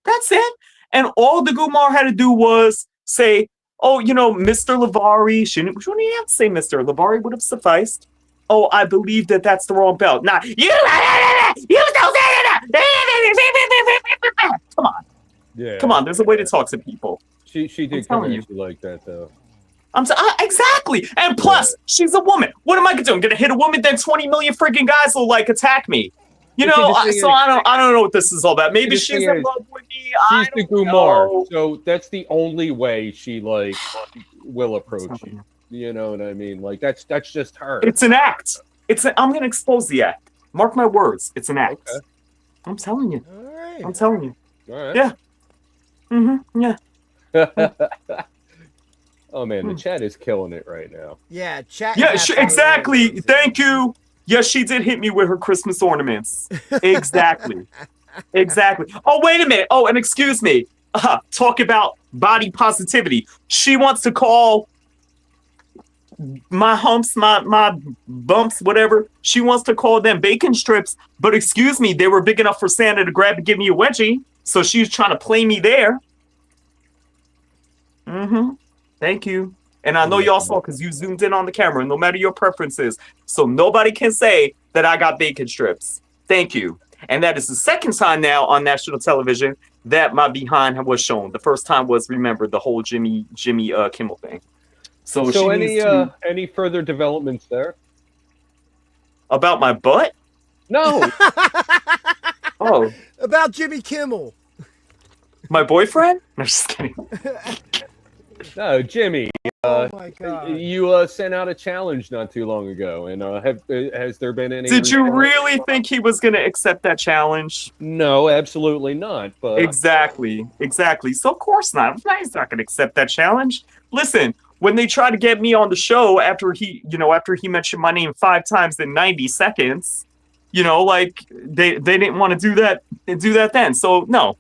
[SPEAKER 9] That's it. And all the Gumar had to do was say, oh, Mr. Lovari, shouldn't even have to say Mr. Lovari would have sufficed. Oh, I believe that's the wrong belt. Nah, you don't say that. Come on.
[SPEAKER 2] Yeah.
[SPEAKER 9] Come on, there's a way to talk to people.
[SPEAKER 2] She did
[SPEAKER 9] telling
[SPEAKER 2] come
[SPEAKER 9] you.
[SPEAKER 2] at you like that though.
[SPEAKER 9] Exactly. And plus, she's a woman. What am I gonna do? I'm gonna hit a woman, then 20 million freaking guys will attack me.
[SPEAKER 2] The thing is-
[SPEAKER 9] I don't know what this is all about. Maybe
[SPEAKER 2] The
[SPEAKER 9] she's
[SPEAKER 2] thing
[SPEAKER 9] in
[SPEAKER 2] is,
[SPEAKER 9] love with me.
[SPEAKER 2] She's the Gumar,
[SPEAKER 9] know.
[SPEAKER 2] so that's the only way she will approach you. You know what I mean? Like that's just her.
[SPEAKER 9] It's an act. I'm gonna expose the act. Mark my words. It's an act.
[SPEAKER 2] Okay.
[SPEAKER 9] I'm telling you.
[SPEAKER 3] All right.
[SPEAKER 9] I'm telling you.
[SPEAKER 2] All right.
[SPEAKER 9] Yeah. Mm-hmm. Yeah.
[SPEAKER 2] Oh man, the chat is killing it right now.
[SPEAKER 3] Yeah, chat.
[SPEAKER 9] Yeah.
[SPEAKER 3] has
[SPEAKER 9] Exactly.
[SPEAKER 3] to-
[SPEAKER 9] Thank you. Yes, she did hit me with her Christmas ornaments. Exactly. Exactly. Oh, wait a minute. Oh, and excuse me. Talk about body positivity. She wants to call my humps, my bumps, whatever. She wants to call them bacon strips. But excuse me, they were big enough for Santa to grab and give me a wedgie. So she's trying to play me there. Mm-hmm. Thank you. And I know y'all saw because you zoomed in on the camera, no matter your preferences. So nobody can say that I got bacon strips. Thank you. And that is the second time now on national television that my behind was shown. The first time was, remember, the whole Jimmy Kimmel thing. So she
[SPEAKER 2] any further developments there?
[SPEAKER 9] About my butt?
[SPEAKER 2] No.
[SPEAKER 9] Oh,
[SPEAKER 3] About Jimmy Kimmel.
[SPEAKER 9] my boyfriend? I'm just kidding.
[SPEAKER 2] No, Jimmy.
[SPEAKER 3] Oh my God.
[SPEAKER 2] You sent out a challenge not too long ago, and has there been any?
[SPEAKER 9] Did you
[SPEAKER 2] response?
[SPEAKER 9] really think he was going to accept that challenge?
[SPEAKER 2] No, absolutely not. But
[SPEAKER 9] Exactly. So of course not. He's not going to accept that challenge. Listen, when they tried to get me on the show after he mentioned my name 5 times in 90 seconds, like they didn't want to do that then. So no.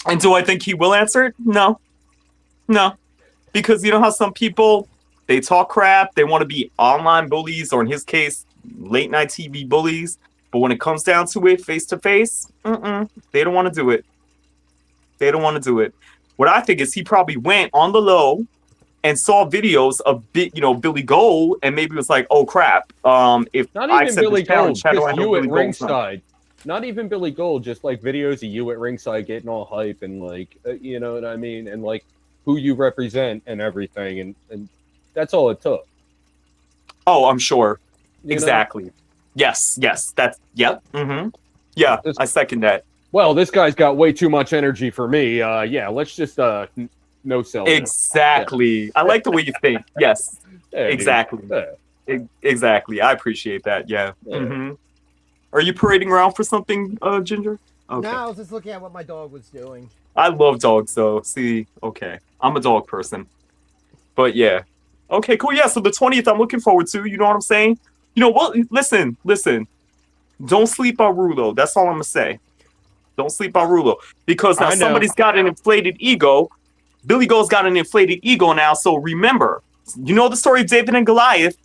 [SPEAKER 9] And do I think he will answer it? No. Because you know how some people, they talk crap, they want to be online bullies, or in his case, late night TV bullies. But when it comes down to it, face to face, they don't want to do it. What I think is he probably went on the low and saw videos of Billy Gold, and maybe was like, "Oh crap!" If
[SPEAKER 2] not
[SPEAKER 9] I
[SPEAKER 2] even
[SPEAKER 9] accept
[SPEAKER 2] Billy
[SPEAKER 9] this challenge,
[SPEAKER 2] Gold,
[SPEAKER 9] how do I
[SPEAKER 2] just
[SPEAKER 9] know
[SPEAKER 2] you at
[SPEAKER 9] Billy Gold's not?
[SPEAKER 2] ringside. Not even Billy Gold, just like videos of you at ringside getting all hype and like, you know what I mean, and like who you represent and everything, and that's all it took.
[SPEAKER 9] Oh, I'm sure.
[SPEAKER 2] You
[SPEAKER 9] Exactly.
[SPEAKER 2] know?
[SPEAKER 9] Yes. That's yep. Yeah, I second that.
[SPEAKER 2] Well, this guy's got way too much energy for me. Yeah, let's just no sell.
[SPEAKER 9] Exactly.
[SPEAKER 2] Yeah.
[SPEAKER 9] I like the way you think. Yes.
[SPEAKER 2] Yeah,
[SPEAKER 9] exactly.
[SPEAKER 2] Yeah.
[SPEAKER 9] Exactly. I appreciate that. Yeah.
[SPEAKER 2] Yeah.
[SPEAKER 9] Are you parading around for something, Ginger? Okay.
[SPEAKER 3] No, I was just looking at what my dog was doing.
[SPEAKER 9] I love dogs, though. See, okay. I'm a dog person. But yeah. Okay, cool. Yeah, so the 20th I'm looking forward to. You know what I'm saying? You know what? Listen. Don't sleep on Rulo. That's all I'm going to say. Don't sleep on Rulo. Because now somebody's got an inflated ego. Billy Gold's got an inflated ego now. So remember, you know the story of David and Goliath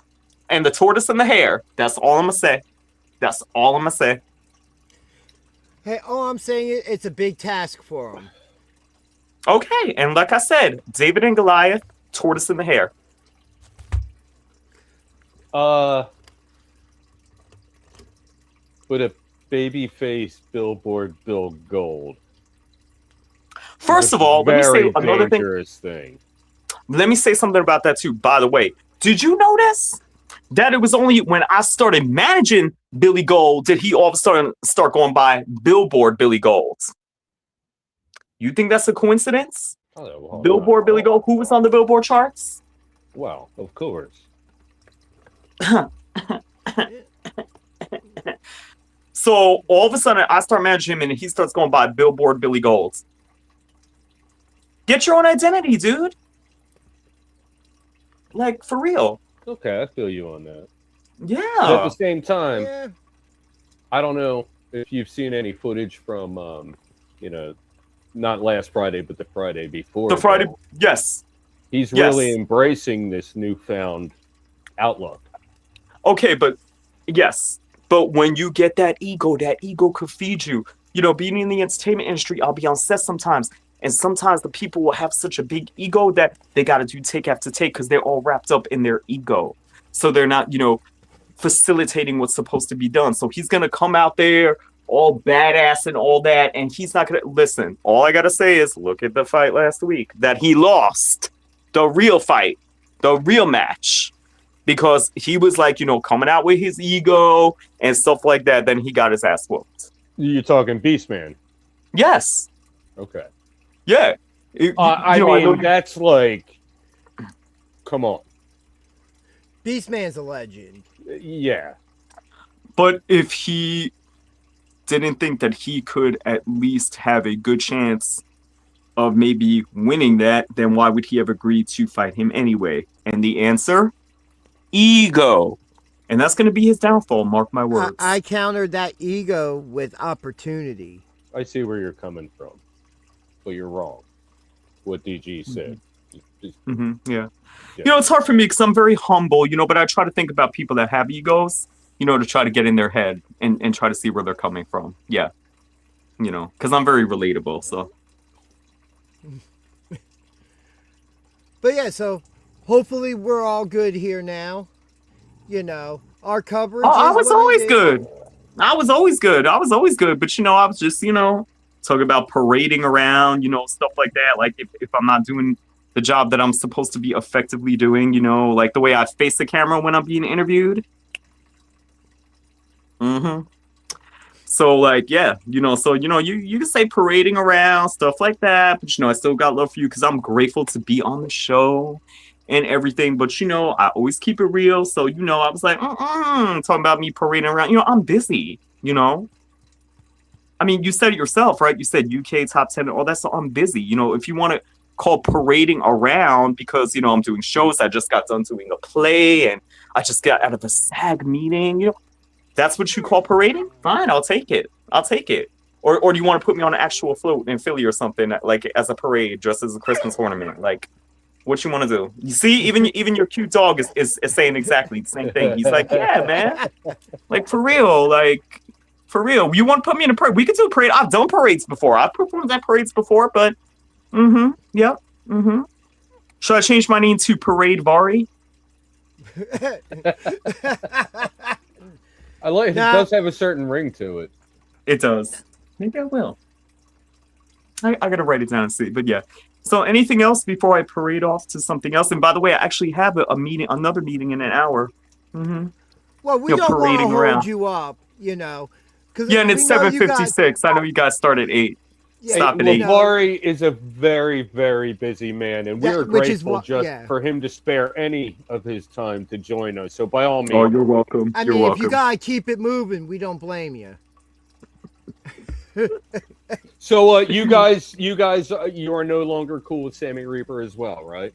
[SPEAKER 9] and the tortoise and the hare. That's all I'm going to say.
[SPEAKER 3] Hey, all I'm saying is it's a big task for him.
[SPEAKER 9] Okay, and like I said, David and Goliath, tortoise and the hare.
[SPEAKER 2] But a babyface billboard Bill Gold.
[SPEAKER 9] First of all, let me say another
[SPEAKER 2] thing.
[SPEAKER 9] Let me say something about that too. By the way, did you notice that it was only when I started managing Billy Gold did he all of a sudden start going by Billboard Billy Gold? You think that's a coincidence? Billboard Billy Gold? Who was on the Billboard charts?
[SPEAKER 2] Well, of course.
[SPEAKER 9] So all of a sudden I start managing him and he starts going by Billboard Billy Gold. Get your own identity, dude. Like, for real.
[SPEAKER 2] Okay, I feel you on that.
[SPEAKER 9] Yeah.
[SPEAKER 2] But at the same time, I don't know if you've seen any footage from, not last Friday, but the Friday before.
[SPEAKER 9] The Friday, yes.
[SPEAKER 2] He's really embracing this newfound outlook.
[SPEAKER 9] Okay, but yes. But when you get that ego could feed you. You know, being in the entertainment industry, I'll be on set sometimes. And sometimes the people will have such a big ego that they got to do take after take because they're all wrapped up in their ego. So they're not, facilitating what's supposed to be done. So he's going to come out there all badass and all that. And he's not going to listen. All I got to say is look at the fight last week that he lost. The real fight, the real match. Because he was like, coming out with his ego and stuff like that. Then he got his ass whooped.
[SPEAKER 2] You're talking Beastman?
[SPEAKER 9] Yes.
[SPEAKER 2] Okay.
[SPEAKER 9] Yeah.
[SPEAKER 2] I mean, that's like, come on.
[SPEAKER 3] Beastman's a legend.
[SPEAKER 2] Yeah.
[SPEAKER 9] But if he didn't think that he could at least have a good chance of maybe winning that, then why would he have agreed to fight him anyway? And the answer? Ego. And that's going to be his downfall, mark my words.
[SPEAKER 3] I countered that ego with opportunity.
[SPEAKER 2] I see where you're coming from. But you're wrong. What DG said.
[SPEAKER 9] Yeah. It's hard for me because I'm very humble, but I try to think about people that have egos, to try to get in their head and try to see where they're coming from. Yeah. Because I'm very relatable, so.
[SPEAKER 3] But yeah, so hopefully we're all good here now. Our coverage.
[SPEAKER 9] I was always good. I was always good. But, I was just, talking about parading around, stuff like that. Like if I'm not doing the job that I'm supposed to be effectively doing, like the way I face the camera when I'm being interviewed. So like, yeah, so you can say parading around, stuff like that, but I still got love for you because I'm grateful to be on the show and everything. But I always keep it real. So I was like, talking about me parading around. I'm busy. I mean, you said it yourself, right? You said UK top 10 and all that. So I'm busy. If you want to call parading around because I'm doing shows. I just got done doing a play and I just got out of a SAG meeting. That's what you call parading? Fine, I'll take it. Or do you want to put me on an actual float in Philly or something, like as a parade, dressed as a Christmas ornament? Like, what you want to do? You see, even your cute dog is saying exactly the same thing. He's like, yeah, man. Like, for real. You want to put me in a parade? We could do a parade. I've done parades before. I've performed at parades before, but, yep, Should I change my name to Parade Vari?
[SPEAKER 2] I like it. It does have a certain ring to it.
[SPEAKER 9] It does. Maybe I will. I gotta write it down and see. But yeah. So anything else before I parade off to something else? And by the way, I actually have another meeting in an hour.
[SPEAKER 3] Well, we don't want to
[SPEAKER 9] parading
[SPEAKER 3] hold
[SPEAKER 9] around.
[SPEAKER 3] you up, Yeah,
[SPEAKER 9] and it's 7:56. I know you guys start at 8. Stop at 8.
[SPEAKER 2] Lovari is a very, very busy man, and we are grateful for him to spare any of his time to join us. So by all means.
[SPEAKER 9] Oh, you're welcome.
[SPEAKER 3] I mean, if you gotta keep it moving, we don't blame you.
[SPEAKER 2] So you guys, you are no longer cool with Sammy Reaper as well, right?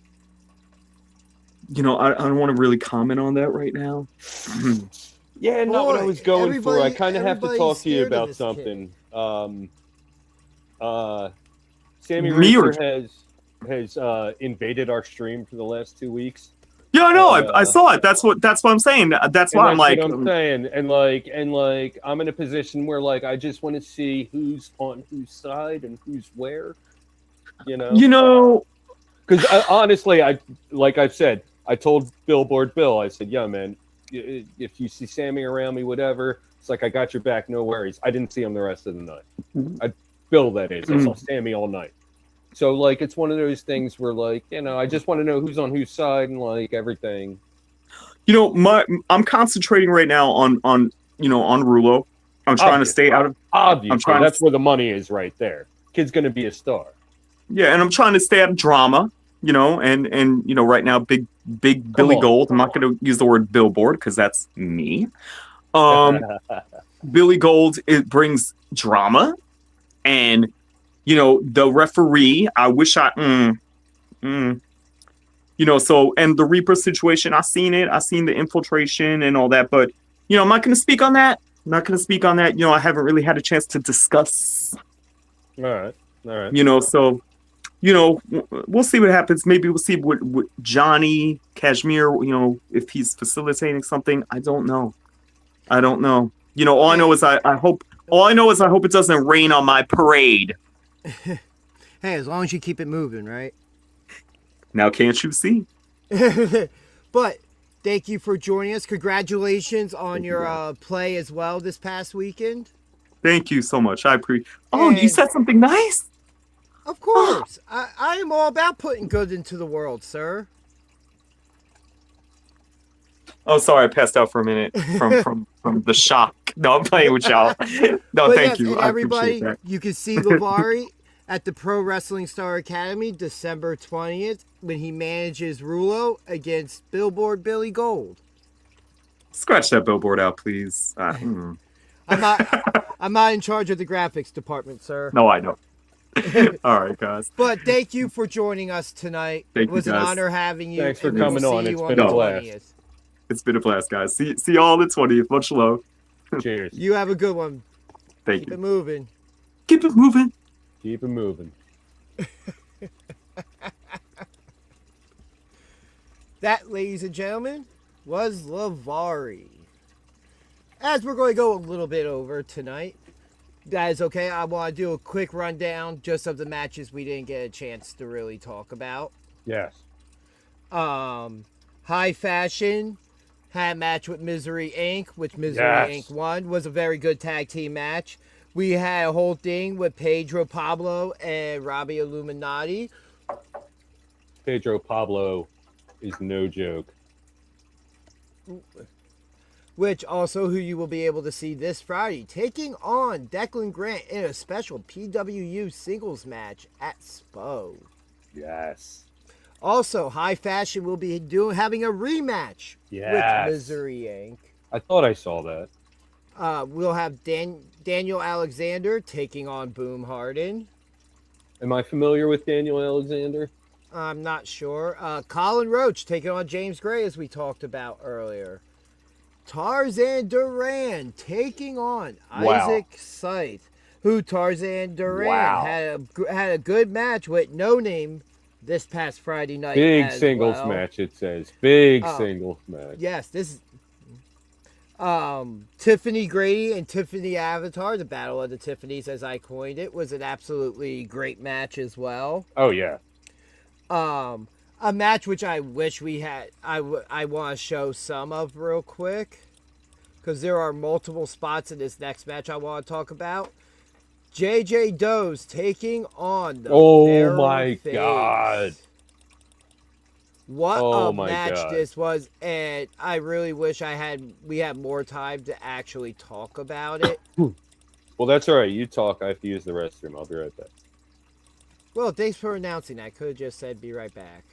[SPEAKER 9] I don't want to really comment on that right now.
[SPEAKER 2] Yeah, not what I was going for. I kind of have to talk to you about something. Sammy Reaper has invaded our stream for the last 2 weeks.
[SPEAKER 9] Yeah, I know. I saw it. That's what I'm saying. That's why I'm like.
[SPEAKER 2] What I'm saying, and I'm in a position where I just want to see who's on whose side and who's where. Because honestly, I've said, I told Billboard Bill, I said, yeah, man, if you see Sammy around me, whatever, it's like I got your back, no worries. I didn't see him the rest of the night. Bill, that is. I saw Sammy all night. So, it's one of those things where, I just want to know who's on whose side and, everything.
[SPEAKER 9] I'm concentrating right now on Rulo. I'm trying to stay out of...
[SPEAKER 2] Obviously, that's where the money is right there. Kid's going to be a star.
[SPEAKER 9] Yeah, and I'm trying to stay out of drama, and right now, big Billy Gold. I'm not going to use the word billboard because that's me. Billy Gold, it brings drama, and... the referee, I wish so, and the Reaper situation, I seen the infiltration and all that, but, I'm not going to speak on that. I haven't really had a chance to discuss.
[SPEAKER 2] All right.
[SPEAKER 9] So, we'll see what happens. Maybe we'll see what Johnny Kashmir, if he's facilitating something. I don't know. All I know is I hope it doesn't rain on my parade.
[SPEAKER 3] Hey, as long as you keep it moving, right?
[SPEAKER 9] Now, can't you see?
[SPEAKER 3] But thank you for joining us. Congratulations on your play as well this past weekend.
[SPEAKER 9] Thank you so much. I appreciate. Oh, you said something nice.
[SPEAKER 3] Of course, I am all about putting good into the world, sir.
[SPEAKER 9] Oh, sorry, I passed out for a minute from the shock. No, I'm playing with y'all. No, thank you.
[SPEAKER 3] Everybody, you can see Lovari at the Pro Wrestling Star Academy December 20th when he manages Rulo against Billboard Billy Gold.
[SPEAKER 9] Scratch that billboard out, please.
[SPEAKER 3] I'm not in charge of the graphics department, sir.
[SPEAKER 9] No, I know. All right, guys.
[SPEAKER 3] But thank you for joining us tonight. It was an honor having you.
[SPEAKER 2] Thanks for coming on. It's been a blast.
[SPEAKER 9] It's been a blast, guys. See y'all on the 20th. Much love.
[SPEAKER 2] Cheers.
[SPEAKER 3] You have a good one.
[SPEAKER 9] Thank you.
[SPEAKER 3] Keep it moving.
[SPEAKER 9] Keep it moving.
[SPEAKER 2] Keep it moving.
[SPEAKER 3] That, ladies and gentlemen, was Lovari. As we're going to go a little bit over tonight, that is okay. I want to do a quick rundown just of the matches we didn't get a chance to really talk about.
[SPEAKER 2] Yes.
[SPEAKER 3] High Fashion had a match with Misery Inc., which Misery Inc. won. Was a very good tag team match. We had a whole thing with Pedro Pablo and Robbie Illuminati. Pedro
[SPEAKER 2] Pablo is no joke.
[SPEAKER 3] which also who you will be able to see this Friday, taking on Declan Grant in a special PWU singles match at SPO.
[SPEAKER 2] Yes.
[SPEAKER 3] Also, High Fashion will be having a rematch
[SPEAKER 2] Yes.
[SPEAKER 3] with Missouri Inc.
[SPEAKER 2] I thought I saw that.
[SPEAKER 3] We'll have Daniel Alexander taking on Boom Harden.
[SPEAKER 2] Am I familiar with Daniel Alexander?
[SPEAKER 3] I'm not sure. Colin Roach taking on James Gray, as we talked about earlier. Tarzan Duran taking on Isaac Scythe, who Tarzan Duran had a good match with No Name this past Friday night.
[SPEAKER 2] Big singles match, it says. Big singles match.
[SPEAKER 3] Yes, this is Tiffany Grady and Tiffany Avatar, the Battle of the Tiffany's, as I coined it, was an absolutely great match as well.
[SPEAKER 2] Oh yeah.
[SPEAKER 3] A match which I wish we had. I want to show some of real quick, because there are multiple spots in this next match I want to talk about. JJ Doe's taking on the
[SPEAKER 2] Oh my God.
[SPEAKER 3] What
[SPEAKER 2] Oh
[SPEAKER 3] a
[SPEAKER 2] my
[SPEAKER 3] match
[SPEAKER 2] God.
[SPEAKER 3] this was, and I really wish we had more time to actually talk about it.
[SPEAKER 2] Well, that's all right. You talk. I have to use the restroom. I'll be right back.
[SPEAKER 3] Well, thanks for announcing. I could have just said be right back.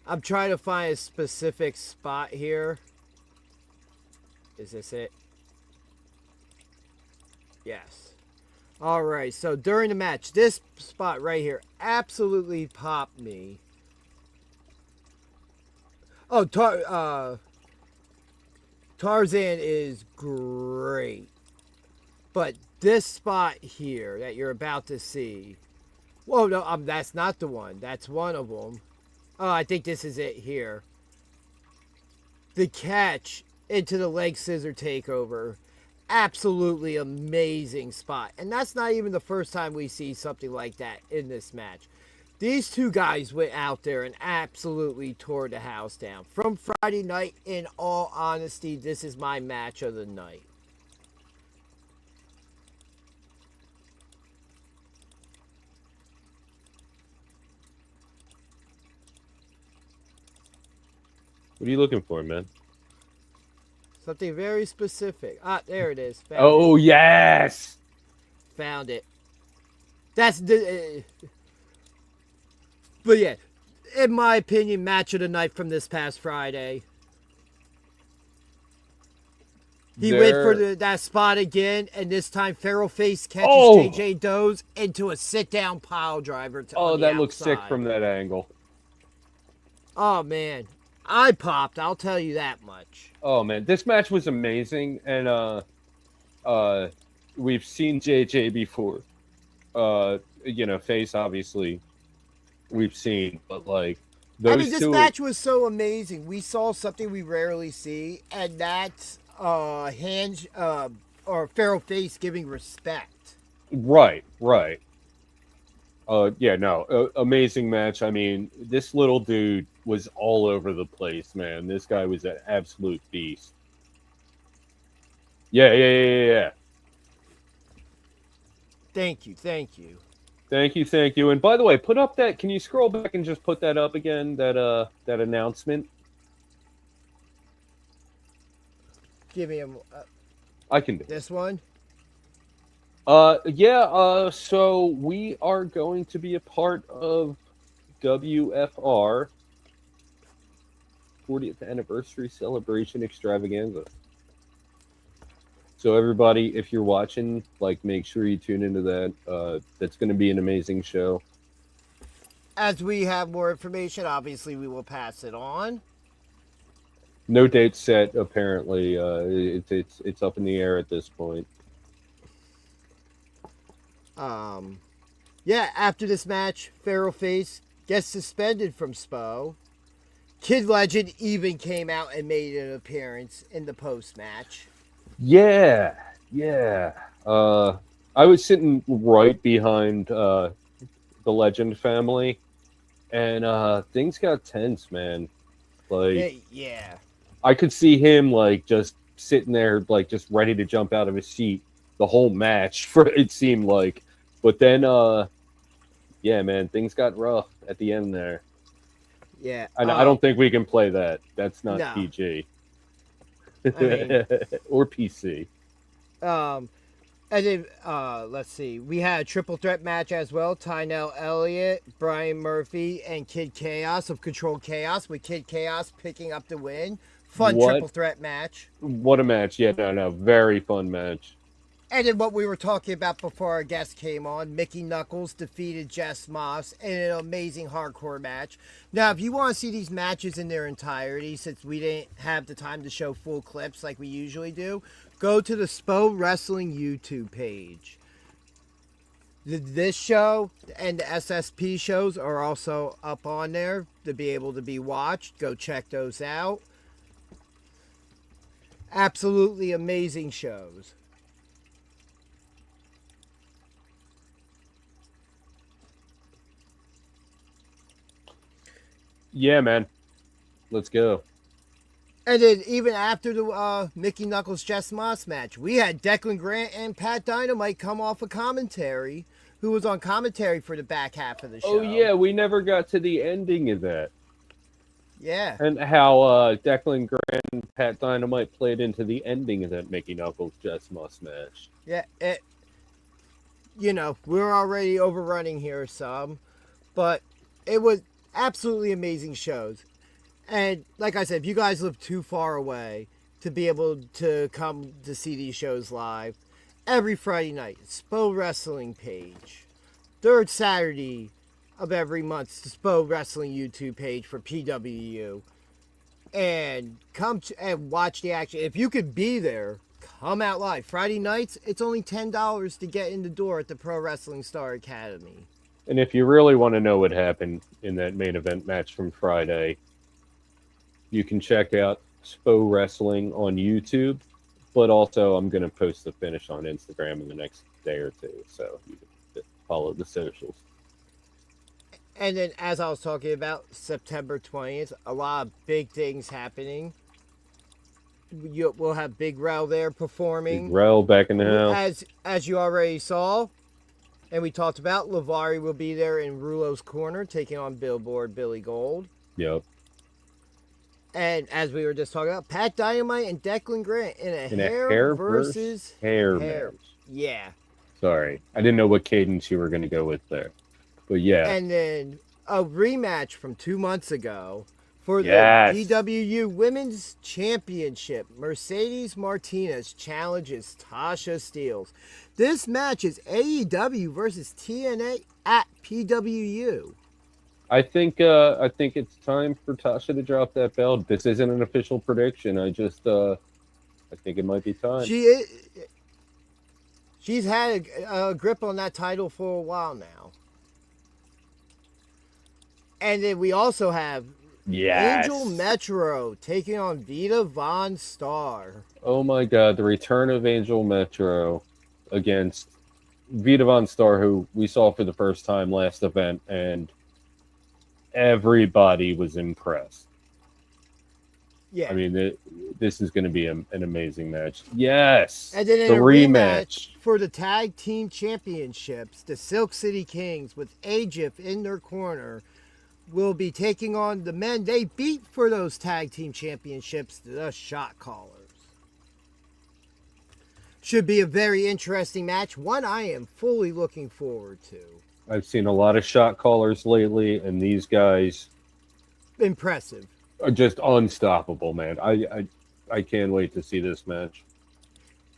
[SPEAKER 3] I'm trying to find a specific spot here. Is this it? Yes. All right. So during the match, this spot right here absolutely popped me. Oh, Tarzan is great. But this spot here that you're about to see. Whoa, no, that's not the one. That's one of them. Oh, I think this is it here. The catch into the leg scissor takeover. Absolutely amazing spot. And that's not even the first time we see something like that in this match. These two guys went out there and absolutely tore the house down. From Friday night, in all honesty, this is my match of the night.
[SPEAKER 2] What are you looking for, man?
[SPEAKER 3] Something very specific. Ah, there it is. Found
[SPEAKER 2] Oh,
[SPEAKER 3] it.
[SPEAKER 2] yes!
[SPEAKER 3] Found it. That's the... but yeah, in my opinion, match of the night from this past Friday. He went for that spot again, and this time Feral Face catches JJ Doe's into a sit-down pile driver.
[SPEAKER 2] That looks sick from that angle.
[SPEAKER 3] Oh, man. I popped, I'll tell you that much.
[SPEAKER 2] Oh, man. This match was amazing, and we've seen JJ before. Face, obviously, we've seen, but, like, those
[SPEAKER 3] this match was so amazing. We saw something we rarely see, and that's or Feral Face giving respect.
[SPEAKER 2] Right. Amazing match. I mean, this little dude was all over the place, man. This guy was an absolute beast. Yeah.
[SPEAKER 3] Thank you.
[SPEAKER 2] Thank you. And by the way, put up that. Can you scroll back and just put that up again? That announcement.
[SPEAKER 3] Give me
[SPEAKER 2] I can do
[SPEAKER 3] this one.
[SPEAKER 2] So we are going to be a part of WFR 40th anniversary celebration extravaganza. So everybody, if you're watching, like, make sure you tune into that. That's going to be an amazing show.
[SPEAKER 3] As we have more information, obviously we will pass it on.
[SPEAKER 2] No date set, apparently. It's up in the air at this point.
[SPEAKER 3] After this match, Feral Face gets suspended from SPO. Kid Legend even came out and made an appearance in the post-match.
[SPEAKER 2] Yeah. I was sitting right behind the Legend family, and things got tense, man. Like,
[SPEAKER 3] yeah.
[SPEAKER 2] I could see him, like, just sitting there, like, just ready to jump out of his seat the whole match, it seemed like. But then, man, things got rough at the end there.
[SPEAKER 3] Yeah.
[SPEAKER 2] I don't think we can play that. That's not
[SPEAKER 3] No.
[SPEAKER 2] PG.
[SPEAKER 3] I mean,
[SPEAKER 2] or PC.
[SPEAKER 3] And then, let's see. We had a triple threat match as well. Tynell Elliott, Brian Murphy, and Kid Chaos of Control Chaos, with Kid Chaos picking up the win. Fun triple threat match.
[SPEAKER 2] What a match. Yeah, no. Very fun match.
[SPEAKER 3] And then what we were talking about before our guest came on, Mickey Knuckles defeated Jess Moss in an amazing hardcore match. Now, if you want to see these matches in their entirety, since we didn't have the time to show full clips like we usually do, go to the SPO Wrestling YouTube page. This show and the SSP shows are also up on there to be able to be watched. Go check those out. Absolutely amazing shows.
[SPEAKER 2] Yeah, man. Let's go.
[SPEAKER 3] And then even after the Mickey Knuckles Jess Moss match, we had Declan Grant and Pat Dynamite come off of commentary, who was on commentary for the back half of the show.
[SPEAKER 2] Oh, yeah. We never got to the ending of that.
[SPEAKER 3] Yeah.
[SPEAKER 2] And how Declan Grant and Pat Dynamite played into the ending of that Mickey Knuckles Jess Moss match.
[SPEAKER 3] Yeah. We're already overrunning here some, but it was absolutely amazing shows. And like I said, if you guys live too far away to be able to come to see these shows live, every Friday night, SPO Wrestling page. Third Saturday of every month, the SPO Wrestling YouTube page for PWU. And come and watch the action. If you could be there, come out live. Friday nights, it's only $10 to get in the door at the Pro Wrestling Star Academy.
[SPEAKER 2] And if you really want to know what happened in that main event match from Friday, you can check out SPO Wrestling on YouTube, but also I'm going to post the finish on Instagram in the next day or two, so you can follow the socials.
[SPEAKER 3] And then, as I was talking about, September 20th, a lot of big things happening. We'll have Big Rel there performing.
[SPEAKER 2] Big Rel back in the house.
[SPEAKER 3] As you already saw, and we talked about, Lovari will be there in Rulo's corner, taking on Billboard Billy Gold.
[SPEAKER 2] Yep.
[SPEAKER 3] And as we were just talking about, Pat Dynamite and Declan Grant in a hair versus
[SPEAKER 2] hair match.
[SPEAKER 3] Yeah.
[SPEAKER 2] Sorry. I didn't know what cadence you were going to go with there. But yeah.
[SPEAKER 3] And then a rematch from 2 months ago for the PWU Women's Championship. Mercedes Martinez challenges Tasha Steelz. This match is AEW versus TNA at PWU.
[SPEAKER 2] I think it's time for Tasha to drop that belt. This isn't an official prediction. I think it might be time.
[SPEAKER 3] She's had a grip on that title for a while now. And then we also have Angel Metro taking on Vita Von Star.
[SPEAKER 2] Oh my God, the return of Angel Metro against Vita Von Star, who we saw for the first time last event, and everybody was impressed.
[SPEAKER 3] Yeah.
[SPEAKER 2] I mean, this is going to be an amazing match. Yes.
[SPEAKER 3] And then in a rematch for the Tag Team Championships, the Silk City Kings with AJIF in their corner will be taking on the men they beat for those Tag Team Championships, the Shot Callers. Should be a very interesting match, one I am fully looking forward to.
[SPEAKER 2] I've seen a lot of Shot Callers lately, and these guys
[SPEAKER 3] impressive.
[SPEAKER 2] Are just unstoppable, man. I can't wait to see this match.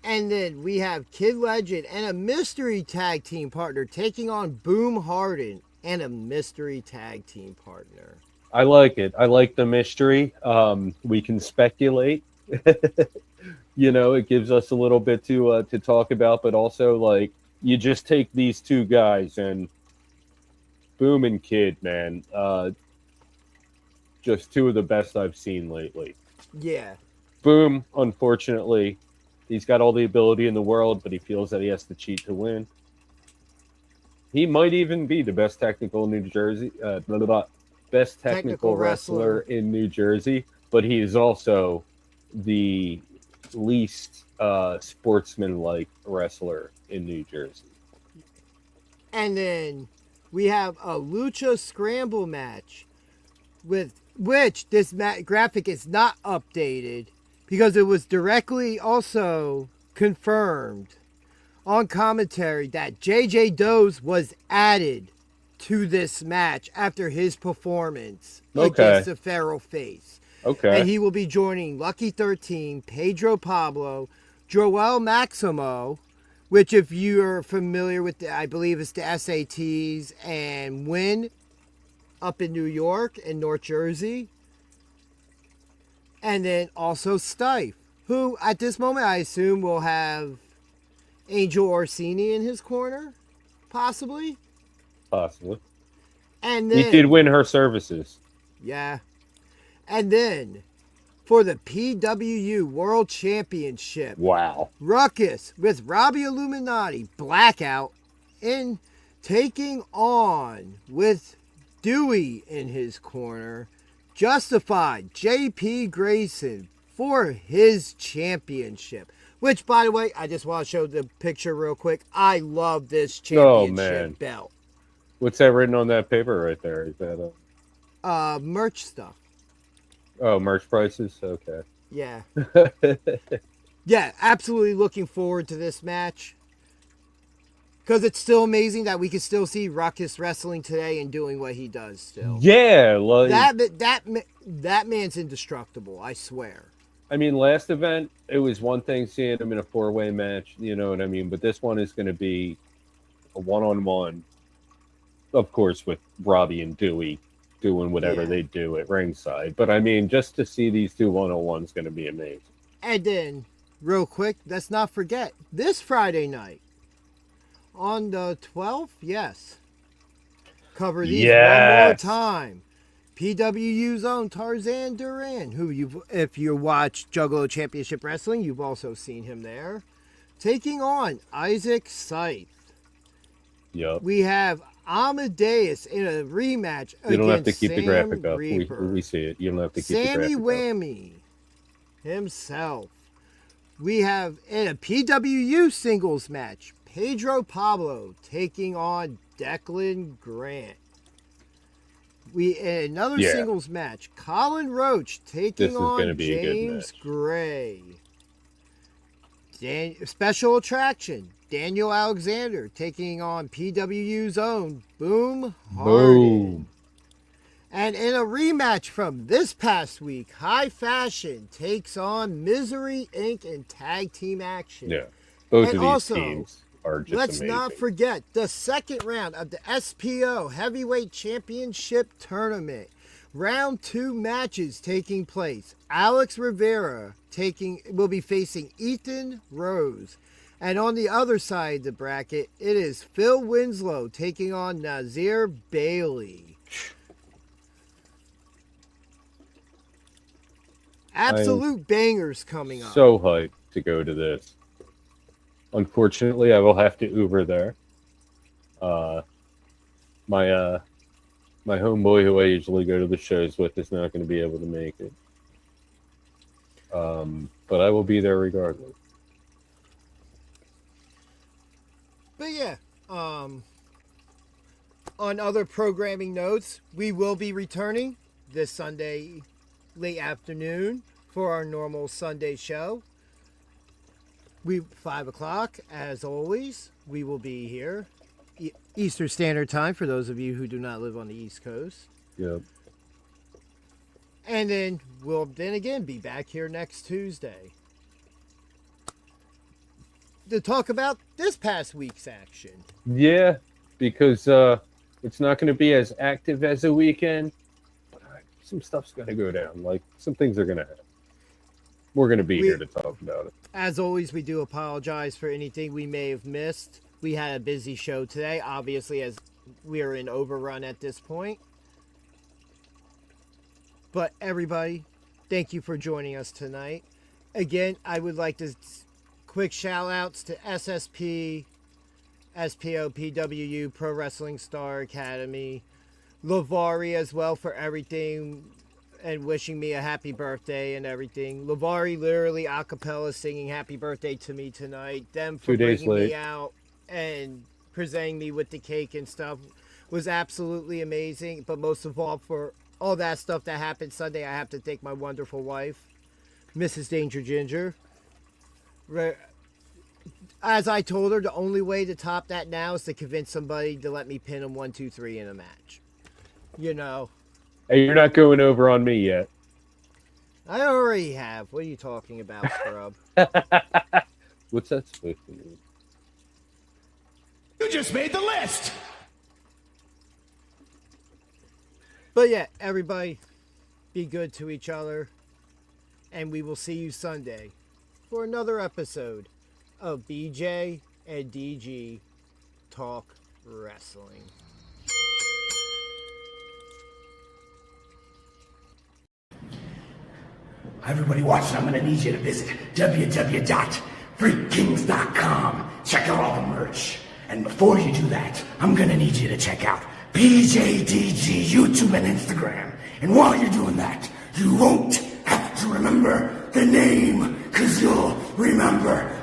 [SPEAKER 3] And then we have Kid Legend and a mystery tag team partner taking on Boom Harden and a mystery tag team partner.
[SPEAKER 2] I like it. I like the mystery. We can speculate. It gives us a little bit to talk about, but also, like, you just take these two guys and Boom and Kid, man. Just two of the best I've seen lately.
[SPEAKER 3] Yeah.
[SPEAKER 2] Boom, unfortunately, he's got all the ability in the world, but he feels that he has to cheat to win. He might even be the best technical technical wrestler in New Jersey, but he is also the least sportsman-like wrestler in New Jersey.
[SPEAKER 3] And then we have a Lucha Scramble match with which this graphic is not updated because it was directly also confirmed on commentary that JJ Does was added to this match after his performance against the Feral Face.
[SPEAKER 2] Okay.
[SPEAKER 3] And he will be joining Lucky 13, Pedro Pablo, Joel Maximo, which if you're familiar with, I believe it's the SATs, and Win up in New York and North Jersey. And then also Stife, who at this moment I assume will have Angel Orsini in his corner, possibly.
[SPEAKER 2] Possibly.
[SPEAKER 3] And then
[SPEAKER 2] he did win her services.
[SPEAKER 3] Yeah. And then for the PWU World Championship.
[SPEAKER 2] Wow.
[SPEAKER 3] Ruckus with Robbie Illuminati, Blackout, in taking on with Dewey in his corner. Justified JP Grayson for his championship. Which, by the way, I just want to show the picture real quick. I love this championship belt.
[SPEAKER 2] What's that written on that paper right there? Is that
[SPEAKER 3] merch stuff.
[SPEAKER 2] Oh, merch prices? Okay.
[SPEAKER 3] Yeah. Yeah, absolutely looking forward to this match. Because it's still amazing that we can still see Ruckus wrestling today and doing what he does still.
[SPEAKER 2] Yeah. Like,
[SPEAKER 3] that man's indestructible, I swear.
[SPEAKER 2] I mean, last event, it was one thing seeing him in a four-way match, you know what I mean? But this one is going to be a one-on-one, of course, with Robbie and Dewey doing whatever they do at ringside. But, I mean, just to see these two one-on-ones is going to be amazing.
[SPEAKER 3] And then, real quick, let's not forget, this Friday night, on the 12th, yes. Cover these one more time. PWU's own Tarzan Duran, who if you watch Juggalo Championship Wrestling, you've also seen him there. Taking on Isaac Scythe.
[SPEAKER 2] Yep.
[SPEAKER 3] We have Amadeus in a rematch against
[SPEAKER 2] You don't have to keep
[SPEAKER 3] Sam
[SPEAKER 2] the graphic up.
[SPEAKER 3] Reaper.
[SPEAKER 2] We see it. You don't have to keep
[SPEAKER 3] Sammy
[SPEAKER 2] the graphic
[SPEAKER 3] Whammy himself. We have in a PWU singles match, Pedro Pablo taking on Declan Grant. We in another singles match, Colin Roach taking on James Gray. Special attraction, Daniel Alexander taking on PWU's own Boom Harden. And in a rematch from this past week, High Fashion takes on Misery Inc. in tag team action.
[SPEAKER 2] Yeah, both
[SPEAKER 3] and
[SPEAKER 2] of these
[SPEAKER 3] also,
[SPEAKER 2] teams are just
[SPEAKER 3] let's
[SPEAKER 2] amazing.
[SPEAKER 3] not forget the second round of the SPO Heavyweight Championship Tournament. Round 2 matches taking place. Alex Rivera will be facing Ethan Rose. And on the other side of the bracket, it is Phil Winslow taking on Nazir Bailey. Absolute bangers coming up.
[SPEAKER 2] So hyped to go to this. Unfortunately, I will have to Uber there. My homeboy who I usually go to the shows with is not going to be able to make it. But I will be there regardless.
[SPEAKER 3] But yeah, on other programming notes, we will be returning this Sunday late afternoon for our normal Sunday show. 5 o'clock, as always, we will be here. Eastern Standard Time for those of you who do not live on the East Coast.
[SPEAKER 2] Yep.
[SPEAKER 3] And then we'll again be back here next Tuesday to talk about this past week's action.
[SPEAKER 2] Yeah, because it's not going to be as active as a weekend. But some stuff's going to go down. Like, some things are going to happen. We're going to be here to talk about it.
[SPEAKER 3] As always, we do apologize for anything we may have missed. We had a busy show today, obviously, as we are in overrun at this point. But everybody, thank you for joining us tonight. Again, I would like to quick shout outs to SSP, SPO, PWU, Pro Wrestling Star Academy, Lovari as well for everything and wishing me a happy birthday and everything. Lovari literally a cappella singing happy birthday to me tonight. Them for
[SPEAKER 2] 2 days
[SPEAKER 3] bringing
[SPEAKER 2] late.
[SPEAKER 3] me out and presenting me with the cake and stuff was absolutely amazing. But most of all, for all that stuff that happened Sunday, I have to thank my wonderful wife Mrs. Danger Ginger. As I told her, the only way to top that now is to convince somebody to let me pin them 1, 2, 3 in a match. You know.
[SPEAKER 2] Hey, you're not going over on me yet.
[SPEAKER 3] I already have. What are you talking about, scrub?
[SPEAKER 2] What's that supposed to mean?
[SPEAKER 10] You just made the list.
[SPEAKER 3] But yeah, everybody, be good to each other. And we will see you Sunday for another episode of BJ and DG Talk Wrestling.
[SPEAKER 10] Everybody watching, I'm going to need you to visit www.freakkings.com. Check out all the merch. And before you do that, I'm going to need you to check out BJDG YouTube and Instagram. And while you're doing that, you won't have to remember the name, because you'll remember